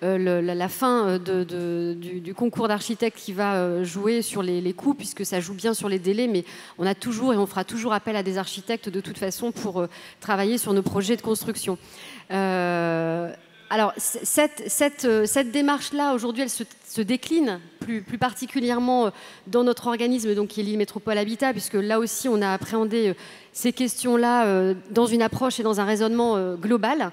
la fin du concours d'architectes qui va jouer sur les coûts, puisque ça joue bien sur les délais, mais on a toujours et on fera toujours appel à des architectes de toute façon pour travailler sur nos projets de construction. Alors, cette démarche-là, aujourd'hui, elle se décline plus particulièrement dans notre organisme, donc, qui est Lille Métropole Habitat, puisque là aussi, on a appréhendé ces questions-là dans une approche et dans un raisonnement global,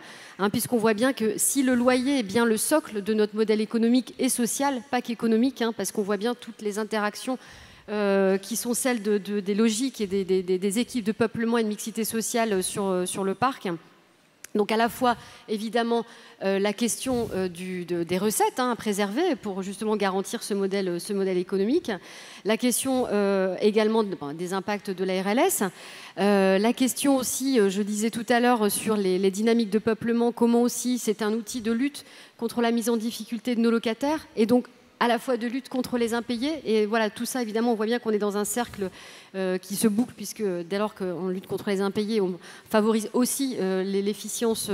puisqu'on voit bien que si le loyer est bien le socle de notre modèle économique et social, pas qu'économique, parce qu'on voit bien toutes les interactions qui sont celles des logiques et des équipes de peuplement et de mixité sociale sur le parc. Donc à la fois, évidemment, la question des recettes à préserver pour justement garantir ce modèle économique, la question également des impacts de la RLS, la question aussi, je disais tout à l'heure, sur les dynamiques de peuplement, comment aussi c'est un outil de lutte contre la mise en difficulté de nos locataires, et donc à la fois de lutte contre les impayés. Et voilà, tout ça, évidemment, on voit bien qu'on est dans un cercle qui se boucle, puisque dès lors qu'on lutte contre les impayés, on favorise aussi l'efficience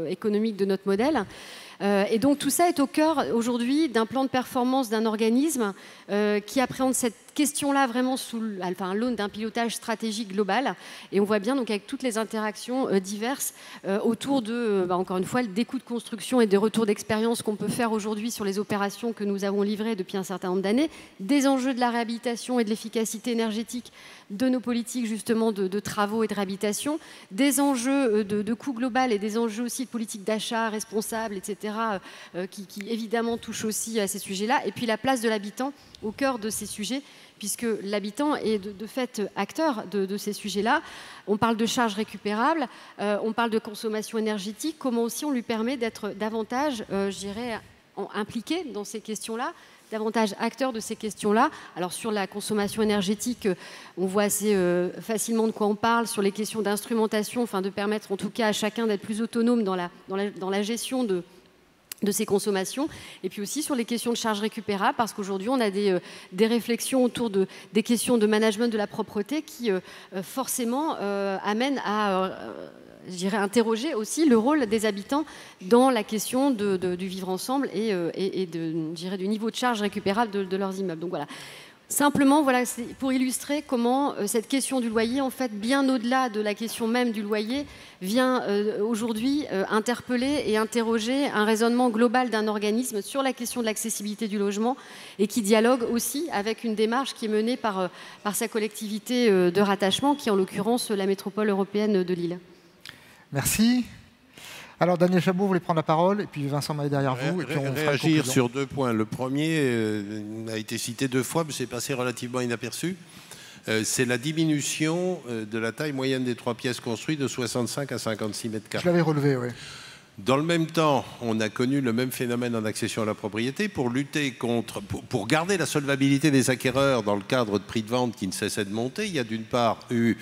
économique de notre modèle. Et donc tout ça est au cœur aujourd'hui d'un plan de performance d'un organisme qui appréhende cette question-là vraiment sous l'aune d'un pilotage stratégique global. Et on voit bien donc avec toutes les interactions diverses autour encore une fois, des coûts de construction et des retours d'expérience qu'on peut faire aujourd'hui sur les opérations que nous avons livrées depuis un certain nombre d'années, des enjeux de la réhabilitation et de l'efficacité énergétique de nos politiques justement de travaux et de réhabilitation, des enjeux de coût global et des enjeux aussi de politique d'achat responsable, etc., qui évidemment touchent aussi à ces sujets-là, et puis la place de l'habitant au cœur de ces sujets, puisque l'habitant est de fait acteur de ces sujets-là. On parle de charges récupérables, on parle de consommation énergétique, comment aussi on lui permet d'être davantage, je dirais, impliqué dans ces questions-là, davantage acteur de ces questions-là. Alors sur la consommation énergétique, on voit assez facilement de quoi on parle, sur les questions d'instrumentation, de permettre en tout cas à chacun d'être plus autonome dans la gestion de ces consommations, et puis aussi sur les questions de charges récupérables, parce qu'aujourd'hui on a des réflexions autour des questions de management de la propreté qui forcément amènent à je dirais, interroger aussi le rôle des habitants dans la question du vivre ensemble et je dirais, du niveau de charge récupérable de leurs immeubles. Donc voilà. Simplement, voilà, c'est pour illustrer comment cette question du loyer, en fait, bien au-delà de la question même du loyer, vient aujourd'hui interpeller et interroger un raisonnement global d'un organisme sur la question de l'accessibilité du logement, et qui dialogue aussi avec une démarche qui est menée par sa collectivité de rattachement, qui est en l'occurrence la métropole européenne de Lille. Merci. Alors Daniel Chabot, vous voulez prendre la parole, et puis Vincent Mahé derrière vous. Et puis on réagir sur 2 points. Le premier a été cité 2 fois, mais c'est passé relativement inaperçu. C'est la diminution de la taille moyenne des 3 pièces construites de 65 à 56 mètres carrés. Je l'avais relevé, oui. Dans le même temps, on a connu le même phénomène en accession à la propriété pour lutter contre, pour garder la solvabilité des acquéreurs dans le cadre de prix de vente qui ne cessait de monter. Il y a d'une part eu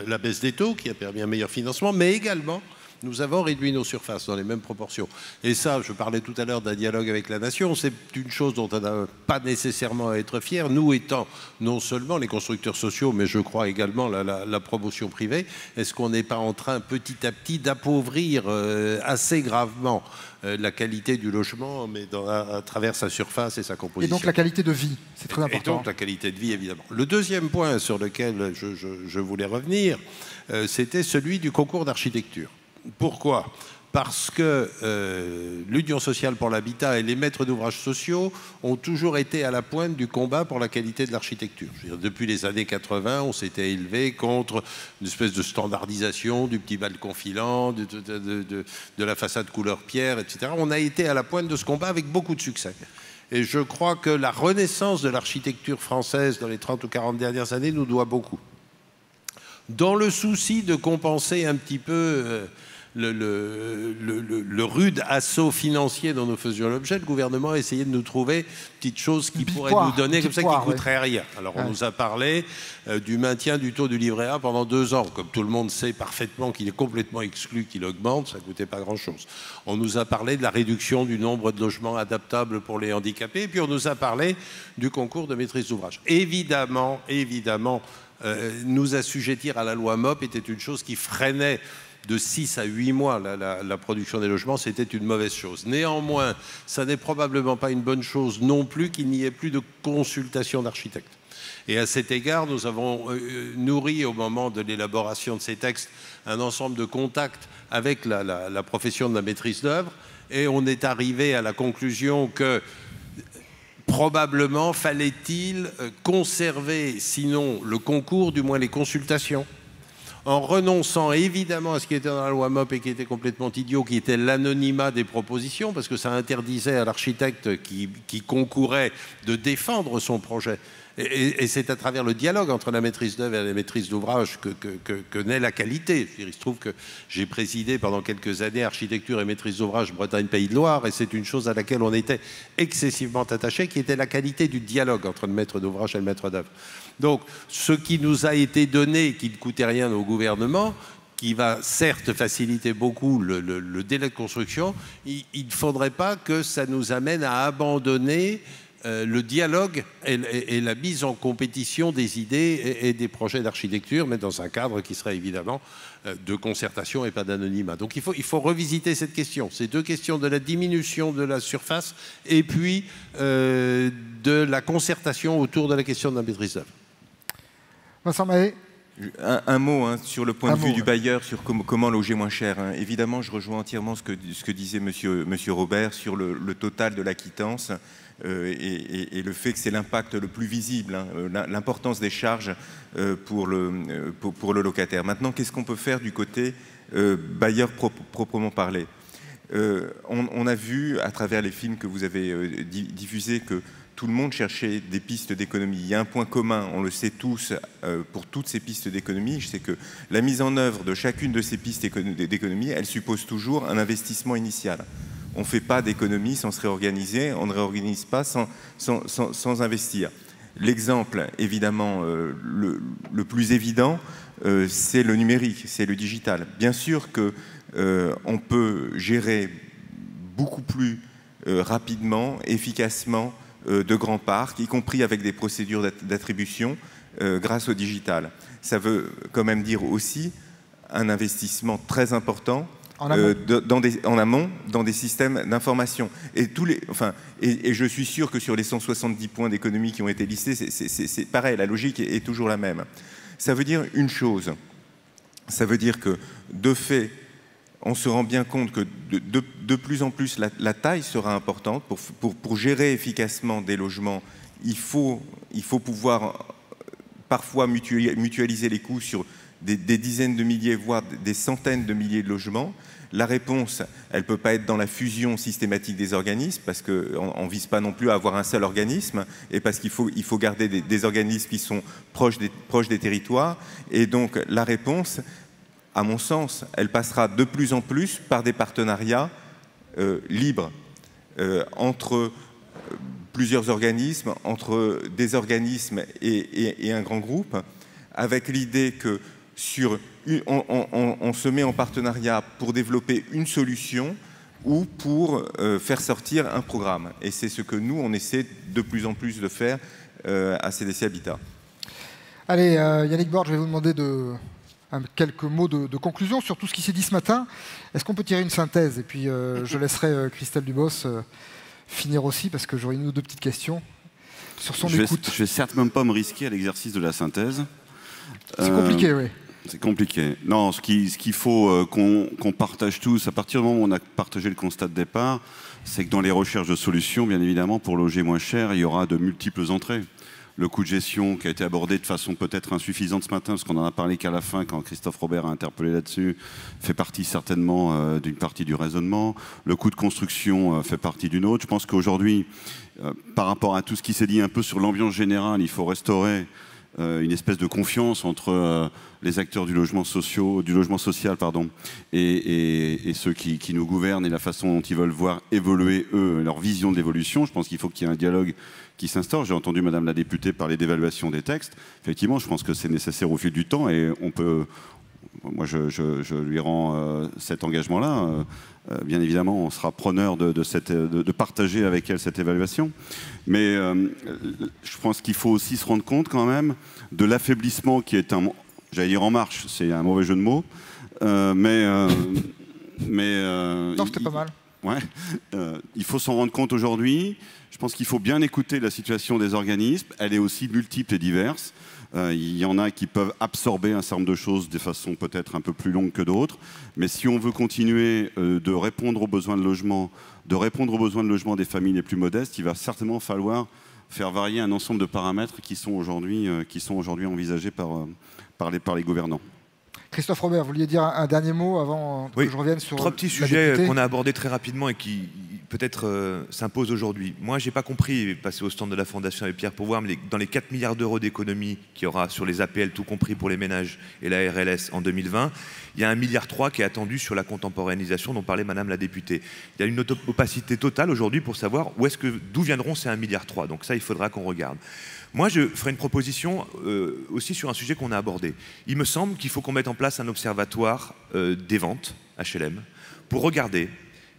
la baisse des taux qui a permis un meilleur financement, mais également nous avons réduit nos surfaces dans les mêmes proportions. Et ça, je parlais tout à l'heure d'un dialogue avec la nation, c'est une chose dont on n'a pas nécessairement à être fier, nous étant non seulement les constructeurs sociaux, mais je crois également la promotion privée. Est-ce qu'on n'est pas en train petit à petit d'appauvrir assez gravement la qualité du logement, mais à travers sa surface et sa composition. Et donc la qualité de vie, c'est très important. Et donc la qualité de vie, évidemment. Le deuxième point sur lequel je voulais revenir, c'était celui du concours d'architecture. Pourquoi ? Parce que l'Union sociale pour l'habitat et les maîtres d'ouvrage sociaux ont toujours été à la pointe du combat pour la qualité de l'architecture. Depuis les années 80, on s'était élevé contre une espèce de standardisation du petit balcon filant, de la façade couleur pierre, etc. On a été à la pointe de ce combat avec beaucoup de succès. Et je crois que la renaissance de l'architecture française dans les 30 ou 40 dernières années nous doit beaucoup. Dans le souci de compenser un petit peu le rude assaut financier dont nous faisions l'objet, le gouvernement a essayé de nous trouver petites choses qui pourraient nous donner comme ça, qui ne coûteraient rien. Alors on nous a parlé du maintien du taux du livret A pendant 2 ans. Comme tout le monde sait parfaitement qu'il est complètement exclu qu'il augmente, ça ne coûtait pas grand-chose. On nous a parlé de la réduction du nombre de logements adaptables pour les handicapés, et puis on nous a parlé du concours de maîtrise d'ouvrage. Évidemment, nous assujettir à la loi MOP était une chose qui freinait de 6 à 8 mois la production des logements, c'était une mauvaise chose. Néanmoins, ça n'est probablement pas une bonne chose non plus qu'il n'y ait plus de consultation d'architectes. Et à cet égard, nous avons nourri au moment de l'élaboration de ces textes un ensemble de contacts avec la profession de la maîtrise d'œuvre, et on est arrivé à la conclusion que probablement fallait-il conserver, sinon le concours, du moins les consultations, en renonçant évidemment à ce qui était dans la loi MOP et qui était complètement idiot, qui était l'anonymat des propositions, parce que ça interdisait à l'architecte qui concourait de défendre son projet. Et c'est à travers le dialogue entre la maîtrise d'œuvre et la maîtrise d'ouvrage que naît la qualité. Il se trouve que j'ai présidé pendant quelques années architecture et maîtrise d'ouvrage Bretagne-Pays de Loire, et c'est une chose à laquelle on était excessivement attaché, qui était la qualité du dialogue entre le maître d'ouvrage et le maître d'œuvre. Donc, ce qui nous a été donné, qui ne coûtait rien au gouvernement, qui va certes faciliter beaucoup le délai de construction, il ne faudrait pas que ça nous amène à abandonner le dialogue et la mise en compétition des idées et des projets d'architecture, mais dans un cadre qui serait évidemment de concertation et pas d'anonymat. Donc il faut revisiter cette question, ces 2 questions de la diminution de la surface et puis de la concertation autour de la question de la maîtrise d'œuvre. Vincent Mahé. Un mot sur le point de vue du bailleur, sur comment loger moins cher. Évidemment, je rejoins entièrement ce que disait monsieur Robert sur le total de la quittance et le fait que c'est l'impact le plus visible, l'importance des charges pour le locataire. Maintenant, qu'est-ce qu'on peut faire du côté bailleur proprement parlé ? On a vu à travers les films que vous avez diffusés que tout le monde cherchait des pistes d'économie. Il y a un point commun, on le sait tous, pour toutes ces pistes d'économie, c'est que la mise en œuvre de chacune de ces pistes d'économie, elle suppose toujours un investissement initial. On ne fait pas d'économie sans se réorganiser, on ne réorganise pas sans investir. L'exemple, évidemment, le plus évident, c'est le numérique, c'est le digital. Bien sûr qu'on peut gérer beaucoup plus rapidement, efficacement, de grands parcs, y compris avec des procédures d'attribution grâce au digital. Ça veut quand même dire aussi un investissement très important en amont dans des systèmes d'information. Et je suis sûr que sur les 170 points d'économie qui ont été listés, c'est pareil, la logique est toujours la même. Ça veut dire une chose, ça veut dire que de fait, on se rend bien compte que de plus en plus la taille sera importante. Pour gérer efficacement des logements, il faut pouvoir parfois mutualiser les coûts sur des dizaines de milliers, voire des centaines de milliers de logements. La réponse, elle ne peut pas être dans la fusion systématique des organismes, parce qu'on ne vise pas non plus à avoir un seul organisme, et parce qu'il faut garder des organismes qui sont proches des territoires. Et donc la réponse, à mon sens, elle passera de plus en plus par des partenariats libres entre plusieurs organismes, entre des organismes et un grand groupe, avec l'idée que on se met en partenariat pour développer une solution ou pour faire sortir un programme. Et c'est ce que nous, on essaie de plus en plus de faire à CDC Habitat. Allez, Yannick Borde, je vais vous demander quelques mots de conclusion sur tout ce qui s'est dit ce matin. Est-ce qu'on peut tirer une synthèse? Et puis je laisserai Christelle Dubos finir aussi, parce que j'aurai une ou deux petites questions sur son écoute. Je vais certes même pas me risquer à l'exercice de la synthèse. C'est compliqué, oui. C'est compliqué. Non, ce qu'il faut qu'on partage tous, à partir du moment où on a partagé le constat de départ, c'est que dans les recherches de solutions, bien évidemment, pour loger moins cher, il y aura de multiples entrées. Le coût de gestion qui a été abordé de façon peut-être insuffisante ce matin, parce qu'on n'en a parlé qu'à la fin, quand Christophe Robert a interpellé là-dessus, fait partie certainement d'une partie du raisonnement. Le coût de construction fait partie d'une autre. Je pense qu'aujourd'hui, par rapport à tout ce qui s'est dit un peu sur l'ambiance générale, il faut restaurer une espèce de confiance entre les acteurs du logement social, et ceux qui nous gouvernent, et la façon dont ils veulent voir évoluer, eux, leur vision de l'évolution. Je pense qu'il faut qu'il y ait un dialogue qui s'instaure. J'ai entendu Madame la députée parler d'évaluation des textes. Effectivement, je pense que c'est nécessaire au fil du temps, et on peut... Moi, je lui rends cet engagement-là. Bien évidemment, on sera preneur de partager avec elle cette évaluation. Mais je pense qu'il faut aussi se rendre compte quand même de l'affaiblissement qui est j'allais dire en marche, c'est un mauvais jeu de mots. Non, c'était pas mal. Ouais, il faut s'en rendre compte aujourd'hui. Je pense qu'il faut bien écouter la situation des organismes. Elle est aussi multiple et diverse. Il y en a qui peuvent absorber un certain nombre de choses de façon peut-être un peu plus longue que d'autres. Mais si on veut continuer de répondre aux besoins de logement, des familles les plus modestes, il va certainement falloir faire varier un ensemble de paramètres qui sont aujourd'hui envisagés par les gouvernants. Christophe Robert, vous vouliez dire un dernier mot avant que je revienne sur... Trois petits sujets qu'on a abordés très rapidement et qui peut-être s'imposent aujourd'hui. Moi, je n'ai pas compris, passer au stand de la Fondation Abbé Pierre pour voir, mais dans les 4 milliards d'euros d'économies qu'il y aura sur les APL, tout compris pour les ménages et la RLS en 2020, il y a 1,3 milliard qui est attendu sur la contemporanéisation dont parlait Madame la députée. Il y a une opacité totale aujourd'hui pour savoir d'où viendront ces 1,3 milliard. Donc ça, il faudra qu'on regarde. Moi, je ferai une proposition aussi sur un sujet qu'on a abordé. Il me semble qu'il faut qu'on mette en place un observatoire des ventes HLM pour regarder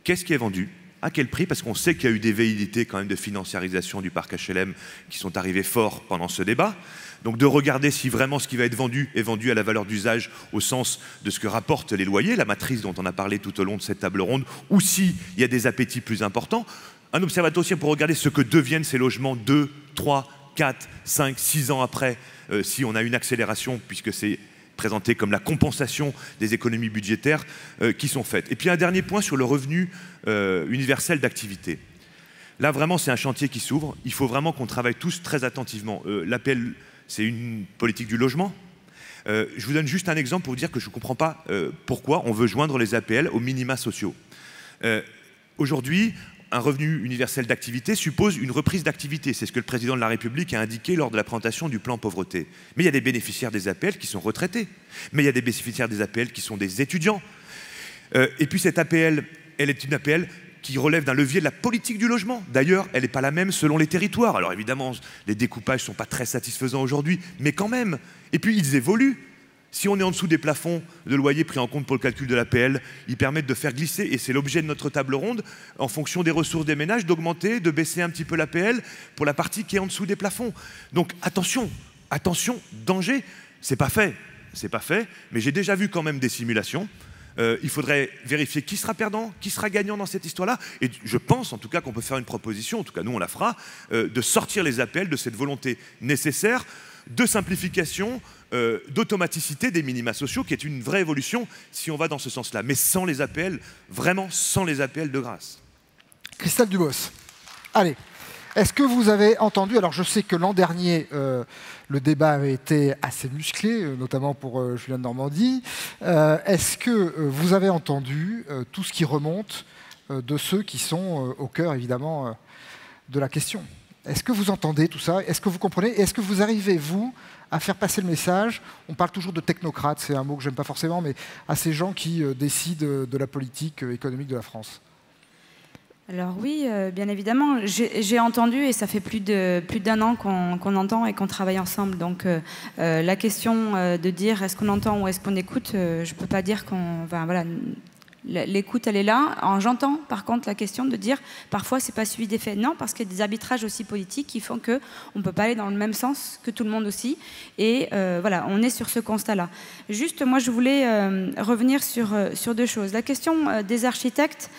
qu'est-ce qui est vendu, à quel prix, parce qu'on sait qu'il y a eu des velléités quand même de financiarisation du parc HLM qui sont arrivées fort pendant ce débat. Donc de regarder si vraiment ce qui va être vendu est vendu à la valeur d'usage au sens de ce que rapportent les loyers, la matrice dont on a parlé tout au long de cette table ronde, ou s'il y a des appétits plus importants. Un observatoire aussi pour regarder ce que deviennent ces logements 2, 3, 4, 5, 6 ans après, si on a une accélération, puisque c'est présenté comme la compensation des économies budgétaires qui sont faites. Et puis un dernier point sur le revenu universel d'activité. Là, vraiment, c'est un chantier qui s'ouvre. Il faut vraiment qu'on travaille tous très attentivement. L'APL, c'est une politique du logement. Je vous donne juste un exemple pour vous dire que je ne comprends pas pourquoi on veut joindre les APL aux minima sociaux. Aujourd'hui, un revenu universel d'activité suppose une reprise d'activité. C'est ce que le président de la République a indiqué lors de la présentation du plan pauvreté. Mais il y a des bénéficiaires des APL qui sont retraités. Mais il y a des bénéficiaires des APL qui sont des étudiants. Et puis cette APL, elle est une APL qui relève d'un levier de la politique du logement. D'ailleurs, elle n'est pas la même selon les territoires. Alors évidemment, les découpages ne sont pas très satisfaisants aujourd'hui, mais quand même. Et puis ils évoluent. Si on est en dessous des plafonds de loyer pris en compte pour le calcul de l'APL, ils permettent de faire glisser, et c'est l'objet de notre table ronde, en fonction des ressources des ménages, d'augmenter, de baisser un petit peu l'APL pour la partie qui est en dessous des plafonds. Donc attention, attention, danger, c'est pas fait, mais j'ai déjà vu quand même des simulations. Il faudrait vérifier qui sera perdant, qui sera gagnant dans cette histoire-là. Et je pense en tout cas qu'on peut faire une proposition, en tout cas nous on la fera, de sortir les APL de cette volonté nécessaire de simplification, d'automaticité des minima sociaux, qui est une vraie évolution si on va dans ce sens-là. Mais sans les APL, vraiment sans les APL de grâce. Christelle Dubos. Allez, Est-ce que vous avez entendu, alors je sais que l'an dernier, le débat avait été assez musclé, notamment pour Julien de Normandie. Est-ce que vous avez entendu tout ce qui remonte de ceux qui sont au cœur, évidemment, de la question? Est-ce que vous entendez tout ça? Est-ce que vous comprenez? Est-ce que vous arrivez, vous, à faire passer le message? On parle toujours de technocrates, c'est un mot que j'aime pas forcément, mais à ces gens qui décident de la politique économique de la France. Alors oui, bien évidemment, j'ai entendu, et ça fait plus d'un an qu'on entend et qu'on travaille ensemble. Donc la question de dire est-ce qu'on entend ou est-ce qu'on écoute, je ne peux pas dire qu'on... Enfin, voilà, l'écoute, elle est là. J'entends par contre la question de dire parfois c'est pas suivi des faits. Non, parce qu'il y a des arbitrages aussi politiques qui font qu'on ne peut pas aller dans le même sens que tout le monde aussi. Et voilà, on est sur ce constat-là. Juste, moi je voulais revenir sur deux choses. La question des architectes,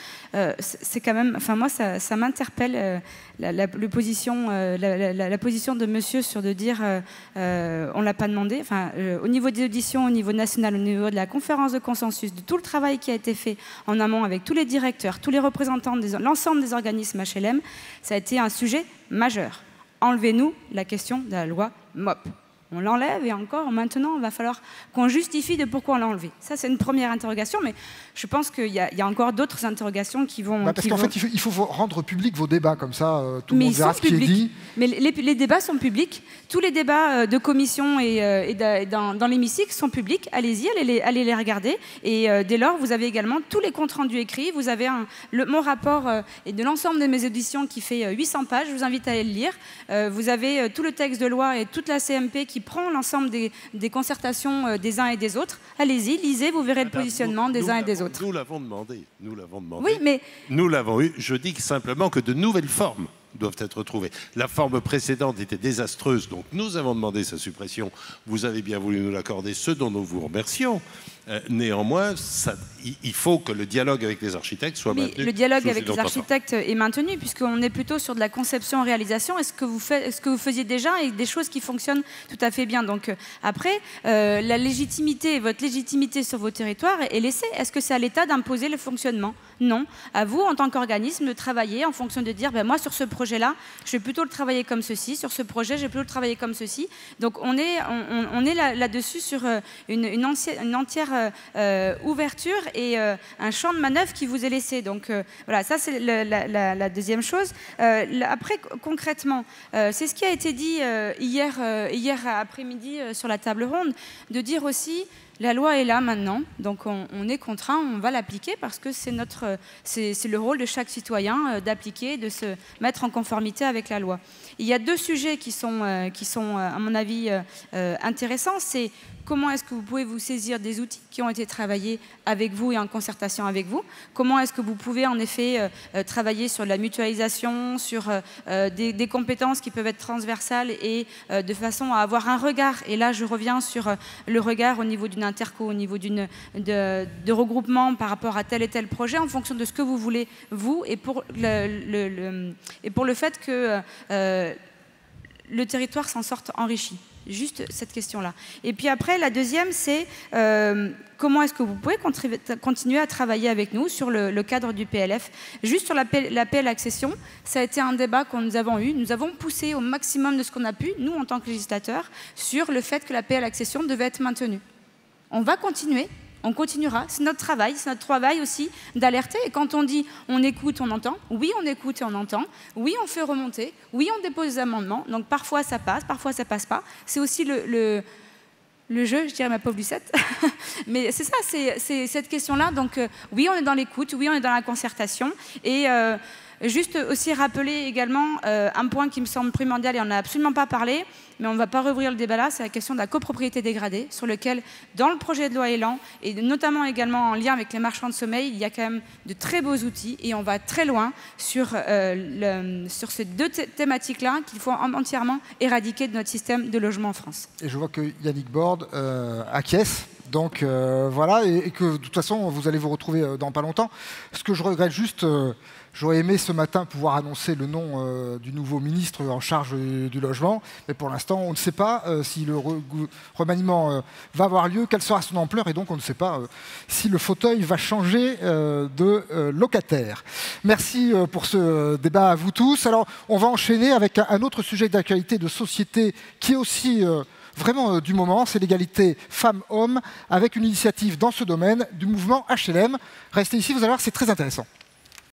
c'est quand même, enfin moi ça m'interpelle la position de monsieur sur de dire on l'a pas demandé. Enfin au niveau des auditions, au niveau national, au niveau de la conférence de consensus, de tout le travail qui a été fait en amont avec tous les directeurs, tous les représentants, l'ensemble des organismes HLM, ça a été un sujet majeur. Enlevez-nous la question de la loi MOP. On l'enlève et encore, maintenant, il va falloir qu'on justifie de pourquoi on l'a enlevé. Ça, c'est une première interrogation, mais je pense qu'il y a encore d'autres interrogations qui vont... Parce qu'en fait, il faut rendre public vos débats, comme ça, tout le monde verra ce qui est dit. Mais les débats sont publics. Tous les débats de commission et dans l'hémicycle sont publics. Allez-y, allez les regarder. Et dès lors, vous avez également tous les comptes rendus écrits. Vous avez mon rapport et de l'ensemble de mes auditions qui fait 800 pages. Je vous invite à aller le lire. Vous avez tout le texte de loi et toute la CMP qui prend l'ensemble des concertations des uns et des autres. Allez-y, lisez, vous verrez le positionnement des uns et des autres. Nous l'avons demandé. Nous l'avons demandé. Oui, mais... Nous l'avons eu. Je dis simplement que de nouvelles formes doivent être trouvées. La forme précédente était désastreuse, donc nous avons demandé sa suppression. Vous avez bien voulu nous l'accorder, ce dont nous vous remercions. Néanmoins, il faut que le dialogue avec les architectes soit maintenu. Le dialogue avec les architectes est maintenu, puisqu'on est plutôt sur de la conception-réalisation. Est-ce que vous faisiez déjà et des choses qui fonctionnent tout à fait bien. Donc après, la légitimité, votre légitimité sur vos territoires est laissée. Est-ce que c'est à l'État d'imposer le fonctionnement? Non. À vous, en tant qu'organisme, de travailler en fonction de dire, moi, sur ce projet-là, je vais plutôt le travailler comme ceci. Sur ce projet, je vais plutôt le travailler comme ceci. Donc on est là-dessus sur une entière ouverture et un champ de manœuvre qui vous est laissé. Donc voilà, ça c'est la deuxième chose. Après, concrètement, c'est ce qui a été dit hier après-midi sur la table ronde, de dire aussi la loi est là maintenant, donc on est contraint, on va l'appliquer parce que c'est le rôle de chaque citoyen d'appliquer, de se mettre en conformité avec la loi. Il y a deux sujets qui sont à mon avis intéressants. C'est comment est-ce que vous pouvez vous saisir des outils qui ont été travaillés avec vous et en concertation avec vous? Comment est-ce que vous pouvez en effet travailler sur la mutualisation, sur des compétences qui peuvent être transversales et de façon à avoir un regard? Et là, je reviens sur le regard au niveau d'une interco, au niveau de regroupement par rapport à tel et tel projet en fonction de ce que vous voulez, vous, et pour le fait que le territoire s'en sorte enrichi. Juste cette question-là. Et puis après, la deuxième, c'est comment est-ce que vous pouvez continuer à travailler avec nous sur le cadre du PLF. Juste sur la PL accession, ça a été un débat que nous avons eu. Nous avons poussé au maximum de ce qu'on a pu, nous, en tant que législateurs, sur le fait que la PL accession devait être maintenue. On va continuer. On continuera, c'est notre travail aussi d'alerter. Et quand on dit on écoute, on entend, oui on écoute et on entend, oui on fait remonter, oui on dépose des amendements, donc parfois ça passe, parfois ça passe pas. C'est aussi le jeu, je dirais ma pauvre Lucette. Mais c'est ça, c'est cette question-là. Donc oui on est dans l'écoute, oui on est dans la concertation. Et juste aussi rappeler également un point qui me semble primordial et on n'a absolument pas parlé, mais on ne va pas rouvrir le débat là, c'est la question de la copropriété dégradée, sur lequel, dans le projet de loi Élan, et notamment également en lien avec les marchands de sommeil, il y a quand même de très beaux outils et on va très loin sur ces deux thématiques-là qu'il faut entièrement éradiquer de notre système de logement en France. Et je vois que Yannick Borde acquiesce Donc voilà, et que de toute façon, vous allez vous retrouver dans pas longtemps. Ce que je regrette juste, j'aurais aimé ce matin pouvoir annoncer le nom du nouveau ministre en charge du logement, mais pour l'instant, on ne sait pas si le remaniement va avoir lieu, quelle sera son ampleur, et donc on ne sait pas si le fauteuil va changer de locataire. Merci pour ce débat à vous tous. Alors, on va enchaîner avec un autre sujet d'actualité de société qui est aussi vraiment du moment, c'est l'égalité femmes-hommes, avec une initiative dans ce domaine du mouvement HLM. Restez ici, vous allez voir, c'est très intéressant.